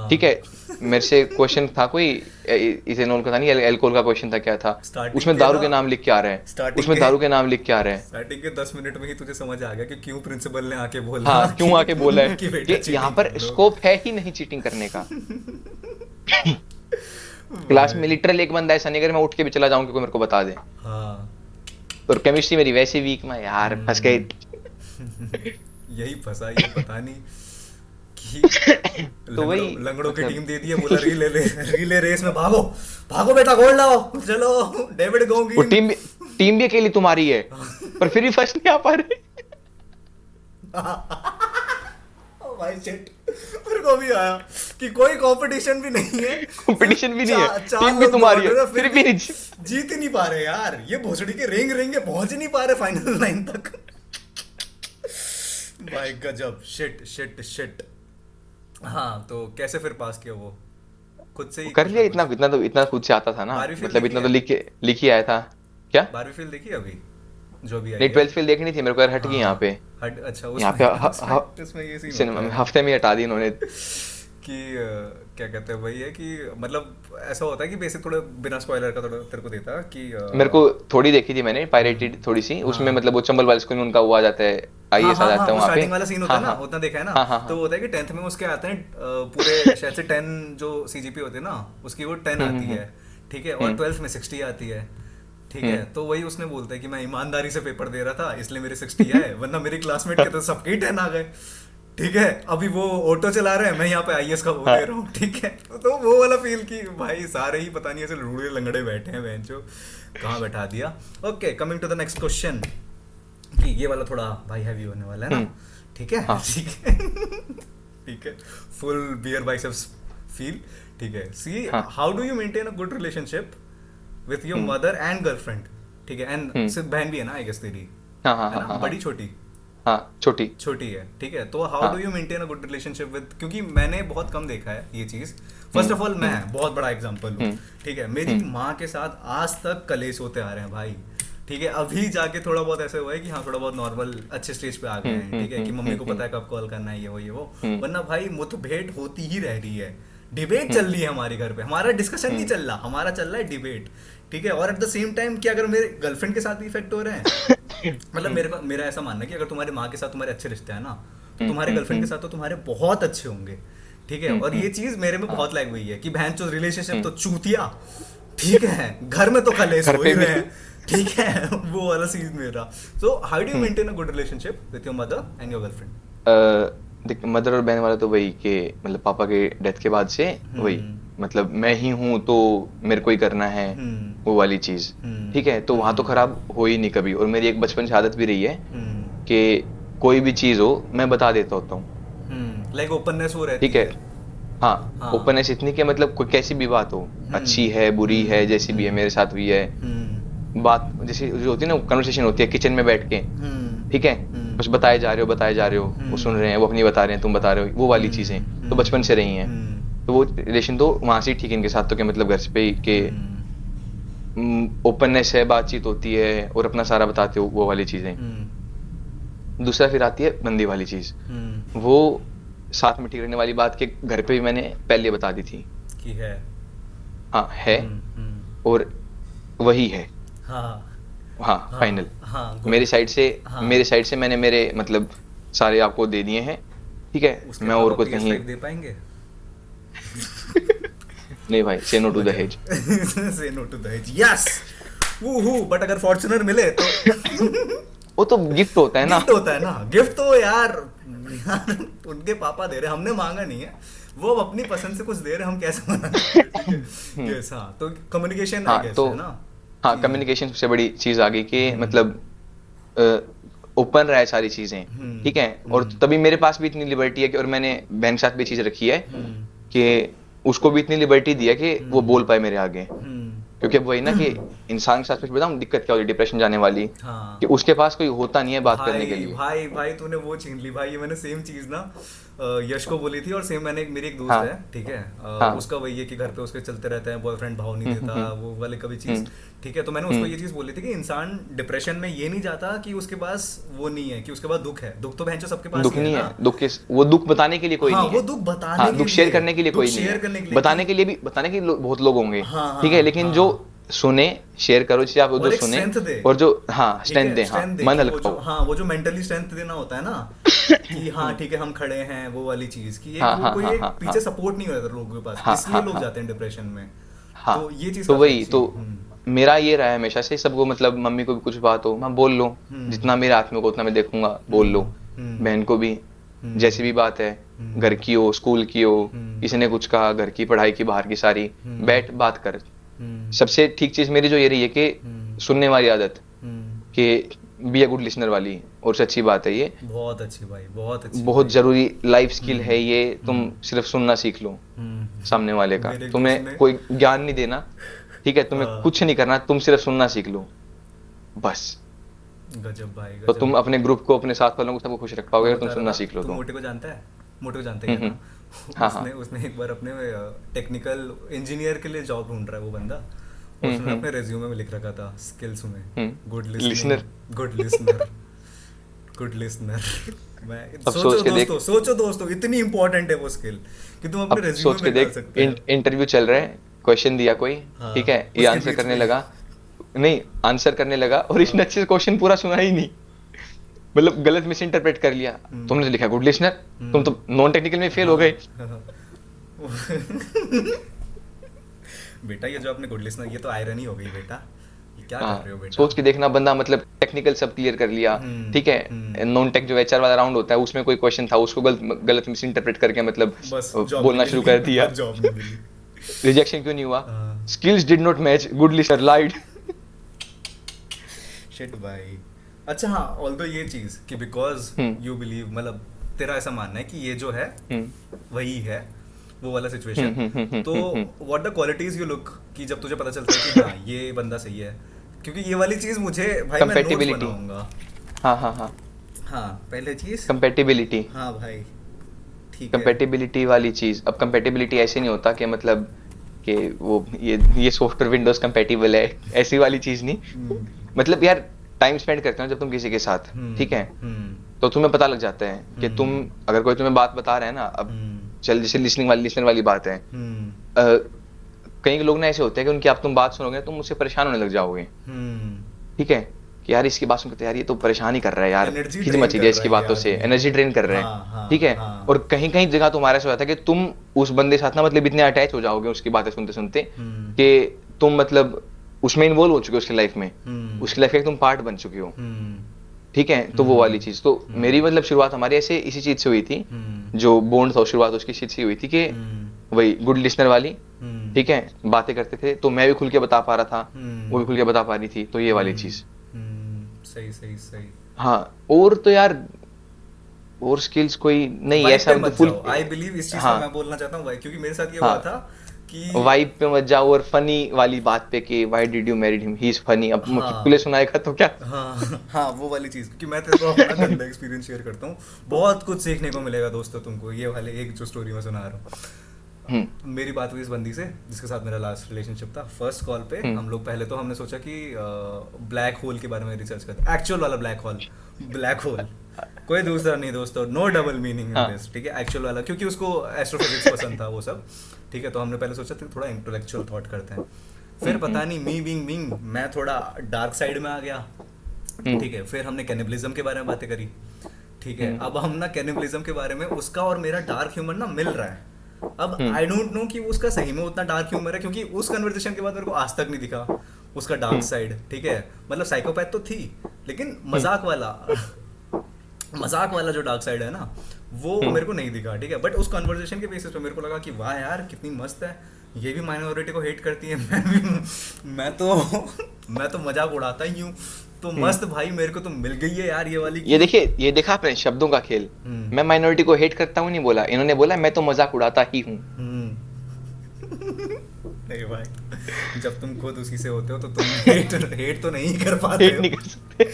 ठीक है। मेरे से क्वेश्चन था कोई इथेनॉल का था, नहीं अल्कोहल का क्वेश्चन था, क्या था उसमें, दारू के नाम लिख के आ रहा है, उसमें दारू के नाम लिख के आ रहा है। स्टार्टिंग के 10 मिनट में ही तुझे समझ आ गया कि क्यों प्रिंसिपल ने आके बोला। हाँ, क्यों आके बोला है कि यहाँ पर स्कोप है ही नहीं चीटिंग करने का। क्लास में लिटरल एक बंदा ऐसा नहीं, अगर मैं उठ के भी चला जाऊं कि कोई मेरे को बता दे। और केमिस्ट्री मेरी वैसे वीक में यार, फंस गए। यही फंसा, ये पता नहीं कि तो वही लंगड़ों की टीम दे दी है, बोला रिले रेस में भागो भागो बेटा, गोल लाओ, चलो डेविड गोंगी। वो टीम भी अकेली तुम्हारी है, पर फिर भी फर्स्ट नहीं आ पा रहे। भाई शिट, मेरे को भी आया कि कोई कंपटीशन भी नहीं है, कंपटीशन भी नहीं है, टीम भी तुम्हारी है, फिर भी जीत ही नहीं पा रहे यार। ये भोसड़ी के रेंग पहुंच ही नहीं पा रहे फाइनल लाइन तक। भाई गजब, शिट शिट शिट। हाँ, तो कैसे फिर पास किया वो? खुद से ही कर लिया। इतना खुद से आता था ना, मतलब इतना तो लिख ही आया था। क्या 12वीं फेल देखी अभी जो भी आई? नहीं, 12th फेल देखनी थी मेरे को यार, हट गई यहाँ पे। अच्छा, यहाँ पे हफ्ते में हटा दी इन्होंने। कि क्या कहते हैं, वही है कि मतलब ऐसा होता है कि बेसिक थोड़ा बिना स्पॉइलर का थोड़ा तेरे को देता कि मेरे को थोड़ी देखी थी मैंने, पायरेटेड थोड़ी सी, उसमें मतलब वो चंबल वाले स्कूल में उनका वो आ जाता है, आईएएस आ जाता है वहाँ पे, स्टार्टिंग वाला सीन होता है ना, उतना देखा है ना। तो होता है कि 10th में उसके आते हैं पूरे शायद से 10 जो सीजीपी होते हैं ना उसकी वो 10 आती है, ठीक है, और 12th में 60 आती है, ठीक है। तो वही उसने बोलता है कि मैं ईमानदारी से पेपर दे रहा था इसलिए मेरे 60 आए, वरना मेरे क्लासमेट के तो सबके 10 आ गए, ठीक है। अभी वो ऑटो चला रहे हैं, मैं यहाँ पे आईएएस का वो दे रहा हूँ, ठीक है। तो वो वाला फील कि भाई सारे ही पता नहीं ऐसे लूड़े लंगड़े बैठे हैं, बेंचो कहाँ बैठा दिया। Okay, coming to the next question, कि ये वाला थोड़ा भाई हैवी होने वाला है ना, ठीक है, ठीक है, ठीक है, फुल बियर बाइसेप्स फील, ठीक है। See how do you maintain a good relationship with your mother and girlfriend, ठीक है, एंड सिर्फ बहन भी है ना आई गेस तेरी, है ना, बड़ी छोटी? हाँ, छोटी है, ठीक है। तो how do you maintain a good relationship with, क्योंकि मैंने बहुत कम देखा है ये चीज। फर्स्ट ऑफ ऑल मैं बहुत बड़ा एग्जांपल हूँ, ठीक है। मेरी माँ के साथ आज तक कलेश होते आ रहे हैं भाई, ठीक है। अभी जाके थोड़ा बहुत ऐसे हुआ है कि हाँ थोड़ा बहुत नॉर्मल अच्छे स्टेज पे आ गए हैं, ठीक है, कि मम्मी को पता है कब कॉल करना है, ये वो, वरना भाई मुठभेड़ होती ही रह रही है, डिबेट चल रही है हमारे घर पे, हमारा डिस्कशन नहीं चल रहा, हमारा चल रहा है डिबेट, ठीक है। और एट द सेम टाइम कि अगर मेरे गर्लफ्रेंड के साथ भी इफेक्ट हो रहे हैं, मतलब मेरा ऐसा मानना है कि अगर तुम्हारी माँ के साथ तुम्हारे अच्छे रिश्ते हैं ना, तो तुम्हारे गर्लफ्रेंड के साथ तो तुम्हारे बहुत अच्छे होंगे, ठीक है। और ये चीज मेरे में बहुत लाइक हुई है कि बहन चो रिलेशनशिप तो चूतिया, ठीक है, घर में तो कलेश हो ही रहे हैं, ठीक है, वो वाला सीन मेरा। So how do you maintain a good relationship with your mother and your girlfriend? देख, मदर और बहन वाला तो वही के मतलब पापा के डेथ के बाद से वही, मतलब मैं ही हूँ तो मेरे को ही करना है, वो वाली चीज, ठीक है। तो वहां तो खराब हो ही नहीं कभी। और मेरी एक बचपन से आदत भी रही है कि कोई भी चीज हो मैं बता देता होता हूँ, लाइक ओपननेस हो रहती ठीक है। हाँ, ओपननेस इतनी कि मतलब कोई कैसी भी बात हो, अच्छी है बुरी है जैसी भी है, मेरे साथ भी है बात, जैसे जो होती है ना कन्वर्सेशन होती है किचन में बैठ के, ठीक है, बस बताए जा रहे हो, वो सुन रहे हैं, वो अपनी बता रहे हैं, तुम बता रहे हो, वो वाली चीजें तो बचपन से रही हैं। तो वो रिलेशन तो वहां से ही ठीक है इनके साथ, तो क्या मतलब घर पे ही के ओपननेस है, बातचीत होती है और अपना सारा बताते हो, वो वाली चीजें। दूसरा फिर आती है बंदी वाली चीज, वो साथ में ठीक रहने वाली बात के घर पे भी मैंने पहले बता दी थी कि है। हाँ है और वही है। हाँ हाँ फाइनल। हाँ, मेरी साइड से हाँ। मेरे साइड से मैंने मेरे मतलब सारे आपको दे दिए हैं, ठीक है। उसके मैं और अलावा कुछ कहीं PS5 दे पाएंगे? नहीं भाई, से नो टू दहेज। से नो टू दहेज, यस। बट अगर फॉर्च्यूनर मिले तो वो तो गिफ्ट होता है ना। गिफ्ट होता है ना, गिफ्ट तो यार उनके पापा दे रहे, हमने मांगा नहीं है, वो अब अपनी पसंद से कुछ दे रहे, हम कैसे मना करें? Yes, हाँ, तो कम्युनिकेशन हाँ तो है ना। हाँ, कम्युनिकेशन सबसे बड़ी चीज आ गई कि मतलब ओपन रहा है सारी चीजें, ठीक है। और तभी मेरे पास भी इतनी लिबर्टी है कि, और मैंने बहन के साथ भी चीज रखी है कि उसको भी इतनी लिबर्टी दी है कि वो बोल पाए मेरे आगे। क्योंकि अब वही ना कि इंसान के साथ कुछ बताऊं दिक्कत क्या होती है, डिप्रेशन जाने वाली, हाँ। कि उसके पास कोई होता नहीं है बात करने के लिए। भाई तूने वो छीन ली भाई, ये मैंने सेम चीज ना यश को बोली थी, और सेम मैंने मेरी एक दोस्त हाँ। है, ठीक है, हाँ। उसका वही है कि घर पे उसके चलते रहते हैं, बॉयफ्रेंड भाव नहीं देता, वो वाले कभी चीज, ठीक है। तो मैंने उसको ये चीज बोली थी कि इंसान डिप्रेशन में ये नहीं जाता कि उसके पास वो नहीं है, कि उसके पास दुख है। दुख तो बहन सबके पास दुख ही नहीं है है, ना। वो दुख बताने के लिए कोई हाँ, नहीं है। वो दुख बताने हाँ, के दुख लिए, शेयर करने के लिए दुख कोई नहीं शेयर है। करने के लिए, बताने के लिए बहुत लोग होंगे, हाँ, ठीक है। लेकिन हाँ। जो सुने, शेयर करो चीजें आप, और जो एक सुने strength दे। और जो हाँ ठीक स्ट्रेंथ है, दे, हाँ strength दे मन कि हल्का हो। हाँ, वो जो मेंटली स्ट्रेंथ देना होता है ना कि हाँ ठीक है हम खड़े हैं, वो वाली चीज की एक हाँ, वो हाँ, कोई हाँ, एक हाँ, पीछे हाँ। सपोर्ट नहीं होता लोगों के पास, हाँ, इसलिए हाँ, लोग हाँ। जाते हैं डिप्रेशन में। हाँ तो ये चीज तो काफी वही अच्छी तो है। मेरा ये रहा है हमेशा से सबको, मतलब मम्मी को भी कुछ बात हो मैं बोल लो, जितना मेरे हाथ में होगा उतना मैं देखूंगा, बोल लो। बहन को भी जैसी भी बात है, घर की हो, स्कूल की हो, किसी ने कुछ कहा, घर की, पढ़ाई की, बाहर की, सारी बैठ बात कर। सबसे ठीक चीज मेरी जो ये रही है कि सुनने वाली आदत, कि बी अ गुड लिसनर वाली, और सच्ची बात है ये, बहुत अच्छी भाई, बहुत अच्छी बहुत भाई। जरूरी लाइफ स्किल है ये। तुम सिर्फ सुनना सीख लो सामने वाले का, मेरे तुम्हें दोस्त ने- कोई ज्ञान नहीं देना, ठीक है, तुम्हें हाँ। कुछ नहीं करना, तुम सिर्फ सुनना सीख लो बस। गजब भाई, तो गजब। तुम अपने ग्रुप को, अपने साथ वालों को, सबको खुश रख पाओगे मैं अगर तुम बता सुनना रहा था, सीख लो तू तो। मोटे को जानता है? मोटे को जानते ही है ना? हाँ, उसने उसने एक बार अपने टेक्निकल इंजीनियर के लिए जॉब ढूंढ रहा है वो बंदा, और उसने अपने रेज्यूमे में लिख रखा था स्किल्स में, good listener. Good listener, good listener. मैं अब सोच के देख, सोचो दोस्तों, इतनी इंपॉर्टेंट है वो स्किल कि तुम अपने अब रेज्यूमे सोच के में डाल देख, सकते हो। इंटरव्यू चल रहा है, क्वेश्चन दिया कोई, हाँ, ठीक है, ये उसके आंसर बीच करने में। लगा, नहीं आंसर करने लगा, और इसने अच्छे से क्वेश्चन पूरा सुना ही नहीं, मतलब गलत मिस इंटरप्रेट कर लिया। तुमने तो लिखा गुड लिसनर, तुम तो नॉन टेक्निकल में फेल हो गए। बेटा ये जो आपने गुड लिसनर, ये तो आयरनी हो गई बेटा, ये क्या कर रहे हो बेटा? सोच के देखना, बंदा मतलब टेक्निकल सब क्लियर कर लिया, ठीक है, नॉन टेक जो एचआर वाला राउंड होता है उसमें कोई क्वेश्चन था, उसको गलत मिस इंटरप्रेट करके मतलब बस बोलना शुरू कर दिया। जॉब नहीं मिली। रिजेक्शन क्यों नहीं हुआ? हाँ। Skills did not match, good listener lied. Shit भाई। अच्छा हाँ, ऑल्दो ये चीज कि बिकॉज यू बिलीव, मतलब तेरा ऐसा मानना है कि ये जो है वही है वो वाला सिचुएशन, तो what the qualities you look, कि जब तुझे पता चलता है कि हाँ ये बंदा सही है, क्योंकि ये वाली चीज मुझे भाई मैं नोट्स Compatibility। बनाऊंगा। हाँ हाँ हाँ, हाँ पहले चीज कंपेटिबिलिटी, हाँ भाई ठीक है। कंपेटिबिलिटी वाली चीज। अब कंपेटिबिलिटी ऐसे नहीं होता कि मतलब कि वो ये सॉफ्टवेयर विंडोज कंपेटिबल है, ऐसी वाली चीज नहीं। मतलब यार टाइम स्पेंड करते हो जब तुम किसी के साथ, ठीक है, तो तुम्हें पता लग जाता है कि तुम, अगर कोई तुम्हें बात बता रहा है ना, अब चल जैसे लिसनर वाली बात है, कई लोग ना ऐसे होते हैं कि उनकी आप तुम बात सुनोगे तुम उससे परेशान होने लग जाओगे, ठीक है, कि यार इसकी बात सुनते यार ये तो परेशान ही कर रहा है यार, Energy खिंच drain मची कर है रहा इसकी है बातों ये से, आदमी। एनर्जी ड्रेन कर रहे हाँ, हाँ, हैं, ठीक है। हाँ। और कहीं कहीं जगह तुम्हारा ऐसा होता है कि तुम उस बंदे के साथ ना मतलब इतने अटैच हो जाओगे उसकी बातें सुनते सुनते कि तुम मतलब उसमें इन्वॉल्व हो चुके हो उसकी लाइफ में, उसकी लाइफ का तुम पार्ट बन चुके हो, ठीक है। तो वो वाली चीज तो मेरी मतलब शुरुआत हमारी ऐसे इसी चीज से हुई थी, जो बॉन्ड था शुरुआत उसकी चीज से हुई थी कि वही गुड लिसनर वाली, ठीक है, बातें करते थे तो मैं भी खुल के बता पा रहा था, वो भी खुल के बता पा रही थी, तो ये वाली चीज। सही सही सही। हाँ, और तो यार और स्किल्स कोई नहीं ऐसा तो फुल। आई बिलीव इस चीज हाँ, को मैं बोलना चाहता हूँ भाई, क्योंकि मेरे साथ ये हाँ, हुआ था कि वाइब पे मत जाओ और फनी वाली बात पे कि why did you married him, he is funny. अब चुटकुले सुनाएगा तो क्या। हाँ हाँ, वो वाली चीज, क्योंकि मैं तेरे को अपना गंदा एक्सपीरियंस शेयर करता हूँ, बहुत कुछ सीखने को मिलेगा दोस्तों तुमको, ये वाले एक जो स्टोरी मैं सुना रहा हूँ। मेरी बात हुई इस बंदी से जिसके साथ मेरा लास्ट रिलेशनशिप था। फर्स्ट कॉल पे हम लोग पहले तो हमने सोचा कि ब्लैक होल के बारे में रिसर्च करते, एक्चुअल वाला ब्लैक होल, कोई दूसरा नहीं दोस्तों, no double meaning in this, ठीक है, एक्चुअल वाला, क्योंकि उसको एस्ट्रोफिजिक्स पसंद था वो सब, ठीक है। तो हमने पहले सोचा था थोड़ा इंटेलेक्चुअल थॉट करते हैं, फिर पता नहीं मी बीइंग मैं थोड़ा डार्क साइड में आ गया, ठीक है। फिर हमने कैनिबलिज्म के बारे में बातें करी, ठीक है। अब हम ना कैनिबलिज्म के बारे में, उसका और मेरा डार्क ह्यूमर ना मिल रहा है। अब आई डोंट नो कि उसका सही में उतना डार्क ह्यूमर है, क्योंकि उस कन्वर्सेशन के बाद मेरे को आज तक नहीं दिखा उसका डार्क साइड, ठीक है। मतलब साइकोपैथ तो थी, लेकिन मजाक वाला जो डार्क साइड है ना, वो मेरे को नहीं दिखा, ठीक है। बट उस कन्वर्सेशन के बेसिस पे मेरे को लगा कि वाह यार कितनी मस्त है, ये भी माइनॉरिटी को हेट करती है, मैं तो मजाक उड़ाता ही हूँ, तो मस्त भाई, मेरे को तो मिल गई है यार ये वाली। ये देखिए, ये देखा आपने शब्दों का खेल। मैं माइनॉरिटी को हेट करता हूँ नहीं बोला, इन्होंने बोला मैं तो मजाक उड़ाता ही हूँ। नहीं भाई, जब तुम खुद उसी से होते हो तो तुम हेट तो नहीं कर पाते हेट हो, नहीं कर सकते।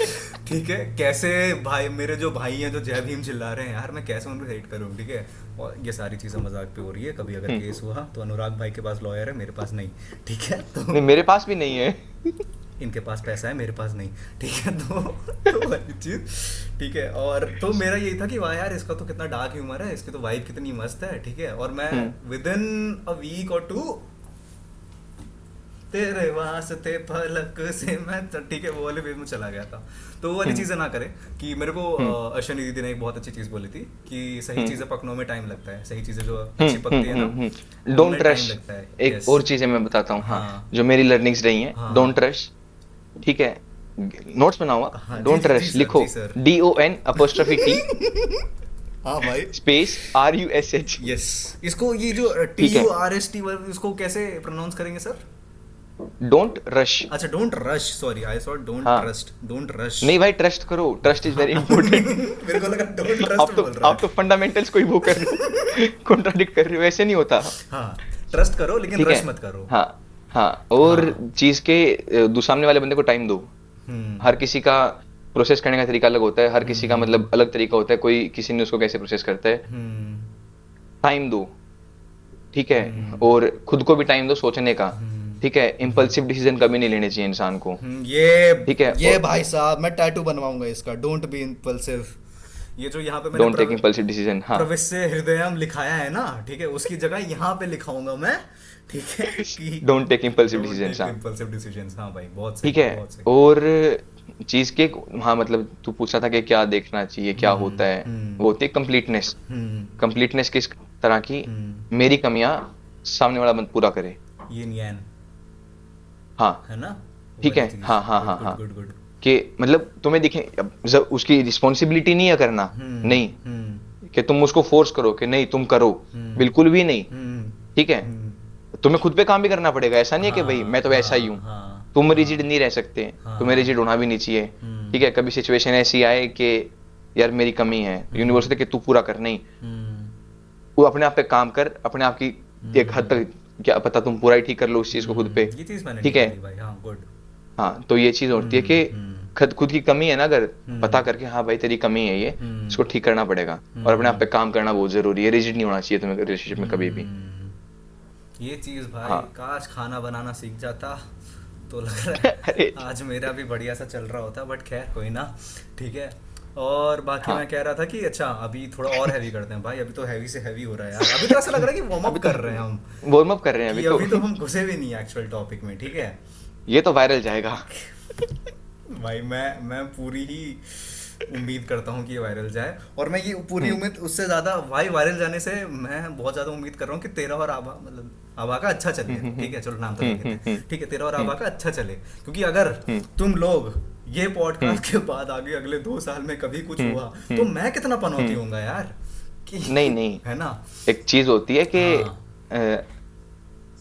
ठीक है। कैसे भाई, मेरे जो भाई हैं जो जय भीम चिल्ला रहे हैं यार, मैं कैसे उनको हेट करूं, ठीक है। और ये सारी चीजें मजाक पे हो रही है, कभी अगर केस हुआ तो अनुराग भाई के पास लॉयर है, मेरे पास नहीं, ठीक है। तो नहीं, मेरे पास भी नहीं है। इनके पास पैसा है, मेरे पास नहीं, ठीक है। तो वही चीज, ठीक है। और तो मेरा यही था कि वाह यार इसका तो कितना डार्क ह्यूमर है, इसकी तो वाइब कितनी मस्त है, ठीक है। और मैं विद इन अ वीक और 2 तेरे वास्ते फलक से मैं, ठीक है, वो वाले वेव में चला गया था। तो वो वाली चीजें ना करे कि मेरे को अश्विनी दीदी ने एक बहुत अच्छी चीज बोली थी कि सही चीजें पकने में टाइम लगता है, सही चीजें जो अच्छी पकती है ना, डोंट रश। एक और चीजें मैं बताता हूँ, हाँ, जो मेरी लर्निंग्स रही हैं। डोंट रश, ठीक है, नोट्स बनाओ, डोंट रश लिखो, DON''T हाँ भाई, स्पेस RUSH। यस, इसको ये जो TURST इसको कैसे प्रोनाउंस करेंगे सर? Don't rush. अच्छा, don't rush, sorry I thought don't trust, don't rush. नहीं भाई, ट्रस्ट करो, ट्रस्ट इज वेरी इंपॉर्टेंट। मेरे को लगा डोंट ट्रस्ट बोल रहा है। आप तो फंडामेंटल्स को ही वो कर रहे हो, कॉन्ट्राडिक्ट कर रहे हो, ऐसे नहीं होता। हाँ, ट्रस्ट करो लेकिन रश मत करो। हाँ हाँ, और चीज के सामने वाले बंदे को टाइम दो। हर किसी का प्रोसेस करने का तरीका अलग होता है, हर किसी का मतलब अलग तरीका होता है, कोई किसी ने उसको कैसे प्रोसेस करता है। टाइम दो, ठीक है, और खुद को भी टाइम दो सोचने का, ठीक है। इम्पल्सिव डिसीजन कभी नहीं लेने चाहिए इंसान को, ये ठीक है। ये भाई साहब मैं टैटू बनवाऊंगा इसका, डोंट बी इम्पल्सिव। ये जो यहाँ पे मैंने डोंट टेक इम्पल्सिव डिसीजन, हाँ, प्रविश्य हृदयम लिखाया है ना, ठीक है, उसकी जगह यहाँ पे लिखाऊंगा मैं, ठीक है, कि don't take impulsive decisions. Impulsive decisions, हाँ भाई, बहुत सही, ठीक है। और चीज के, हाँ, मतलब तू पूछा था कि क्या देखना चाहिए, क्या होता है, वो होती है कंप्लीटनेस। कंप्लीटनेस किस तरह की? मेरी कमियां सामने वाला बंदा पूरा करे, यिन यान, हाँ, है ना, ठीक है, हाँ हाँ हाँ हाँ, कि मतलब तुम्हें दिखे, उसकी रिस्पॉन्सिबिलिटी नहीं है करना, नहीं कि तुम उसको फोर्स करो कि नहीं तुम करो, बिल्कुल भी नहीं, ठीक है। तुम्हें खुद पे काम भी करना पड़ेगा, ऐसा नहीं है कि भाई मैं तो ऐसा ही हूँ, तुम रिजिड नहीं रह सकते, तुम्हें रिजिड होना भी नहीं चाहिए, ठीक है। कभी सिचुएशन ऐसी आए कि यार मेरी कमी है, यूनिवर्सिटी कि तू पूरा कर, नहीं, वो अपने आप पे काम कर, अपने आप की एक हद तक, क्या पता तुम पूरा ही ठीक कर लो उस चीज को खुद पे, ठीक है। हाँ, तो ये चीज होती है कि खुद की कमी है ना, अगर पता करके हाँ भाई तेरी कमी है ये, इसको ठीक करना पड़ेगा, और अपने आप पे काम करना बहुत जरूरी है। रिजिड नहीं होना चाहिए तुम्हें रिलेशनशिप में कभी भी। ये चीज भाई, हाँ। काश खाना बनाना सीख जाता तो लग रहा है आज मेरा भी बढ़िया सा चल रहा होता, बट खैर कोई ना, ठीक है। और बाकी मैं कह रहा था कि अच्छा अभी थोड़ा और हैवी करते हैं भाई, अभी तो हैवी से हैवी हो रहा है यार, अभी तो ऐसा लग रहा है कि वार्म अप कर रहे हैं हम, वार्म अप कर रहे हैं अभी तो हम घुसे भी नहीं एक्चुअल टॉपिक में, ठीक है। ये तो वायरल जाएगा भाई मैं पूरी ही उम्मीद करता हूँ कि ये वायरल जाए, और मैं ये पूरी उम्मीद उससे ज्यादा भाई वायरल जाने से मैं बहुत ज्यादा उम्मीद कर रहा हूँ कि तेरा और आभा, मतलब आभा का अच्छा चले, ठीक है, चलो नाम तो नहीं कहते, ठीक है, तेरा और आभा का अच्छा चले, क्योंकि अगर तुम लोग ये पॉडकास्ट के बाद आगे अगले 2 साल में कभी कुछ हुआ तो मैं कितना पनौती होऊंगा यार, कि नहीं, है ना। एक चीज होती है कि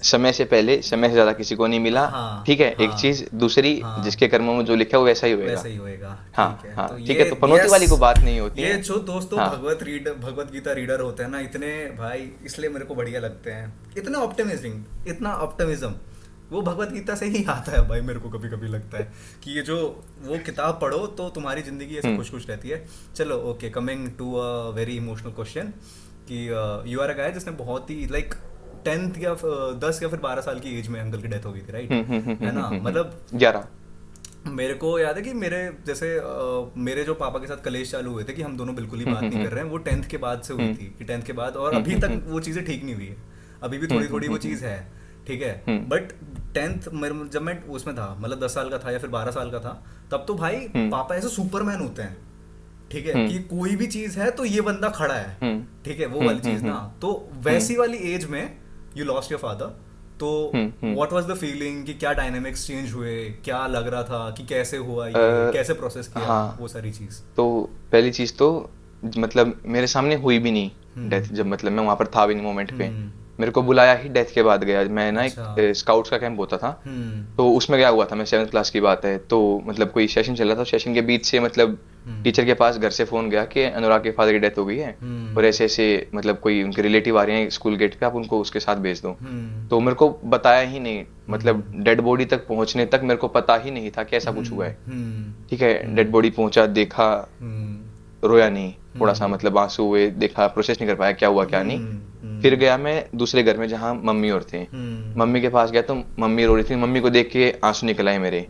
समय से पहले समय से ज्यादा किसी को नहीं मिला। हाँ, ठीक है, एक हाँ, चीज दूसरी, हाँ, जिसके कर्मों में जो लिखा है वो वैसा ही होएगा। वैसा ही होएगा। हाँ ठीक है, हाँ तो ठीक है, ये तो पनौती वाली को बात नहीं होती ये है। जो दोस्तों हाँ भगवत गीता रीडर होते हैं ना, इतने भाई, इसलिए मेरे को बढ़िया लगते हैं। इतना ऑप्टिमिज्म, इतना ऑप्टिमिज्म वो भगवत गीता से ही आता है भाई। मेरे को कभी कभी लगता है कि ये जो वो किताब पढ़ो तो तुम्हारी जिंदगी ऐसे खुश खुश रहती है। चलो okay, coming to a very emotional question कि यू आर अ गाय जिसने बहुत ही लाइक 10th या 10 या फिर 12 साल की एज में अंकल की डेथ हो गई थी, राइट? है ना, मतलब 11। मेरे को याद है कि मेरे जैसे मेरे जो पापा के साथ कलेश चालू हुए थे कि हम दोनों बिल्कुल ही बात नहीं कर रहे हैं, वो 10th के बाद से हुई थी कि 10th के बाद, और अभी तक वो चीज़ें ठीक नहीं हुई है। अभी भी थोड़ी थोड़ी वो चीज़ है, ठीक है। बट 10th जब मैं उसमें था, मतलब 10 साल का था या फिर 12 साल का था, तब तो भाई पापा ऐसे सुपरमैन होते हैं, ठीक है, कि कोई भी चीज़ है तो ये बंदा खड़ा है, ठीक है, वो वाली चीज़ ना। तो वैसी वाली एज में यू लॉस्ट योर फादर, तो व्हाट वाज द फीलिंग कि क्या डायनामिक्स चेंज हुए, क्या लग रहा था कि कैसे हुआ ये, कैसे प्रोसेस किया, हाँ, वो सारी चीज? तो पहली चीज तो मतलब मेरे सामने हुई भी नहीं डेथ, जब मतलब मैं वहां पर था भी नहीं मोमेंट पे। मेरे को बुलाया ही डेथ के बाद गया। मैं ना अच्छा। एक स्काउट्स का कैंप होता था, तो उसमें गया हुआ था मैं, 7th क्लास की बात है। तो मतलब कोई सेशन चल रहा था, सेशन के बीच से मतलब टीचर के पास घर से फोन गया कि अनुराग के फादर की डेथ हो गई है, और ऐसे ऐसे मतलब कोई उनके रिलेटिव आ रहे हैं स्कूल गेट पे, आप उनको उसके साथ भेज दो। तो मेरे को बताया ही नहीं, मतलब डेड बॉडी तक पहुंचने तक मेरे को पता ही नहीं था कि ऐसा कुछ हुआ है। ठीक है, डेड बॉडी पहुंचा, देखा, रोया नहीं, थोड़ा सा मतलब आंसू हुए, देखा, प्रोसेस नहीं कर पाया क्या हुआ क्या नहीं। फिर गया मैं दूसरे घर में जहाँ मम्मी और थे, मम्मी के पास गया तो मम्मी रो रही थी। मम्मी को देख के आंसू निकल आए मेरे,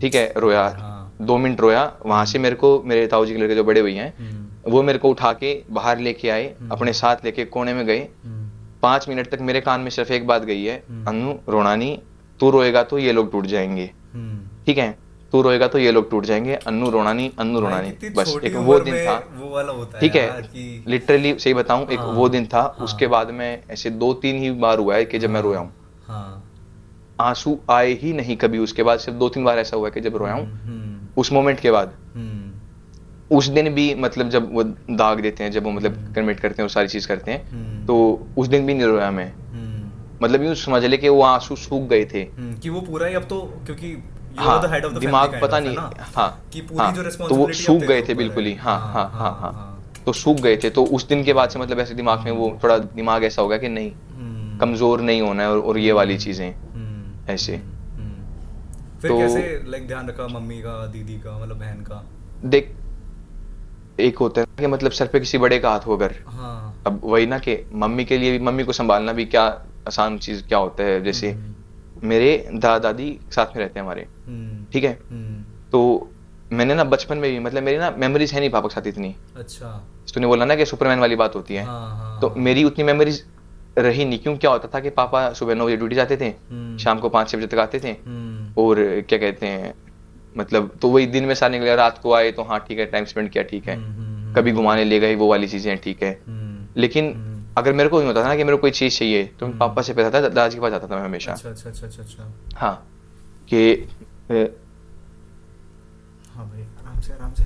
ठीक है, रोया, 2 मिनट रोया। वहां से मेरे को मेरे ताऊ जी के लड़के जो बड़े भैया हैं, वो मेरे को उठा के बाहर लेके आए, अपने साथ लेके कोने में गए। 5 मिनट तक मेरे कान में सिर्फ एक बात गई है, अन्नू रोना नहीं, तू रोएगा तो ये लोग टूट जाएंगे, ठीक है, तू रोएगा तो ये लोग टूट जाएंगे, अन्नू रोना नहीं, अन्नू रोना नहीं। बस एक वो दिन था, वो वाला होता है ठीक है, यार कि लिटरली सही बताऊं, एक वो दिन था। उसके बाद में ऐसे 2-3 ही बार हुआ है कि जब मैं रोया हूँ, आंसू आए ही नहीं कभी। उसके बाद सिर्फ 2-3 बार ऐसा हुआ है कि जब रोया हूँ, उस मोमेंट के बाद। उस दिन भी मतलब जब वो दाग देते हैं, जब वो मतलब कमिट करते हैं, वो सारी चीज करते हैं, तो उस दिन भी नहीं रोया मैं। मतलब यूं समझ ले कि वो आंसू सूख गए थे कि वो पूरा ही अब तो, क्योंकि हाँ, दिमाग पता नहीं, हाँ कि पूरी हाँ, जो तो वो रिस्पांसिबिलिटी सूख गए थे बिल्कुल ही, हाँ हाँ हाँ हाँ, तो सूख गए थे। तो उस दिन के बाद से मतलब ऐसे दिमाग में वो थोड़ा दिमाग ऐसा हो गया कि नहीं, कमजोर नहीं होना है, और ये वाली चीजें ऐसे। फिर तो कैसे लाइक ध्यान रखा मम्मी का, दीदी का, मतलब बहन का? देख, एक होता है कि मतलब सर पे किसी बड़े का हाथ हो अगर, अब वही ना कि मम्मी के लिए भी, मम्मी को संभालना भी क्या आसान चीज क्या होता है। जैसे मेरे दादा दादी साथ में रहते हैं हमारे, ठीक है, तो मैंने ना बचपन में भी मतलब मेरी ना मेमोरीज है नहीं पापा के साथ इतनी। अच्छा। तूने बोला ना कि सुपरमैन वाली बात होती है, तो मेरी उतनी मेमोरीज रही नहीं। क्यों, क्या होता था कि पापा सुबह 9 बजे ड्यूटी जाते थे, शाम को 5-6 बजे तक आते थे, और क्या कहते हैं मतलब, तो वही दिन में सारे निकले, रात को आए तो हाँ ठीक है, टाइम स्पेंड किया, ठीक है, कभी घुमाने ले गए, वो वाली चीजें ठीक है। लेकिन अगर मेरे को नहीं होता था ना कि मेरे को कोई चीज चाहिए, तो मैं पापा से पैसा था, दादाजी के पास जाता था मैं हमेशा। अच्छा अच्छा अच्छा अच्छा अच्छा। हाँ कि हाँ भाई, आराम से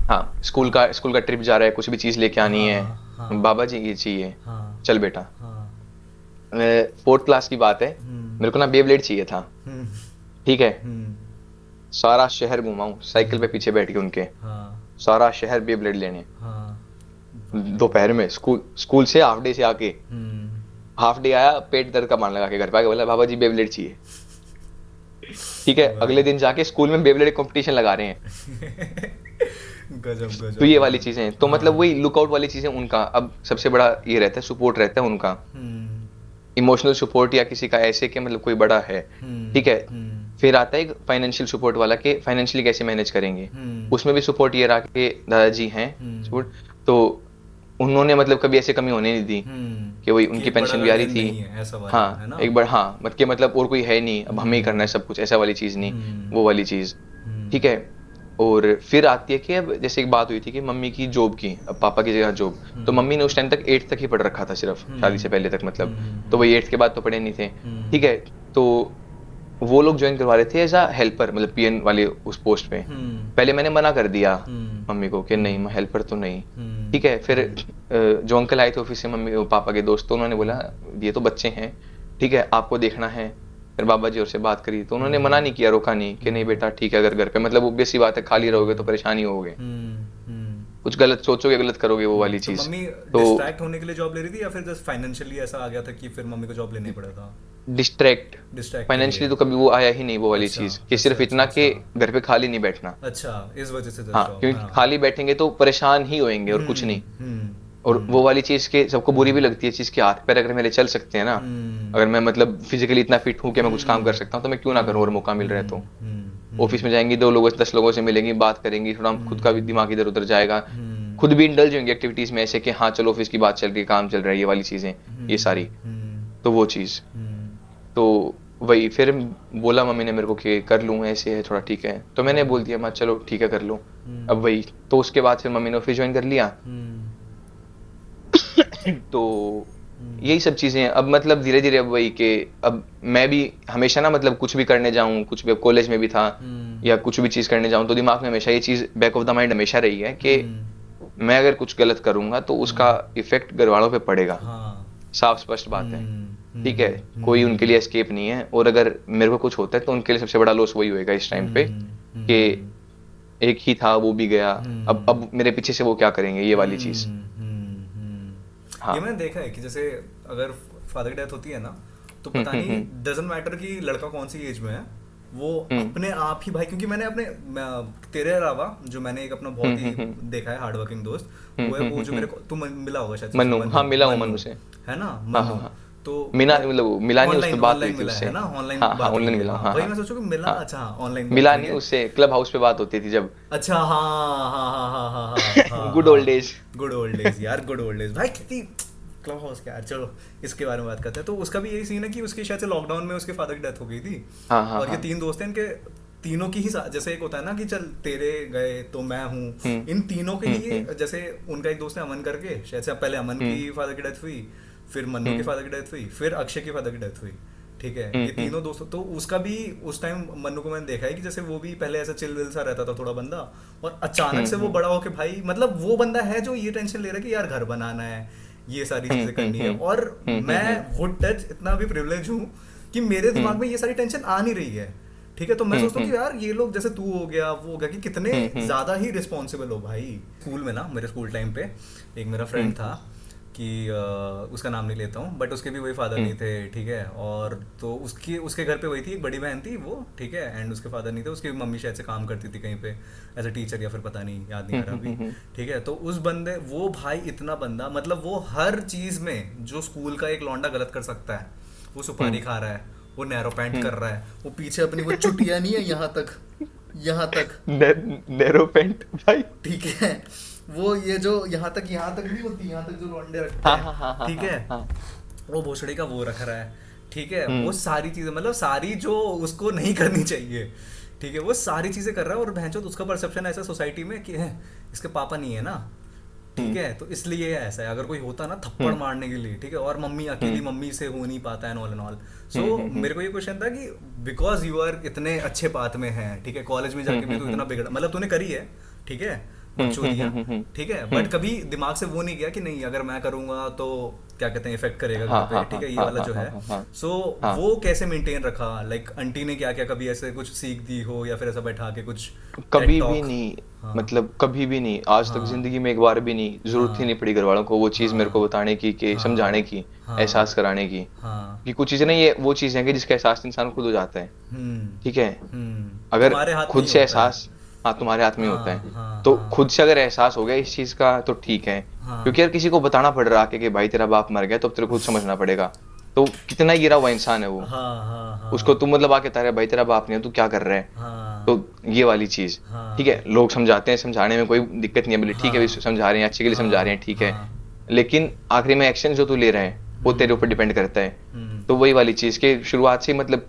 हाँ, स्कूल का ट्रिप जा रहा है, कुछ भी चीज लेके आनी है, बाबा जी ये चाहिए, चल बेटा। 4th क्लास की बात है, मेरे को ना बेब्लेड चाहिए था, ठीक है, सारा शहर घुमा हूं साइकिल पे पीछे बैठ के उनके, सारा शहर बेब्लेड लेने। दोपहर में स्कूल से हाफ डे से आके, हाफ डे आया, पेट दर्द का मान लगा के घर पे आके बोला बाबा जी बेब्लेड चाहिए, ठीक है। अगले दिन जाके स्कूल में बेब्लेड कंपटीशन लगा रहे हैं। गजब। तो ये वाली चीजें, तो मतलब वही लुकआउट वाली चीजें उनका अब सबसे बड़ा ये रहता है, सपोर्ट रहता है उनका, इमोशनल सपोर्ट, या किसी का ऐसे कि मतलब कोई बड़ा है, ठीक है। फिर आता है एक फाइनेंशियल सपोर्ट वाला, कि फाइनेंशियली कैसे मैनेज करेंगे। उसमें भी सपोर्ट ये रहा कि दादाजी हैं सपोर्ट, तो उन्होंने मतलब कभी ऐसे कमी होने नहीं दी कि वही उनकी पेंशन भी आ रही थी, हाँ एक बार, हाँ मतलब और कोई है नहीं, अब हमें ही करना है सब कुछ, ऐसा वाली चीज नहीं, वो वाली चीज, ठीक है। और फिर आती है कि अब जैसे एक बात हुई थी कि मम्मी की जॉब की, अब पापा की जगह जॉब, तो मम्मी ने उस टाइम तक 8th तक ही पढ़ रखा था सिर्फ, शादी से पहले तक मतलब, तो वही 8th के बाद तो पढ़े नहीं थे, ठीक है। तो वो लोग ज्वाइन करवा रहे थे एज अ हेल्पर, मतलब पीएन वाले उस पोस्ट पे। पहले मैंने मना कर दिया मम्मी को कि नहीं, मैं हेल्पर तो नहीं, ठीक है। फिर जो अंकल आए थे ऑफिस से, मम्मी पापा के दोस्त, तो उन्होंने बोला ये तो बच्चे हैं, ठीक है आपको देखना है। फिर बाबा जी और से बात करी तो उन्होंने मना नहीं किया, रोका नहीं कि नहीं बेटा ठीक है, अगर घर पे मतलब obvious सी बात है खाली रहोगे तो परेशानी होगे, कुछ गलत सोचोगे गलत करोगे वो वाली तो चीज। मम्मी तो डिस्ट्रैक्ट होने के लिए जॉब ले रही थी या फिर जस्ट फाइनेंशियली ऐसा आ गया था कि फिर मम्मी को जॉब लेना ही पड़ा था? डिस्ट्रैक्ट, डिस्ट्रैक्ट फाइनेंशियली तो कभी वो आया ही नहीं वो वाली अच्छा, चीज कि अच्छा, सिर्फ इतना अच्छा, कि अच्छा। घर पे खाली नहीं बैठना। अच्छा, इस वजह से हाँ जॉब। क्योंकि खाली बैठेंगे तो परेशान ही होएंगे और कुछ नहीं। और वो वाली चीज के सबको बुरी भी लगती है चीज के, हाथ पैर अगर मेरे चल सकते हैं ना, अगर मैं मतलब फिजिकली इतना फिट हूँ कि मैं कुछ काम कर सकता हूँ तो मैं क्यों ना करूँ, और मौका मिल रहा है तो। ऑफिस में जाएंगी 2 लोगों से 10 लोगों से मिलेंगी, बात करेंगी, थोड़ा खुद का भी दिमाग इधर उधर जाएगा, खुद भी इंडल्ज होंगे एक्टिविटीज में ऐसे कि हाँ चलो ऑफिस की बात चल रही है, काम चल रहा है, ये वाली चीजें ये सारी। तो वो चीज तो वही फिर बोला मम्मी ने मेरे को कि कर लूँ ऐसे है थोड़ा, ठीक है, तो मैंने बोल दिया मैं चलो ठीक है कर लो। अब वही तो उसके बाद फिर मम्मी ने ऑफिस ज्वाइन कर लिया। तो यही सब चीजें हैं। अब मतलब धीरे धीरे अब वही कि अब मैं भी हमेशा ना मतलब कुछ भी करने जाऊं, कुछ भी कॉलेज में भी था या कुछ भी चीज करने जाऊं तो दिमाग में हमेशा ये चीज बैक ऑफ द माइंड हमेशा रही है कि मैं अगर कुछ गलत करूंगा तो उसका इफेक्ट घर वालों पे पड़ेगा। साफ स्पष्ट बात है, ठीक है, कोई उनके लिए एस्केप नहीं है, और अगर मेरे को कुछ होता है तो उनके लिए सबसे बड़ा लॉस वही होएगा इस टाइम पे कि एक ही था वो भी गया, अब मेरे पीछे से वो क्या करेंगे, ये वाली चीज। हाँ ये मैंने देखा है कि जैसे अगर फादर की डेथ होती है ना तो पता नहीं डजंट मैटर कि लड़का कौन सी एज में है, वो अपने आप ही भाई, क्योंकि मैंने अपने तेरे अलावा जो मैंने एक अपना बहुत ही देखा है हार्ड वर्किंग दोस्त, वो है वो जो मेरे को तुम मिला होगा शायद, मन्नू, हाँ मिला हूँ मन्नू से, है ना, हाँ मन्नू। हाँ हाँ तो मिला मतलब मिला नहीं उससे बात हुई थी मिला उससे, है ना, ऑनलाइन हाँ हाँ बात ऑनलाइन हुई है, मिला, हाँ, हाँ वही हाँ मैं सोचूं कि मिला, हाँ अच्छा ऑनलाइन मिला नहीं, उससे क्लब हाउस पे बात होती थी जब। अच्छा, हाँ हाँ हाँ हाँ हाँ हाँ good old days, good old days यार, गुड ओल्ड डेज भाई, कितनी क्लब हाउस क्या यार। चलो इसके बारे में बात करते हैं। तो उसका भी यही सीन है कि उसकी शायद से लॉकडाउन में उसके फादर की डेथ हो गई थी, हाँ हाँ और ये हाँ 3 दोस्त हैं, इनके तीनों की ही जैसे एक होता है ना कि चल तेरे गए तो मैं हूँ, इन तीनों के ही जैसे उनका एक दोस्त है अमन करके, शायद से पहले अमन की फादर की डेथ हुई, फिर मन्नू की फादर की डेथ हुई, फिर अक्षय की फादर की डेथ हुई, ठीक है, ये तीनों दोस्तों। तो उसका भी उस टाइम मन्नू को मैंने देखा है कि जैसे वो भी पहले ऐसा चिल विल सा रहता था थोड़ा बंदा, और अचानक से वो बड़ा होके भाई मतलब वो बंदा है जो ये टेंशन ले रहा है कि यार घर बनाना है, ये सारी चीजें करनी है, और मैं वुड टच इतना भी प्रिविलेज हूँ कि मेरे दिमाग में ये सारी टेंशन आ नहीं रही है, ठीक है। तो मैं सोचता हूँ कि यार ये लोग जैसे तू हो गया वो हो गया कि कितने ज्यादा ही रिस्पॉन्सिबल हो भाई। स्कूल में ना मेरे स्कूल टाइम पे एक मेरा फ्रेंड था कि उसका नाम नहीं लेता हूँ, बट उसके भी वही फादर नहीं थे, ठीक है, और तो उसके घर पे वही थी, एक बड़ी बहन थी वो, ठीक है, एंड उसके फादर नहीं थे, उसकी मम्मी शायद से काम करती थी कहीं पे एज अ टीचर या फिर पता नहीं, याद नहीं आ रहा अभी, ठीक है। तो उस बंदे वो भाई इतना बंदा मतलब वो हर चीज में जो स्कूल का एक लौंडा गलत कर सकता है, वो सुपारी खा रहा है, वो नैरो पैंट कर रहा है, वो पीछे अपनी वो चुटिया नहीं है यहाँ तक नैरो पैंट भाई, ठीक है, वो ये जो यहाँ तक नहीं होती, यहाँ तक जो लौंडे रखते हैं, ठीक है, वो भोसड़ी का वो रख रहा है, ठीक है, वो सारी चीजें मतलब सारी जो उसको नहीं करनी चाहिए, ठीक है, वो सारी चीजें कर रहा है, और भैंचोद उसका परसेप्शन ऐसा सोसाइटी में कि है इसके पापा नहीं है ना, ठीक है, तो इसलिए ऐसा है, अगर कोई होता ना थप्पड़ मारने के लिए, ठीक है, और मम्मी अकेली मम्मी से हो नहीं पाता है, ऑल एंड ऑल। सो मेरे को ये क्वेश्चन था कि बिकॉज यू आर इतने अच्छे पाथ में है, ठीक है, कॉलेज में जाके भी तू इतना बिगड़ा, मतलब तूने करी है, ठीक है, बकचोदियाँ, ठीक है, बट कभी दिमाग से वो नहीं गया कि नहीं अगर मैं करूंगा तो क्या कहते हैं इफेक्ट करेगा घर पे, ठीक है, ये वाला जो है। सो वो कैसे मेंटेन रखा, लाइक आंटी ने क्या क्या कभी ऐसे कुछ सीख दी हो या फिर ऐसा बैठा के कुछ? कभी भी नहीं, मतलब कभी भी नहीं, आज तक जिंदगी में एक बार भी नहीं, जरूरत ही नहीं पड़ी घर वालों को वो चीज मेरे को बताने की, कि समझाने की, एहसास कराने की, कि कुछ चीजें नहीं, ये वो चीज है कि जिसका एहसास इंसान खुद हो जाता है, ठीक है, अगर खुद से एहसास, हाँ तुम्हारे हाथ में होता है, तो खुद से अगर एहसास हो गया इस चीज का तो ठीक है, क्योंकि यार किसी को बताना पड़ रहा है कि भाई तेरा बाप मर गया तो अब तेरे को खुद समझना पड़ेगा, तो कितना गिरा हुआ इंसान है वो, उसको तुम मतलब आके तारे भाई तेरा बाप नहीं है तू क्या कर रहा है, तो ये वाली चीज, ठीक है, लोग समझाते हैं, समझाने में कोई दिक्कत नहीं है, बोले ठीक है समझा रहे हैं, अच्छे के लिए समझा रहे हैं, ठीक है, लेकिन आखिरी में एक्शन जो तू ले रहे हैं वो तेरे ऊपर डिपेंड करता है। तो वही वाली चीज के शुरुआत से मतलब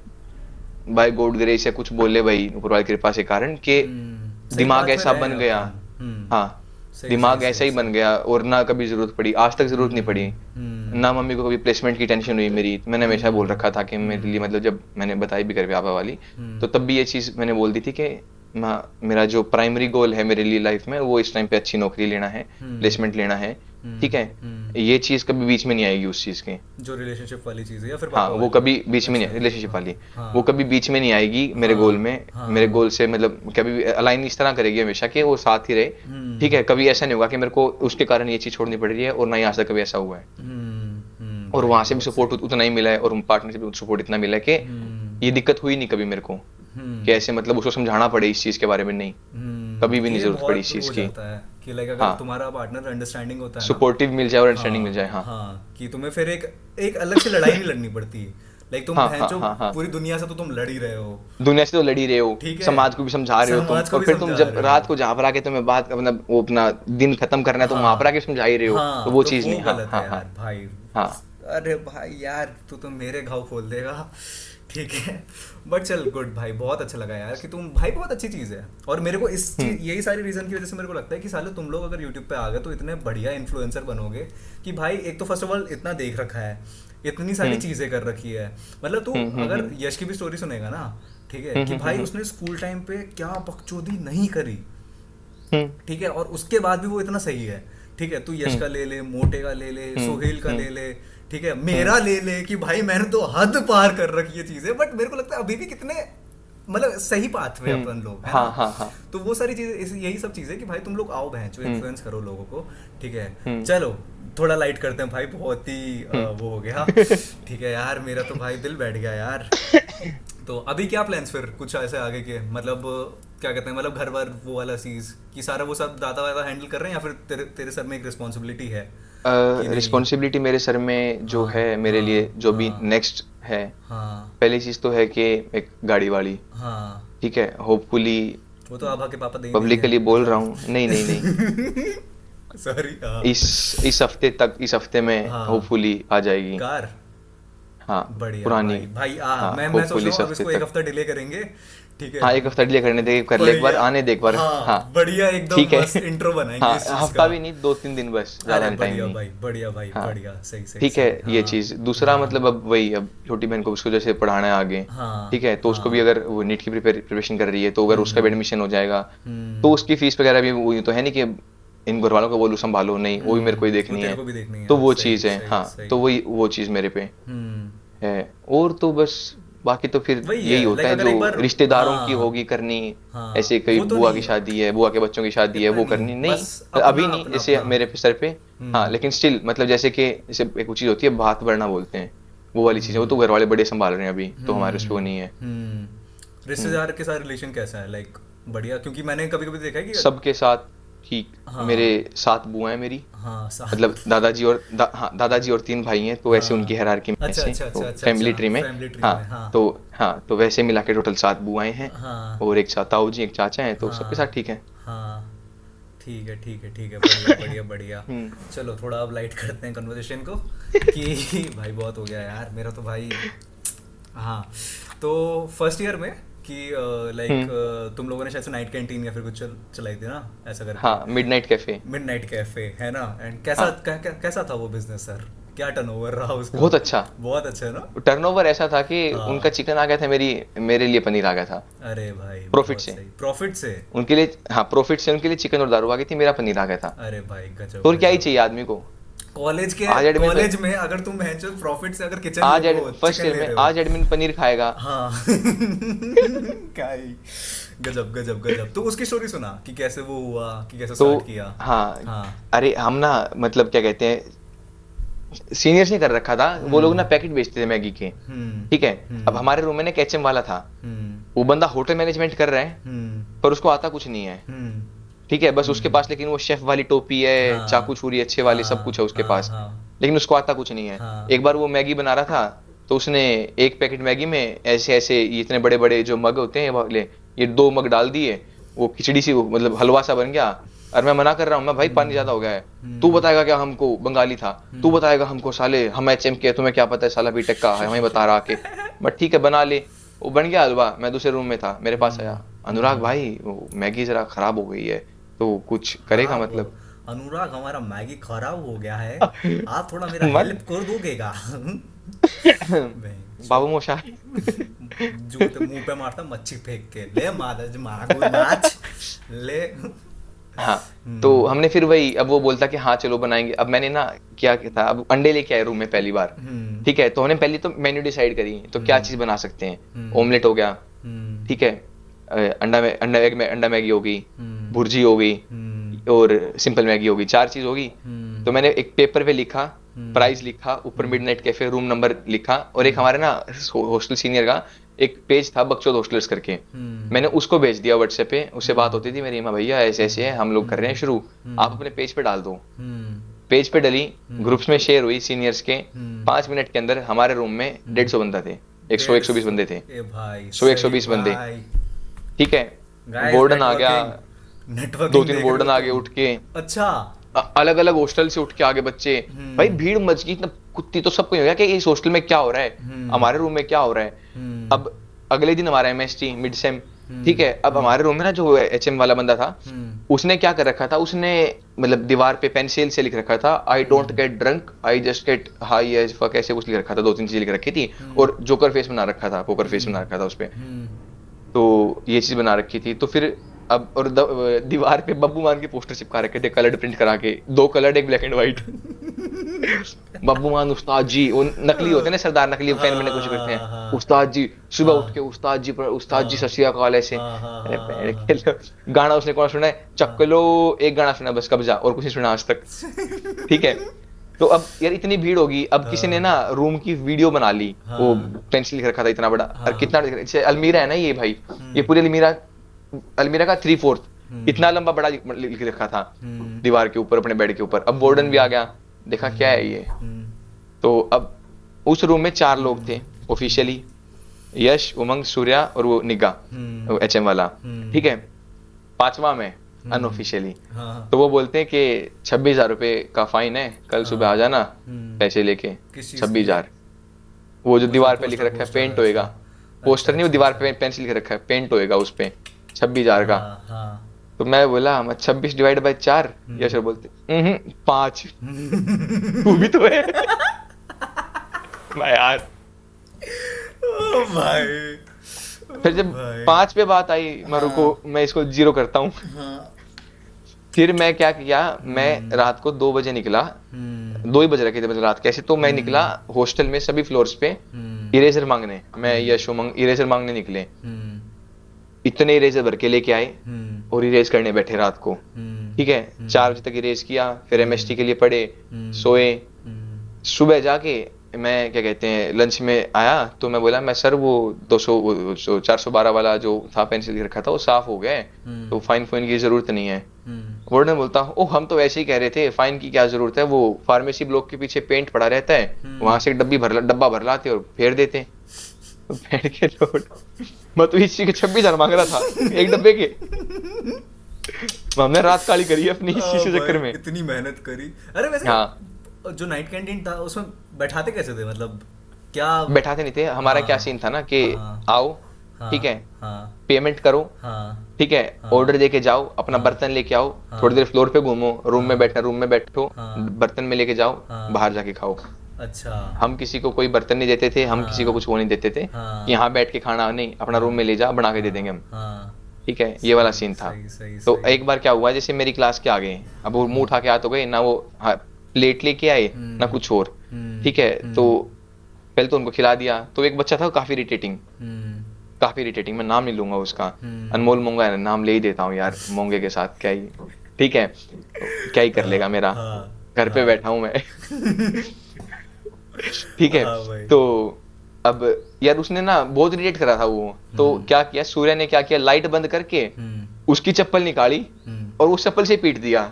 बाय गॉड ग्रेस या कुछ बोले भाई ऊपर वाली कृपा से कारण के दिमाग ऐसा बन गया, हाँ दिमाग ऐसा ही बन गया, और ना कभी जरूरत पड़ी, आज तक जरूरत नहीं पड़ी, ना मम्मी को कभी प्लेसमेंट की टेंशन हुई मेरी। मैंने हमेशा बोल रखा था कि मेरे लिए मतलब जब मैंने बताई भी कर पापा वाली, तो तब भी ये चीज मैंने बोल दी थी कि मेरा जो प्राइमरी गोल है मेरे लिए लाइफ में वो इस टाइम पे अच्छी नौकरी लेना है, प्लेसमेंट लेना है, ठीक है, ये चीज कभी बीच में नहीं आएगी उस चीज के। जो रिलेशनशिप वाली चीज है या फिर हाँ पापा वो वाली? कभी बीच में नहीं, अच्छा, रिलेशनशिप वाली हाँ, वो कभी बीच में नहीं आएगी मेरे हाँ, गोल में। हाँ, मेरे गोल से मतलब कभी अलाइन इस तरह करेगी हमेशा कि वो साथ ही रहे। ठीक है, कभी ऐसा नहीं होगा कि मेरे को उसके कारण ये चीज छोड़नी पड़ रही है, और ना ही आज तक कभी ऐसा हुआ है। और भाई वहां से भी बहुत सपोर्ट उतना ही मिला है, और पार्टनर से भी सपोर्ट इतना मिला है कि ये दिक्कत हुई नहीं कभी मेरे को कि ऐसे मतलब उसको समझाना पड़े इस चीज के बारे में, नहीं कभी भी नहीं ये जरूरत पड़ी इस बहुत चीज हो की। जाता है कि लाइक अगर हाँ, तुम्हारा पार्टनर अंडरस्टैंडिंग होता है ना, सपोर्टिव मिल जाए और अंडरस्टैंडिंग मिल जाए। हाँ हाँ, कि तुम्हें फिर एक एक अलग से लड़ाई नहीं लड़नी पड़ती। लाइक तुम हाँ भैंचो हाँ हाँ, पूरी दुनिया से तो तुम लड़ ही रहे हो, दुनिया से तो लड़ ही रहे हो, ठीक है, समाज को भी समझा रहे हो तुम, समाज को और भी फिर तुम समझा जब रहे हो। रात को जहाँ पर आके तुम्हें बात मतलब वो अपना दिन खत्म करना है, तुम वहां पर आके समझा ही रहे हो, हाँ, तो वो चीज नहीं। हाँ गलत हाँ है हाँ यार भाई। हाँ। अरे भाई यार तू तो मेरे घाव खोल देगा, ठीक है, बट चल गुड भाई, बहुत अच्छा लगा यार कि तुम भाई, बहुत अच्छी चीज़ है। और मेरे को इस चीज यही सारी रीज़न की वजह से मेरे को लगता है कि साले तुम लोग अगर यूट्यूब पे आ गए तो इतने बढ़िया इन्फ्लुएंसर बनोगे कि भाई एक तो फर्स्ट ऑफ ऑल इतना देख रखा है, इतनी सारी चीज़ें कर रखी है। मतलब तू अगर यश की भी स्टोरी सुनेगा ना, ठीक है, कि भाई उसने स्कूल टाइम पे क्या बकचोदी नहीं करी, ठीक है, और उसके बाद भी वो इतना सही है। ठीक है, तू यश का ले ले, मोटे का ले ले, सोहेल का ले ले, ठीक है, मेरा ले ले, कि भाई मैंने तो हद पार कर रखी है चीजें, बट मेरे को लगता है अभी भी कितने मतलब सही पाथ पे अपन लोग, है हाँ ना? हाँ हाँ। तो वो सारी चीजें, यही सब चीजें कि भाई तुम लोग आओ बहन, जो इन्फ्लुएंस करो लोगों को, ठीक है। चलो थोड़ा लाइट करते हैं भाई, बहुत ही वो हो गया, ठीक है यार, मेरा तो भाई दिल बैठ गया यार। तो अभी क्या प्लान्स फिर कुछ ऐसे आगे के, मतलब क्या कहते हैं, मतलब घर वर वो वाला चीज कि सारा वो सब दादा वादा हैंडल कर रहे हैं, या फिर तेरे सर में एक रिस्पॉन्सिबिलिटी है कि नहीं? रिस्पॉन्सिबिलिटी मेरे सर में जो हाँ, है मेरे लिए, जो भी हाँ, नेक्स्ट है, हाँ, पहली चीज तो है कि एक गाड़ी वाली, हाँ, ठीक है, होपफुली वो तो आभा के पापा देंगे पब्लिकली बोल रहा हूँ, नहीं नहीं नहीं, सॉरी, हाँ, इस हफ्ते तक, इस हफ्ते में हाँ, होपफुली आ जाएगी। कार, हाँ बढ़िया पुरानी। भाई, भाई हाँ मैं सोच होपफुली रहा इस हूँ अब हफ्ते इसको एक तक। हफ्ता डिले करेंगे, ठीक है। हाँ एक हफ्ता डिले करने दे, कर ले एक बार, बढ़िया, आने दे एक बार। हाँ, हाँ बढ़िया, एकदम ठीक है। मस्त इंट्रो बनाएंगे हाँ इस चीज हफ्ता का। भी नहीं, 2-3 दिन बस, ज्यादा अरे टाइम बढ़िया नहीं। भाई, बढ़िया भाई, हाँ बढ़िया, सही सही ठीक है, सही, ये हाँ, चीज। दूसरा हाँ, मतलब अब वही, अब छोटी बहन को उसको जैसे पढ़ाना है आगे, हाँ, ठीक है, तो उसको भी हाँ, अगर वो नीट की प्रिपरेशन कर रही है, तो अगर उसका भी एडमिशन हो जाएगा, तो उसकी फीस वगैरह भी, वो तो है नहीं कि इन घर वालों को बोलूँ संभालो, नहीं, वो भी मेरे को ही वो देखनी तेरे है, को भी देखनी है, तो वो सही चीज है। सही हाँ सही। तो वही वो चीज मेरे पे है, और तो बस बाकी तो फिर वही यही है, होता लाइक है अगर एक बार, जो रिश्तेदारों की हाँ, होगी करनी, हाँ, ऐसे कई वो तो बुआ नहीं की है, शादी है, बुआ के बच्चों की शादी है, इतना वो नहीं, करनी नहीं, बस अपना अभी नहीं, अपना जैसे अपना। मेरे सर पे। हाँ लेकिन स्टिल मतलब जैसे कि जैसे एक वो चीज होती है, भात बढ़ना बोलते हैं, वो वाली चीज है, वो तो घर वाले बड़े संभाल रहे हैं अभी, तो हमारे उस पे वो नहीं है। रिश्तेदार के साथ रिलेशन कैसा है, लाइक बढ़िया? क्योंकि मैंने कभी कभी देखा है कि सबके साथ ठीक। हाँ, मेरे 7 बुआ हैं मेरी, हाँ, मतलब दादाजी और हाँ दादाजी और 3 भाई हैं, तो वैसे हाँ, उनकी हायरार्की में अच्छा ऐसे, अच्छा तो अच्छा अच्छा फैमिली अच्छा, ट्री में। फैमिली ट्री हाँ में, हाँ, तो वैसे मिला के टोटल 7 बुआएं हैं, हाँ, और एक ताऊ जी, एक चाचा हैं, तो सबके हाँ, साथ ठीक है। हाँ, ठीक है ठीक है ठीक है, बढ़िया बढ़िया बढ़िया। हम्म। चलो थोड़ा अब लाइट करते हैं कन्वर्सेशन को कि भाई बहुत हो गया यार मेरा तो भाई। हाँ, तो फर्स्ट ईयर में कि लाइक तुम लोगों ने शायद से नाइट कैंटीन या फिर कुछ चलाई थी ना, ऐसा करके, हाँ मिडनाइट कैफे। मिडनाइट कैफे, है ना? एंड कैसा हाँ कैसा था वो बिजनेस सर? क्या टर्नओवर रहा उसका? बहुत अच्छा। बहुत अच्छा है ना? टर्नओवर ऐसा था कि हाँ। उनका चिकन आ गया था, मेरे लिए पनीर आ गया था। अरे भाई प्रॉफिट बहुत से। सही, प्रॉफिट से। उनके लिए, हाँ प्रॉफिट से उनके लिए चिकन और दारू आ गई थी, मेरा पनीर आ गया था। अरे भाई गजब। तो और क्या ही चाहिए आदमी को। कॉलेज के आज एडमिन कॉलेज में अगर तुम प्रॉफिट से अगर किचन आज फर्स्ट ईयर में आज एडमिन पनीर खाएगा। हाँ क्या ही गजब गजब गजब। तो उसकी स्टोरी सुना कि कैसे वो हुआ, कि कैसे तो स्टार्ट किया? हाँ, हाँ, अरे हम ना मतलब क्या कहते हैं, सीनियर्स ने कर रखा था, वो लोग ना पैकेट बेचते थे मैगी के, ठीक है। अब हमारे रूम में ना एचएम वाला था, वो बंदा होटल मैनेजमेंट कर रहा है, पर उसको आता कुछ नहीं है, ठीक है, बस उसके पास लेकिन वो शेफ वाली टोपी है, हाँ, चाकू छुरी अच्छे वाले सब कुछ है उसके हाँ, पास, हाँ, लेकिन उसको आता कुछ नहीं है। हाँ, एक बार वो मैगी बना रहा था, तो उसने एक पैकेट मैगी में ऐसे ऐसे इतने बड़े बड़े जो मग होते हैं वाले, ये 2 मग डाल दिए, वो खिचड़ी सी मतलब हलवा सा बन गया। और मैं मना कर रहा हूँ, मैं भाई पानी ज्यादा हो गया है, तू बताएगा क्या हमको, बंगाली था, तू बताएगा हमको, साले हम एचएम के, तुम्हें क्या पता है साला बीटेक का है, हमें बता रहा के, बट ठीक है बना ले। वो बन गया हलवा, मैं दूसरे रूम में था, मेरे पास आया, अनुराग भाई वो मैगी जरा खराब हो गई है, तो कुछ करेगा मतलब। अनुराग हमारा मैगी खराब हो गया है, आप थोड़ा मेरा हेल्प कर दोगेगा? बाबू मोशा जूते मुंह पे मारता मच्छी फेंक के, ले मारा को नाच ले। हाँ तो हमने फिर वही, अब वो बोलता कि हाँ चलो बनाएंगे। अब मैंने ना क्या था, अब अंडे लेके आए रूम में पहली बार, ठीक है। तो हमने पहले तो मेन्यू डिसाइड करी, तो क्या चीज बना सकते हैं। ऑमलेट हो गया, ठीक है, अंडा मैगी होगी, भुर्जी होगी और सिंपल मैगी होगी, 4 चीज होगी। तो मैंने एक पेपर पे लिखा, प्राइस लिखा, ऊपर मिडनाइट कैफे रूम नंबर लिखा, और एक हमारे ना हॉस्टल सीनियर का एक पेज था बकचोद हॉस्टलर्स करके, मैंने उसको भेज दिया व्हाट्सएप पे। उससे बात होती थी मेरी, भैया ऐसे ऐसे है, हम लोग कर रहे हैं शुरू, आप अपने पेज पे डाल दो। पेज पे डली, ग्रुप्स में शेयर हुई सीनियर्स के। 5 मिनट के अंदर हमारे रूम में 150 बंदा थे, 100-120 बंदे थे, 100-120 बंदे, ठीक है। वार्डन आ गया, 2-3 वार्डन आ गए उठ के, अच्छा, अलग अलग हॉस्टल से उठ के आगे बच्चे। भाई भीड़ मच गई, इतना कुत्ती तो सबको हो गया कि इस हॉस्टल में क्या हो रहा है, हमारे रूम में क्या हो रहा है। अब अगले दिन हमारा एमएसटी मिड सेम, ठीक है। अब हमारे रूम में ना जो एचएम वाला बंदा था, उसने क्या कर रखा था, उसने मतलब दीवार पे पेंसिल से लिख रखा था, I don't get drunk, I just get high as fuck, ऐसे कुछ लिख रखा था, 2-3 चीजें लिख रखी थी, और जोकर फेस बना रखा था, पोकर फेस बना रखा था उस पे। तो ये चीज बना रखी थी। तो फिर अब और दीवार पे बब्बू मान के पोस्टर चिपका रखे थे, कलर्ड प्रिंट करा के, 2 कलर्ड, एक ब्लैक एंड व्हाइट। बब्बू मान उस्ताद जी, वो नकली होते हैं ना, सरदार नकली फैन बनने की कोशिश करते हैं, उस्ताद जी सुबह उठ के उस्ताद जी सत श्री अकाल ऐसे। अरे गाना उसने कौन सुना है, चक्लो, एक गाना सुना बस, कब्जा, और कुछ नहीं सुना आज तक, ठीक है। तो अब यार इतनी भीड़ होगी, अब किसी ने ना रूम की वीडियो बना ली, वो पेंसिल लिख रखा था इतना बड़ा, और कितना अलमीरा है ना ये भाई, ये पूरी अलमीरा का 3/4 इतना लंबा बड़ा लिख रखा था दीवार के ऊपर अपने बेड के ऊपर। अब वार्डन भी आ गया, देखा क्या है ये। तो अब उस रूम में 4 लोग थे ऑफिशियली, यश, उमंग, सूर्या और वो निगा एचएम वाला, ठीक है। 5वां में अनऑफिशियली। तो वो बोलते हैं कि 26,000 रुपए का फाइन है, कल सुबह आ जाना पैसे लेके। 26,000 वो जो दीवार पे लिख रखा है, पेंट होएगा, पोस्टर नहीं, वो दीवार पे पेंसिल लिख रखा है, पेंट होएगा उस पे 26,000 का। तो मैं बोला 26 डिवाइड बाय 4, यश बोलते 5। तू भी तो है। मैं यार भाई, फिर जब 5 पे बात आई, मैं रुको, मैं इसको 0 करता हूँ। फिर मैं क्या किया, मैं रात को 2 बजे निकला, 2 ही बज रखे थे मतलब रात कैसे, तो मैं निकला हॉस्टल में सभी फ्लोर्स पे इरेजर मांगने, मैं यश उमंग इरेजर मांगने निकले। इतने इरेजर भर के लेके आए और इरेज करने बैठे रात को, ठीक है। 4 बजे तक इरेज किया, फिर एमएसटी के लिए पढ़े, सोए। सुबह जाके मैं क्या कहते हैं लंच में आया, तो मैं बोला, मैं सर वो 412 वाला जो था पेंसिल रखा था वो साफ हो गया है, तो फाइन की जरूरत नहीं है। वार्डन बोलता, ओह हम तो वैसे ही कह रहे थे, फाइन की क्या जरूरत है, वो फार्मेसी ब्लॉक के पीछे पेंट पड़ा रहता है, वहां से एक डब्बा भर लाते और फेर देते। बैठ के लोड, मैं तो इस चीज के 26,000 मांग रहा था एक डब्बे के। हमने रात काली करी अपनी इस चीज के चक्कर में, इतनी मेहनत करी। अरे वैसे हाँ, जो नाइट कैंटीन था उसमें बैठाते कैसे थे, मतलब क्या बैठाते नहीं थे। हमारा क्या सीन था ना कि आओ, ठीक है, पेमेंट करो, ठीक है, ऑर्डर देके जाओ, अपना बर्तन लेके आओ, थोड़ी देर फ्लोर पे घूमो, रूम में बैठो, बर्तन में लेके जाओ, बाहर जाके खाओ। अच्छा, हम किसी को कोई बर्तन नहीं देते थे, हम किसी को कुछ वो नहीं देते थे, यहाँ बैठ के खाना नहीं, अपना रूम में ले जा, बना के दे देंगे हम, ठीक है। ये वाला सीन था। तो एक बार क्या हुआ, जैसे मेरी क्लास के आ गए, अब वो मुंह उठा के आ तो गए ना, वो प्लेट लेके आए ना कुछ और, ठीक है। तो पहले तो उनको खिला दिया, तो एक बच्चा था काफी इरिटेटिंग, मैं नाम नहीं लूंगा उसका, अनमोल मोंगा है, नाम ले ही देता हूँ यार, मोंगे के साथ क्या ही, ठीक है, क्या ही कर लेगा मेरा, घर पे बैठा हूँ मैं। ठीक है। तो अब यार उसने ना बहुत इरिटेट करा था वो, तो क्या किया सूर्य ने, क्या किया, लाइट बंद करके उसकी चप्पल निकाली और उस चप्पल से पीट दिया।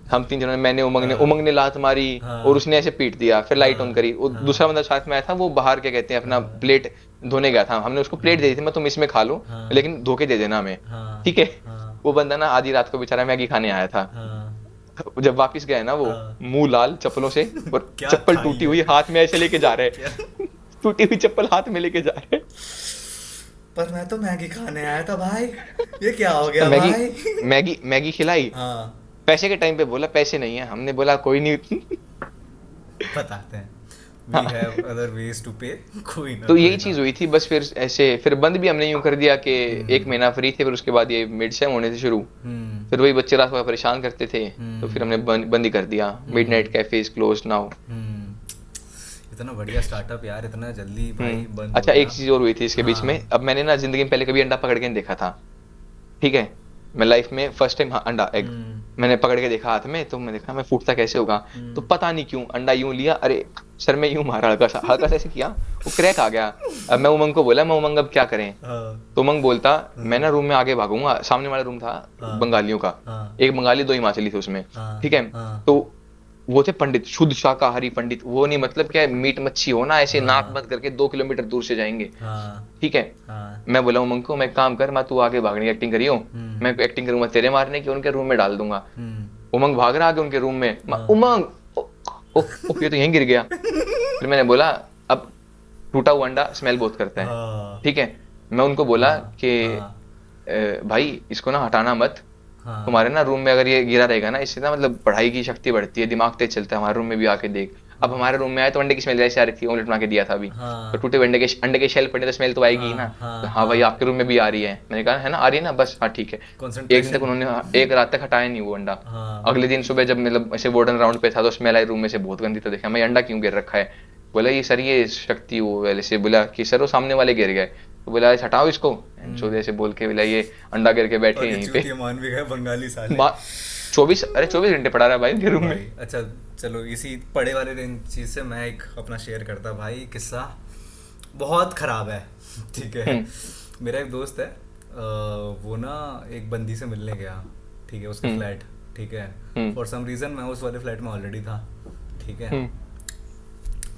हम 3 जनों ने, मैंने, उमंग ने लात मारी और उसने ऐसे पीट दिया। फिर लाइट ऑन करी, वो दूसरा बंदा साथ में आया था, वो बाहर क्या कहते हैं अपना प्लेट धोने गया था, हमने उसको प्लेट दे दी थी, मैं तुम इसमें खा लो लेकिन धो के दे देना हमें, ठीक है। वो बंदा ना आधी रात को बेचारा मैगी खाने आया था, जब वापस गए ना वो मुंह लाल चप्पलों से, और चप्पल टूटी हुई हाथ में ऐसे लेके जा रहे, टूटी हुई चप्पल हाथ में लेके जा रहे। पर मैं तो मैगी खाने आया था भाई, ये क्या हो गया भाई? मैगी खिलाई, पैसे के टाइम पे बोला पैसे नहीं है, हमने बोला कोई नहीं। बताते हैं। We have other ways to pay, कोई ना। तो यही चीज हुई थी बस। फिर ऐसे फिर बंद भी हमने यूं कर दिया कि 1 महीना फ्री थे, फिर उसके बाद ये मिड सेम होने से शुरू, फिर वही बच्चे रात को परेशान करते थे, तो फिर हमने बंद ही कर दिया। Midnight cafes close now. इतना बढ़िया स्टार्टअप यार, इतना जल्दी भाई बंद अच्छा हो गया। एक चीज और हुई थी इसके बीच में। अब मैंने ना जिंदगी में पहले कभी अंडा पकड़ के नहीं देखा था, ठीक है। मैं लाइफ में फर्स्ट टाइम अंडा एग मैंने पकड़ के देखा हाथ में, तो मैं देखा मैं फूटता कैसे होगा। तो पता नहीं क्यों अंडा यूं लिया, अरे सर में यूं मारा हल्का सा ऐसे किया, वो क्रैक आ गया। अब मैं उमंग को बोला, मैं उमंग अब क्या करें। तो उमंग बोलता मैं ना रूम में आगे भागूंगा। सामने वाला रूम था बंगालियों का, एक बंगाली 2 हिमाचली थे उसमें, ठीक है। तो वो थे पंडित, शुद्ध शाकाहारी पंडित। वो नहीं मतलब क्या मीट मच्छी हो ना, ऐसे नाक बंद करके 2 किलोमीटर दूर से जाएंगे, ठीक है। मैं बोला उमंग को, मैं काम कर, मैं तू आगे भागने की एक्टिंग करियो, मैं एक्टिंग करूंगा तेरे मारने की, उनके रूम में डाल दूंगा। उमंग भाग रहा आगे उनके रूम में, उमंग ये तो यहीं गिर गया। फिर मैंने बोला अब टूटा हुआ अंडा स्मेल बहुत करता है, ठीक है। मैं उनको बोला कि भाई इसको ना हटाना मत, तुम्हारे ना रूम में अगर ये गिरा रहेगा ना, इससे ना मतलब पढ़ाई की शक्ति बढ़ती है, दिमाग तेज चलता है। हमारे रूम में भी आके देख। अब हमारे रूम में आए तो अंडे की स्मेल जैसे आ रही थी, ऑमलेट बना के दिया था अभी, तो टूटे हुए अंडे के शेल पड़े तो स्मेल तो आएगी ही ना। तो हाँ भाई आपके रूम में भी आ रही है। मैंने कहा है ना आ रही है ना, बस हाँ ठीक है। एक दिन तक उन्होंने एक रात तक हटाया नहीं वो अंडा। अगले दिन सुबह जब मतलब ऐसे वार्डन राउंड पे था तो स्मेल आई रूम में से बहुत गंदी, तो देखा मैं अंडा क्यों गिर रखा है। बोला ये सर ये शक्ति वो वाले से। बोला कि सर वो सामने वाले गिर गए। तो बोला हटाओ इसको, चौदह से बोल के बोला ये अंडा गिर के बैठे यहीं पे। मान भी गए बंगाली साले। 24 घंटे पड़ा रहा है भाई उनके रूम में। अच्छा चलो इसी पढ़े वाले दिन चीज से मैं एक अपना शेयर करता भाई किस्सा, बहुत खराब है, ठीक है। मेरा एक दोस्त है, वो ना एक बंदी से मिलने गया, ठीक है, उसके फ्लैट, ठीक है। फॉर सम रीजन मैं उस वाले फ्लैट में ऑलरेडी था, ठीक है।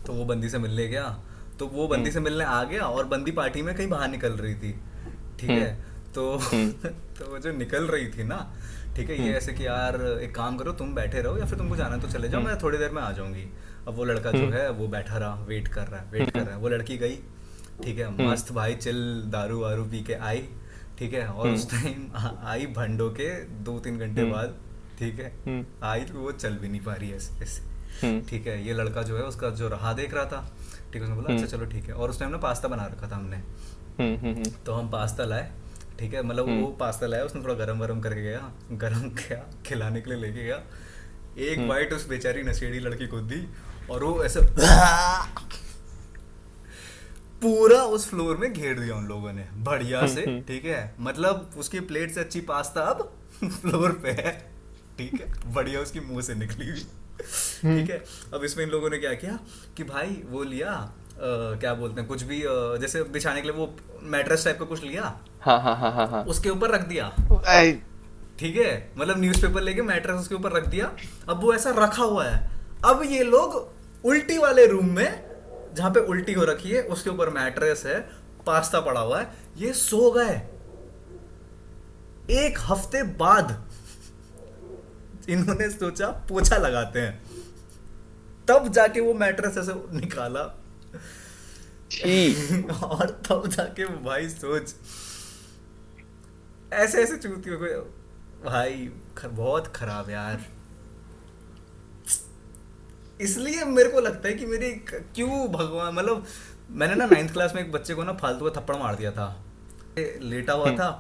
तो वो बंदी से मिलने गया, तो वो बंदी से मिलने आ गया और बंदी पार्टी में कहीं बाहर निकल रही थी, ठीक है। तो तो वो जो निकल रही थी ना, ठीक है, ये ऐसे कि यार एक काम करो तुम बैठे रहो या फिर तुमको जाना तो चले जाओ, मैं थोड़ी देर में आ जाऊंगी। अब वो लड़का जो है वो बैठा रहा, वेट कर रहा है। वो लड़की गई, ठीक है, मस्त भाई चिल दारू वारू पी के आई, ठीक है। और उस टाइम आई भंडो के 2-3 घंटे बाद, ठीक है, आई तो वो चल भी नहीं पा रही है ऐसे, ठीक है। ये लड़का जो है उसका जो रहा देख रहा था, ठीक है। उसने बोला अच्छा चलो ठीक है। और उस टाइम ना पास्ता बना रखा था हमने, तो हम पास्ता लाए, ठीक है। मतलब वो पास्ता लाया, उसने थोड़ा गरम वरम करके गया, गरम किया, खिलाने के लिए लेके गया। एक बाइट उस बेचारी नशेड़ी लड़की को दी और वो ऐसे पूरा उस फ्लोर में घेर दिया उन लोगों ने बढ़िया से, ठीक है। मतलब उसकी प्लेट से अच्छी पास्ता अब फ्लोर पे है, ठीक है, बढ़िया उसकी मुंह से निकली हुई, ठीक है। अब इसमें इन लोगों ने क्या किया कि भाई वो लिया क्या बोलते हैं कुछ भी जैसे बिछाने के लिए वो मैट्रेस टाइप का कुछ लिया, हाँ उसके ऊपर रख दिया, ठीक है। मतलब न्यूज़पेपर लेके मैट्रेस उसके ऊपर रख दिया। अब वो ऐसा रखा हुआ है। अब ये लोग उल्टी वाले रूम में जहां पे उल्टी हो रखी है उसके ऊपर मैट्रेस है, पास्ता पड़ा हुआ है, ये सो गए। 1 हफ्ते बाद इन्होंने सोचा पोछा लगाते हैं, तब जाके वो मैट्रेस ऐसे निकाला और तब जाके भाई सोच ऐसे चूतियों को भाई बहुत खराब यार। इसलिए मेरे को लगता है कि मेरी क्यों भगवान, मतलब मैंने ना 9th क्लास में एक बच्चे को ना फालतू का थप्पड़ मार दिया था, लेटा हुआ था,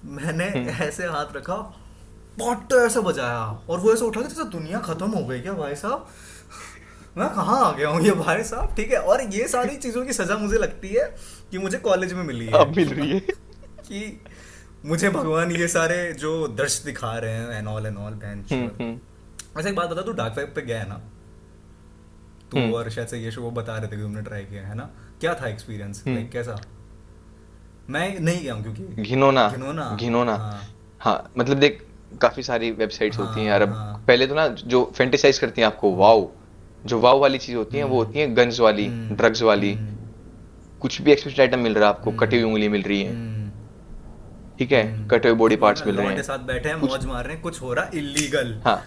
मैंने ऐसे हाथ रखा, पट ऐसा बजाया और वो ऐसे उठा के जैसे दुनिया खत्म हो गई क्या भाई साहब, मैं कहाँ आ गया हूँ ये भाई साहब, ठीक है। और ये सारी चीजों की सजा मुझे लगती है कि मुझे कॉलेज में मिली है, अब मिल रही है कि मुझे भगवान ये सारे जो दृश्य दिखा रहे हैं एंड ऑल बेंच। वैसे एक बात बता, तू डार्क वेब पे गया है ना तू, और शायद से ये शो वो बता रहे थे कि तुमने ट्राई किया है ना, क्या था एक्सपीरियंस, लाइक कैसा? मैं नहीं गया हूँ क्योंकि घिनौना। हाँ मतलब देख काफी सारी वेबसाइट्स होती हैं यार। अब पहले तो ना जो फैंटेसाइज करती हैं आपको, जो वाव वाली चीज होती है वो होती है गन्स वाली, ड्रग्स वाली, कुछ भी एक्सप्लिसिट आइटम मिल रहा है आपको, कटी हुई उंगली मिल रही है, ठीक है, कटे हुए बॉडी पार्ट्स मिल रहे हैं, साथ बैठे हैं मौज मार रहे हैं, कुछ हो रहा इलीगल। हाँ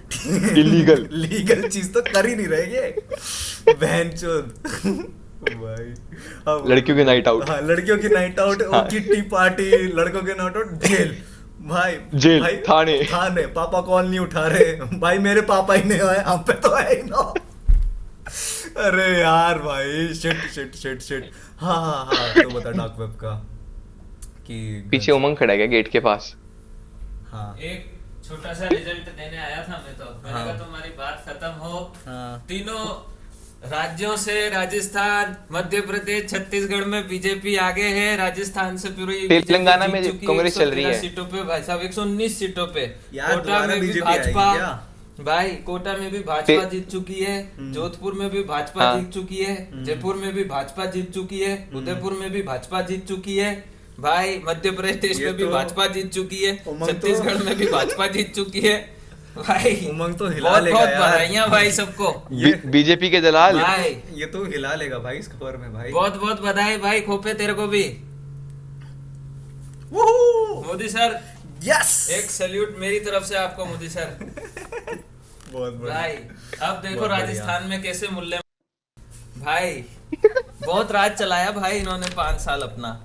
इलीगल लीगल चीज तो कर ही नहीं रहे ये बहनचोद भाई। लड़कियों की नाइट आउट, हाँ लड़कियों की नाइट आउट, किट्टी पार्टी, लड़कों के नाइट आउट, जेल भाई, जेल भाई, थाने पापा कॉल नहीं उठा रहे भाई, मेरे पापा ही नहीं आए, हम पे तो है ही ना अरे यार भाई, शिट शिट शिट शिट। हाँ हाँ हाँ, तो बता डार्क वेब का कि पीछे उमंग खड़ा है क्या गेट के पास? हाँ एक छोटा सा रिजल्ट देने आया था मैं, तो मैंने कहा तुम्हारी बात खत्म हो। हाँ तीनों राज्यों से राजस्थान, मध्य प्रदेश, छत्तीसगढ़ में बीजेपी आगे है। राजस्थान से पूरी बीजेपी तेलंगाना जीत में चुकी है, कांग्रेस चल रही 113 है। सीटों पे भाई साहब, 119 सीटों पे। यार, कोटा दोबारा में भी बीजेपी आएगी भाजपा, क्या? भाई कोटा में भी भाजपा जीत चुकी है, जोधपुर में भी भाजपा हाँ। जीत चुकी है, जयपुर में भी भाजपा जीत चुकी है, उदयपुर में भी भाजपा जीत चुकी है, भाई मध्य प्रदेश ये में भी तो भाजपा जीत चुकी है, उमंग तो- छत्तीसगढ़ में भी भाजपा जीत चुकी है। भाई उमंग तो हिला बहुत लेगा बहुत यार। बधाइयां भाई सबको। ये बीजेपी के दलाल। भाई ये तो हिला लेगा भाई इस खबर में भाई। बहुत बहुत बधाई भाई खोपे तेरे को भी। वूहू! मोदी सर, यस, एक सैल्यूट मेरी तरफ से आपको मोदी सर। बहुत बढ़िया। भाई अब देखो बहुत बढ़िया। राजस्थान में कैसे मूल्य, भाई बहुत राज चलाया भाई इन्होंने 5 साल अपना।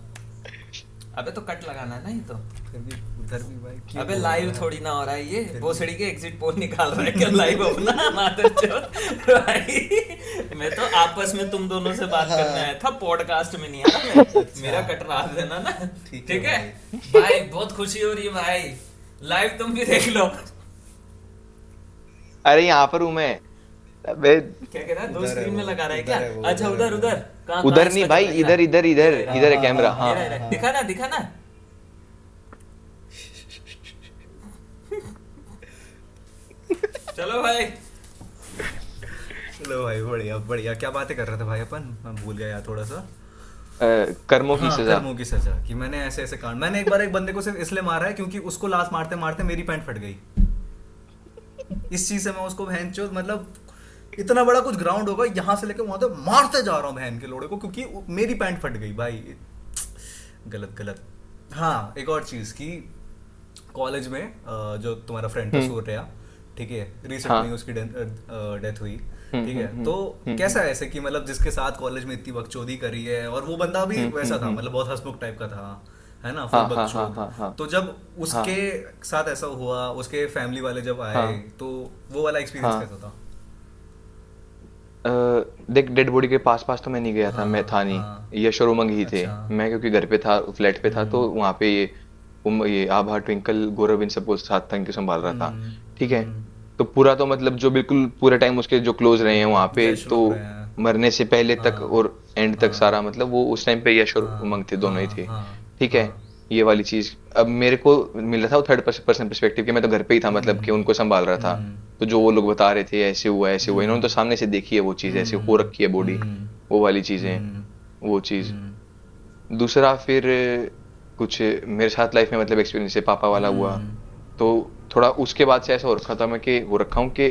अबे तो कट लगाना ना, ये तो फिर भी उधर भी भाई क्यों अबे बोल लाइव रहा है? थोड़ी ना हो रहा है ये, भोसड़ी के एग्जिट पोल निकाल रहा है क्या लाइव अपना मादरचोद। भाई मैं तो आपस में तुम दोनों से बात करने आया था, पॉडकास्ट में नहीं आया मैं। मेरा कटरा देना ना, ठीक ठीक है है भाई। बहुत खुशी हो रही है भाई, लाइव तुम भी देख लो। अरे यहाँ पर हूँ मैं। अबे क्या कह रहा है, दो उधर है स्क्रीन में वो, लगा रहा है उधर क्या? है वो, अच्छा उधर है उधर वो। उधर कहाँ उधर कहाँ नहीं इसका भाई, दिख इधर रहा इधर इधर इधर है कैमरा। है? हाँ ये रहा, दिखा ना दिखा ना। चलो भाई, चलो भाई, बढ़िया बढ़िया। क्या बातें कर रहे थे भाई अपन, मैं भूल गया यार थोड़ा सा। कर्मों की हाँ, सजा। कर्मों की सजा, कि मैंने ऐसे ऐसे कांड। मैंने एक बार एक बंदे को सिर्फ इसलिए मारा है क्योंकि उसको लात मारते मारते मेरी पैंट फट गई। इस चीज से मैं उसको बहनचोद, मतलब इतना बड़ा कुछ ग्राउंड होगा, यहाँ से लेकर वहां तक मारते जा रहा हूँ बहन के लोड़े को, क्योंकि मेरी पैंट फट गई भाई। गलत गलत। हाँ, एक और चीज की कॉलेज में जो तुम्हारा फ्रेंड था सूर्या, ठीक है, रिसेंटली हाँ। उसकी डेथ हुई, ठीक है। तो कैसा है ऐसे कि मतलब जिसके साथ कॉलेज में इतनी बकचोदी करी है, और वो बंदा भी वैसा था, मतलब बहुत हंसमुख टाइप का था, है ना, फुल हाँ, हाँ, बकचोद। हाँ, हाँ। तो जब उसके साथ ऐसा हुआ, उसके फैमिली वाले जब आए, हाँ। तो वो वाला एक्सपीरियंस हाँ। कैसा था? देख, डेड बॉडी के पास पास तो मैं नहीं गया था, हाँ, मैं था नहीं। हाँ। यश और उमंग ही थे। अच्छा। मैं क्योंकि घर पे था, फ्लैट पे था, तो वहाँ पे ये आभा, ट्विंकल, गौरव इन सबको साथ था, इनको संभाल रहा था। ठीक है। तो पूरा तो मतलब जो बिल्कुल पूरे टाइम उसके जो क्लोज रहे हैं वहाँ पे, यश तो लोग रहे हैं। मरने से पहले तक हाँ। और एंड तक सारा, मतलब वो उस टाइम पे यश और हाँ, उमंग थे, दोनों ही थे। हाँ, ठीक है। हाँ। ये वाली चीज अब मेरे को मिल रहा था वो थर्ड पर्सन पर्सपेक्टिव, कि मैं तो घर पे ही था, मतलब कि उनको संभाल रहा था। तो जो वो लोग बता रहे थे ऐसे हुआ ऐसे हुआ, इन्होंने तो सामने से देखी है वो चीज, ऐसे हो रखी है बॉडी, वो वाली चीजें, वो चीज। दूसरा फिर कुछ मेरे साथ लाइफ में मतलब एक्सपीरियंस से पापा वाला हुआ, तो थोड़ा उसके बाद से ऐसा हो रखा था मैं, कि हो रखा हूँ कि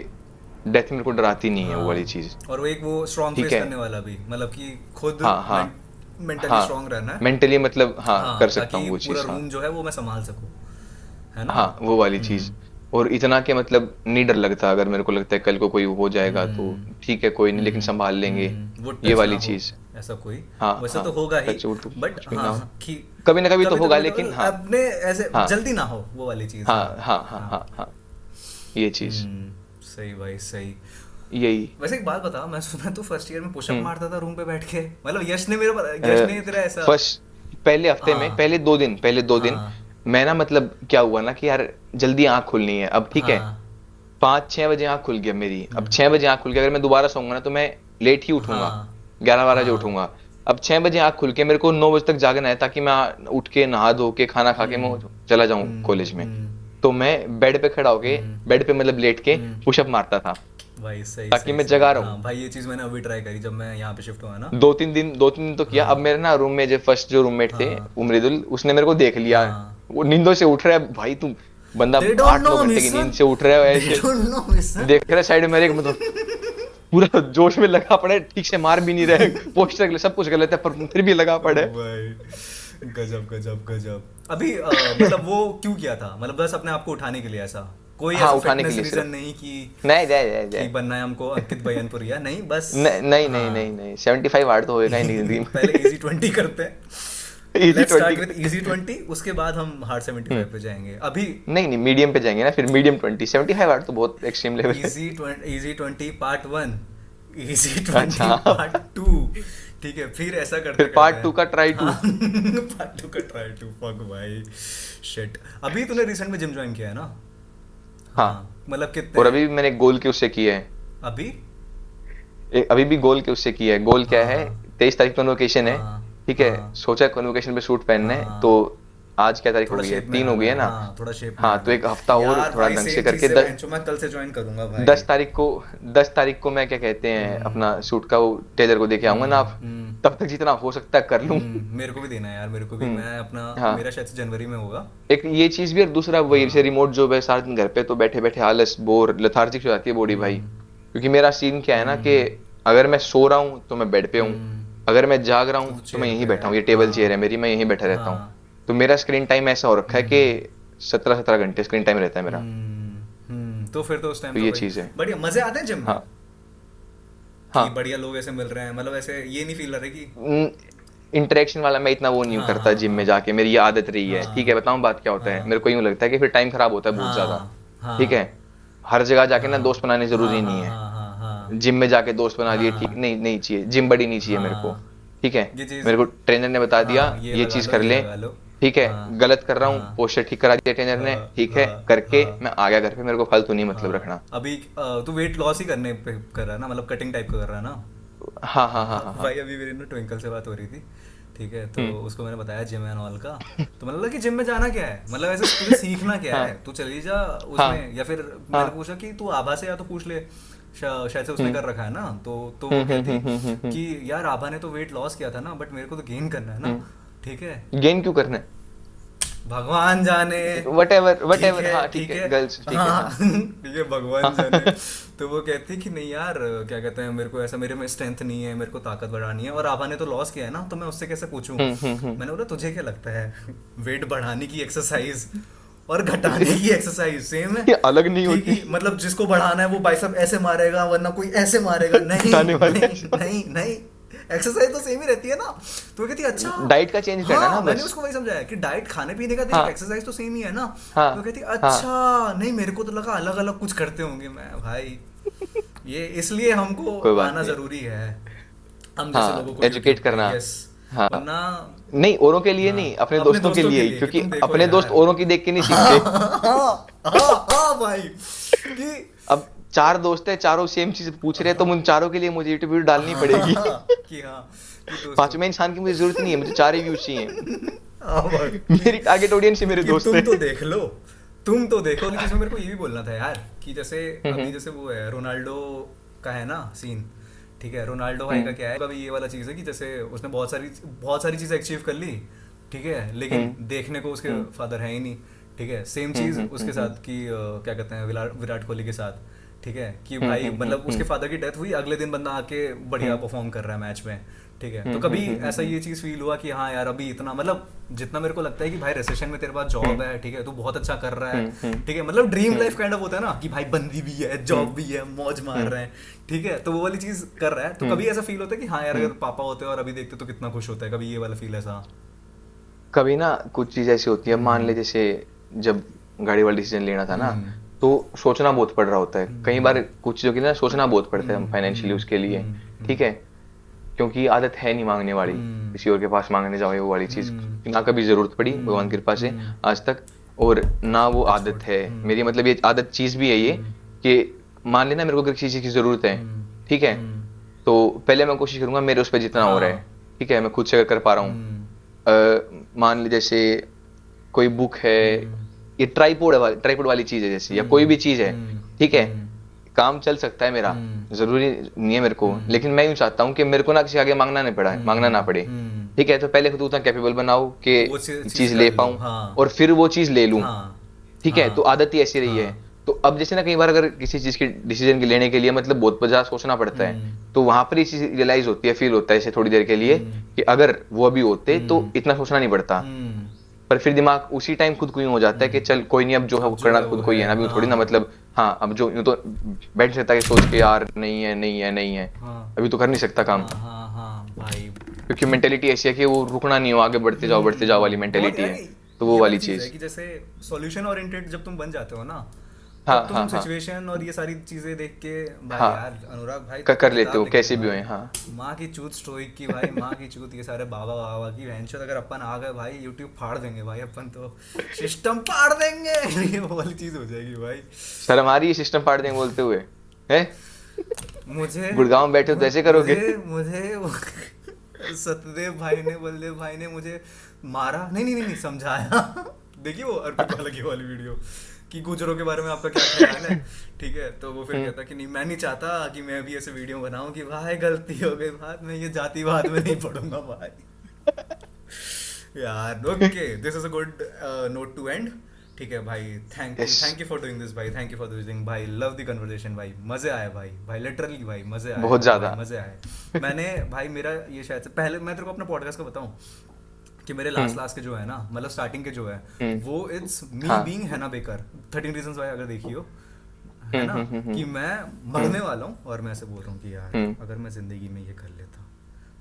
डेथ मेरे को डराती नहीं है, वो वाली चीज। और वो एक वो स्ट्रॉन्ग ठीक फेस है। करने वाला भी, मतलब कि खुद हाँ, हाँ। मेंटली हाँ, स्ट्रॉन्ग रहना है। मेंटली मतलब हाँ, कर सकता ताकि हूँ वो पूरा चीज। हाँ, रूम जो है वो मैं संभाल सकूं, है ना। हाँ, वो वाली चीज। और इतना के मतलब नहीं डर लगता, अगर मेरे को लगता है कल को कोई हो जाएगा तो ठीक है, कोई नहीं, लेकिन संभाल लेंगे, वो ये touch वाली ना हो, चीज। ऐसा कोई हाँ, वैसा हाँ, तो होगा ही, touch wood तो बट कुछ भी ना हो। कि कभी ना कभी तो होगा, कभी लेकिन हाँ, अपने ऐसे हाँ। जल्दी ना हो वो वाली चीज। हाँ, हाँ, हाँ, हाँ, हाँ, ये चीज, सही भाई, सही। यही। वैसे एक बात बता, मैं सुना तू फर्स्ट ईयर में पुशअप मारता था रूम पे बैठ के, मतलब यश ने तेरा ऐसा फर्स्ट पहले हफ्ते में, हाँ। पहले 2 दिन हाँ। मैं ना, मतलब क्या हुआ ना कि यार जल्दी आंख खुलनी है अब, ठीक है। हाँ। 5-6 बजे आंख खुल गया मेरी, अब 6 बजे आंख खुल गया, अगर मैं दोबारा सोऊंगा ना तो मैं लेट ही उठूंगा, हाँ। 11-12 बजे उठूंगा। अब 6 बजे आंख खुल के मेरे को 9 बजे तक जागना है, ताकि मैं उठ के नहा धो के खाना खा के मैं चला जाऊं कॉलेज में। तो मैं बेड पे खड़ा होके, बेड पे मतलब लेट के पुशअप मारता था, भाई सही, ताकि सही, मैं सही। जगा रहा हूँ। हाँ, भाई ये चीज मैंने अभी ट्राई करी जब मैं यहाँ पे शिफ्ट हुआ ना। 2-3 दिन तो किया। अब मेरे ना रूम में जो फर्स्ट जो रूममेट थे, उमरिदुल, उसने मेरे को देख लिया, वो नींदों से उठ रहा है, भाई तू बंदा They don't 8-9 know घंटे me, की sir. नींद से उठ रहा है They ऐसे, don't know me, sir. देख रहा है साइड में मेरे, मतलब पूरा जोश में लगा पड़ा है, ठीक से मार भी नहीं रहे, पोस्टर सब कुछ गलत है, पर फिर भी लगा पड़ा है। भाई गजब गजब गजब। अभी मतलब वो क्यों किया था, मतलब बस अपने आप को उठाने के लिए ऐसा, कोई हाँ, ऐसा उठाने के fitness लिए reason सिर्फ। नहीं कि नहीं बनना है हमको अंकित बयानपुरिया, नहीं बस। नहीं 75 वार्ड तो होएगा ही नहीं जिंदगी में। पहले इजी 20 करते हैं। Easy Let's start 20 with easy 20, उसके बाद हम हार्ड 75 पे जाएंगे। अभी नहीं मीडियम पे जाएंगे ना, फिर मीडियम 20, 75 वार्ड तो बहुत एक्सट्रीम लेवल है। इजी 20 पार्ट 1, इजी 20 पार्ट 2, ठीक है। फिर ऐसा करते फिर पार्ट 2 का ट्राई 2। पार्ट 2 का ट्राई 2, फक भाई, शिट। अभी तूने रिसेंट में जिम ज्वाइन किया है ना? हाँ, मतलब कितने? और अभी मैंने गोल के उससे किया है, अभी अभी भी गोल के उससे किया है। गोल क्या है, 23 तारीख कन्वोकेशन है, हाँ, ठीक है। हाँ। सोचा कन्वोकेशन पे सूट पहनना है, हाँ। तो आज क्या तारीख हो थोड़ा गई है, shape में 3 हो गई है ना। हाँ, थोड़ा शेप हाँ, तो एक हफ्ता और थोड़ा ढंग से करके मैं कल से ज्वाइन करूंगा भाई। 10 तारीख को मैं क्या कहते हैं अपना सूट का वो टेलर को देके आऊंगा ना आप, तब तक जितना हो सकता है कर लूं। मेरे को भी देना है यार, मेरे को भी। मैं अपना हाँ। मेरा शायद से जनवरी में होगा। एक ये चीज भी, और दूसरा वही जैसे रिमोट जॉब है, सारा दिन घर पे तो बैठे बैठे आलस, बोर, लेथार्जिक हो जाती है बॉडी भाई। क्योंकि मेरा सीन क्या है ना कि अगर मैं सो रहा हूँ तो मैं बेड पे हूँ, अगर मैं जाग रहा हूँ तो मैं यहीं बैठा हूँ, ये टेबल चेयर है मेरी, मैं यहीं बैठा रहता हूँ। तो मेरा स्क्रीन टाइम ऐसा हो रखा है कि 17 घंटे स्क्रीन टाइम रहता है मेरा। तो फिर तो उस टाइम तो ये चीज है। बढ़िया मजे आते हैं जिम में। हाँ। कि हाँ। बढ़िया लोग ऐसे मिल रहे हैं, मतलब ऐसे ये नहीं फील रहे कि इंटरेक्शन वाला मैं इतना वो नहीं हाँ, करता जिम में जाके, मेरी ये आदत रही है, हाँ, ठीक है। बताऊं बात क्या होता है, मेरे को यूं लगता है कि फिर टाइम खराब होता है बहुत हाँ, ज्यादा, हाँ, ठीक है। हर जगह जाके ना हाँ, दोस्त बनाने जरूरी नहीं है। हाँ, हाँ, हाँ, जिम में जाके दोस्त बना लिए, हाँ, ठीक नहीं, नहीं चाहिए, जिम बड़ी नहीं चाहिए मेरे को, हाँ, ठीक है। ये चीज मेरे को ट्रेनर ने बता दिया हाँ, ये लगा चीज लो, कर ये ले, लगा लो। ठीक है। हाँ, गलत कर रहा हूँ, हाँ, पोस्चर ठीक करा दिया ट्रेनर ने, हाँ, ठीक है, हाँ, करके हाँ, मैं आ गया घर पे। मेरे को फालतू नहीं मतलब हाँ। रखना। अभी तू वेट लॉस ही करने पे कर रहा है ना, मतलब कटिंग टाइप का कर रहा है ना? हाँ हाँ हाँ हाँ। भाई अभी मेरी ना ट्विंकल से बात हो रही थी, ठीक है। तो उसको मैंने बताया जिम एंड ऑल का, तो मतलब कि जिम में जाना क्या है, मतलब ऐसे तुझे सीखना क्या है, तू चली जा उसमें। या फिर मैंने पूछा कि तू आभा से या तो पूछ ले, शायद से उसने कर रखा है ना। तो वो कहती कि यार आभा ने तो वेट लॉस किया था ना, बट मेरे को तो गेन करना है ना, ठीक है। गेन क्यों करना है, भगवान जाने, whatever, हाँ ठीक है, गर्ल्स ठीक है। हाँ, ठीक है, भगवान जाने। तो वो कहती कि नहीं यार, क्या कहते हैं, मेरे को ऐसा, मेरे में स्ट्रेंथ नहीं है, मेरे को ताकत बढ़ानी है, और आभा ने तो लॉस किया है ना, तो मैं उससे कैसे पूछूं। मैंने बोला तुझे क्या लगता है, वेट बढ़ाने की एक्सरसाइज और घटाने की एक्सरसाइज सेम है? ये अलग नहीं होती। मतलब जिसको बढ़ाना है वो बाइसेप ऐसे मारेगा, वरना कोई ऐसे मारेगा। नहीं नहीं नहीं, एक्सरसाइज तो सेम ही रहती है ना। तो वो कहती है अच्छा, डाइट का चेंज करना ना बस। मैंने उसको वही समझाया कि डाइट खाने पीने का देख, हाँ, एक्सरसाइज तो सेम ही है ना। हाँ, तो कहती है अच्छा, नहीं मेरे को तो लगा अलग अलग कुछ करते होंगे। मैं भाई ये इसलिए हमको आना जरूरी है, हम जैसे लोगों को एजुकेट करना। हाँ, वरना नहीं, औरों के लिए नहीं, अपने दोस्तों के लिए, क्योंकि अपने दोस्त औरों की देख के नहीं सीखते। हाँ भाई, कि अब 4 दोस्त है, चारों सेम चीज पूछ रहे हैं, तो उन चारों के लिए मुझे यूट्यूब वीडियो डालनी पड़ेगी। कि हाँ, पांचवें इंसान की मुझे जरूरत नहीं है, मुझे 4 ही व्यूज चाहिए। भाई मेरी टारगेट ऑडियंस ही मेरे दोस्त तुम है। तो देख लो, तुम तो देखो। लेकिन इसमें मेरे को ये भी बोलना था यार कि जैसे अभी जैसे वो है रोनाल्डो का है ना सीन, ठीक है। रोनाल्डो भाई का क्या है, अभी ये वाला चीज है कि जैसे उसने बहुत सारी चीजें अचीव कर ली, ठीक है, लेकिन देखने को उसके फादर है ही नहीं, ठीक है। सेम चीज उसके साथ की क्या कहते हैं विराट कोहली के साथ, ठीक है, कि भाई मतलब उसके फादर की डेथ हुई, अगले दिन बंदा आके बढ़िया परफॉर्म कर रहा है मैच में, ठीक है। तो कभी ऐसा ये चीज फील हुआ कि हाँ यार अभी इतना, मतलब जितना मेरे को लगता है कि भाई रिसेशन में तेरे पास जॉब है, ठीक है, तू बहुत अच्छा कर रहा है, ठीक है, मतलब ड्रीम लाइफ काइंड ऑफ होता है ना कि भाई बंदी भी है, जॉब भी है, मौज मार रहे हैं, ठीक है, तो वो वाली चीज कर रहा है। तो कभी ऐसा फील होता है कि हाँ यार अगर पापा होते और अभी देखते तो कितना खुश होता है, कभी ये वाला फील ऐसा? कभी ना कुछ चीज ऐसी होती है, मान ले जैसे जब गाड़ी वाला डिसीजन लेना था ना, तो सोचना बहुत पड़ रहा होता है। कई बार कुछ चीजों के लिए ना सोचना बहुत पड़ता है फाइनेंशियली उसके लिए, ठीक है, क्योंकि आदत है नहीं मांगने वाली, किसी और के पास मांगने जाओ वो वाली चीज, ना कभी जरूरत पड़ी भगवान की कृपा से आज तक, और ना वो आदत है मेरी। मतलब ये आदत चीज भी है ये कि मान लेना मेरे को किसी चीज की जरूरत है, ठीक है, तो पहले मैं कोशिश करूंगा मेरे उस पर जितना हो रहा है, ठीक है, मैं खुद से कर पा रहा हूँ। मान ली जैसे कोई बुक है, ये ट्राइपॉड वाली चीज है जैसे, या कोई भी चीज है, ठीक है, काम चल सकता है मेरा, जरूरी नहीं है मेरे को, लेकिन मैं यूं चाहता हूँ कि मेरे को ना किसी आगे मांगना ना पड़े, ठीक है। तो पहले खुद उतना कैपेबल बनाओ कि चीज ले पाऊं, और फिर वो चीज ले लूं, ठीक है। तो आदत ही ऐसी रही है। तो अब जैसे ना कई बार अगर किसी चीज के डिसीजन के लेने के लिए मतलब बहुत ज्यादा सोचना पड़ता है, तो वहां पर ये चीज रियलाइज होती है, फील होता है ऐसे थोड़ी देर के लिए कि अगर वो अभी होते तो इतना सोचना नहीं पड़ता। पर फिर दिमाग उसी टाइम खुद को यूं हो जाता है कि चल कोई नहीं, अब जो है वो करना खुद को ही है ना, अभी थोड़ी ना, मतलब हाँ, अब जो यूं तो बैठ सकता है सोच के यार नहीं है, अभी तो कर नहीं सकता काम, भाई क्योंकि मेंटेलिटी ऐसी है कि वो रुकना नहीं हो, आगे बढ़ते जाओ वाली मेंटेलिटी है। तो वो वाली चीज कि जैसे सॉल्यूशन ओरिएंटेड जब तुम बन जाते हो ना, हाँ तब तुम हाँ हाँ सिचुएशन और ये सारी चीजें देख के भाई हाँ यार अनुराग भाई कर लेते किताब हो लिख कैसे दी भी भाई। हुए, हाँ। माँ की चूत स्टोइक की भाई, माँ की चूत, ये सारे बाबा बाबा की वेंचर, अगर अपन आ गए भाई यूट्यूब फाड़ देंगे भाई, अपन तो सिस्टम फाड़ देंगे ये वो वाली चीज हो जाएगी भाई। शर्म आ रही है सिस्टम फाड़ देंगे बोलते हुए, है? मुझे गुड़गांव में बैठे हो तो ऐसे करोगे? मुझे सतदेव भाई ने, बलदेव भाई ने मुझे मारा नहीं नहीं नहीं, नहीं समझाया देखिए वो अर्पित वाला की वाली वीडियो कि गुजरों के बारे में आपका क्या ख्याल है, ठीक है, तो वो फिर कहता कि नहीं मैं नहीं चाहता कि मैं भी ऐसे वीडियो बनाऊं कि भाई गलती हो गई, बात मैं ये जातिवाद में नहीं पढ़ूंगा भाई यार। Okay, this is a good note to end, ठीक है भाई। Yes. Thank you for doing this भाई, थैंक यू फॉर डूइंग भाई, लव द कन्वर्सेशन भाई, मजे आए भाई, भाई लिटरली भाई मजे आए, बहुत ज्यादा। भाई, मजे आए। मैंने भाई मेरा ये शायद से पहले, मैं तेरे को अपना पॉडकास्ट का बताऊं कि मेरे लास्ट के जो है ना, मतलब स्टार्टिंग के जो है वो इट्स मी हाँ। बीइंग हैना बेकर, 13 रीजंस व्हाई अगर देखियो, है ना, कि मैं मरने वाला हूँ और मैं ऐसे बोल रहा हूँ कि यार अगर मैं जिंदगी में ये कर लेता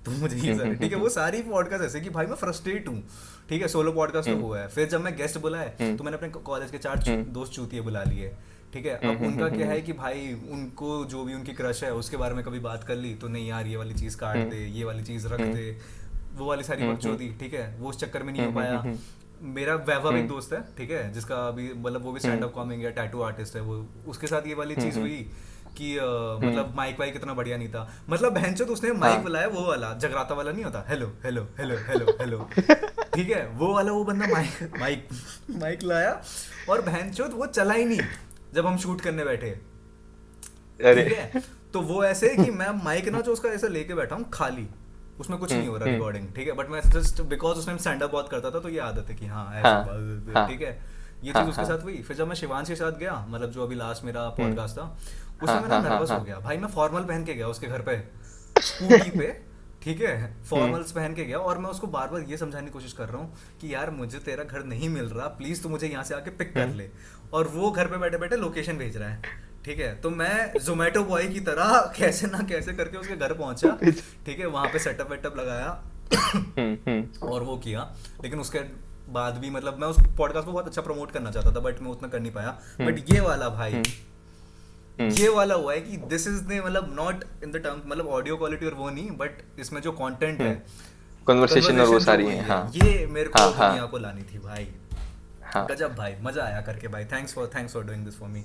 तो मुझे ये सारे, ठीक है, वो सारी पॉडकास्ट ऐसे कि भाई मैं फ्रस्ट्रेट हूँ, ठीक है, सोलो पॉडकास्ट तो हुआ है। फिर जब मैं गेस्ट बुलाए तो मैंने अपने कॉलेज के 4 दोस्त चूतिए बुला लिए, ठीक है। अब उनका क्या है कि भाई उनको जो भी उनकी क्रश है उसके बारे में कभी बात कर ली तो नहीं यार ये वाली चीज काट दे, ये वाली चीज रख दे, वो वाली सारी बकचोदी, ठीक है, वो उस चक्कर में नहीं हो पाया। मेरा वैभव एक दोस्त है, ठीक है, जिसका अभी मतलब वो भी स्टैंड अप कॉमिक है, टैटू आर्टिस्ट है वो, उसके साथ ये वाली चीज हुई कि मतलब माइक वाइक इतना बढ़िया नहीं था, मतलब बहनचोद उसने माइक बुलाया वो वाला जगराता वाला नहीं होता, hello hello hello hello hello ठीक है, वो वाला वो बंदा माइक माइक माइक लाया और बहनचोद वो चला ही नहीं जब हम शूट करने बैठे, अरे ठीक है। तो वो ऐसे कि मैं माइक ना जो उसका ऐसे लेके बैठा हूँ खाली, उसमें कुछ नहीं हो रहा रिकॉर्डिंग, ठीक है, बट मैं जस्ट बिकॉज उसने स्टैंड अप बहुत करता था तो ये आदत है कि हाँ ऐसा, ठीक है, ये चीज उसके साथ हुई। फिर जब मैं शिवांश के साथ गया, मतलब जो अभी लास्ट मेरा पॉडकास्ट था, उसमें मैं नर्वस हो गया भाई, मैं फॉर्मल पहन के गया उसके घर पे स्कूटी पे, ठीक है, फॉर्मल्स पहन के गया और मैं उसको बार बार ये समझाने की कोशिश कर रहा हूँ कि यार मुझे तेरा घर नहीं मिल रहा, प्लीज तू मुझे यहाँ से आके पिक कर ले, और वो घर पे बैठे बैठे लोकेशन भेज रहा है, ठीक है। तो मैं जोमेटो बॉय की तरह कैसे ना कैसे करके उसके घर पहुंचा, ठीक है, वहां पे सेटअप वेटअप लगाया और वो किया, लेकिन उसके बाद भी मतलब मैं उस पॉडकास्ट को बहुत अच्छा प्रमोट करना चाहता था बट मैं उतना कर नहीं पाया। बट ये वाला भाई ये वाला हुआ है कि दिस इज द मतलब नॉट इन द टर्म मतलब ऑडियो क्वालिटी और वो नहीं, बट इसमें जो कंटेंट है, कन्वर्सेशन और वो conversation सारी जो है, हुई हाँ ये मेरे को हाँ दुनिया को लानी थी भाई। हाँ गजब भाई, मजा आया करके भाई, thanks for doing this for me.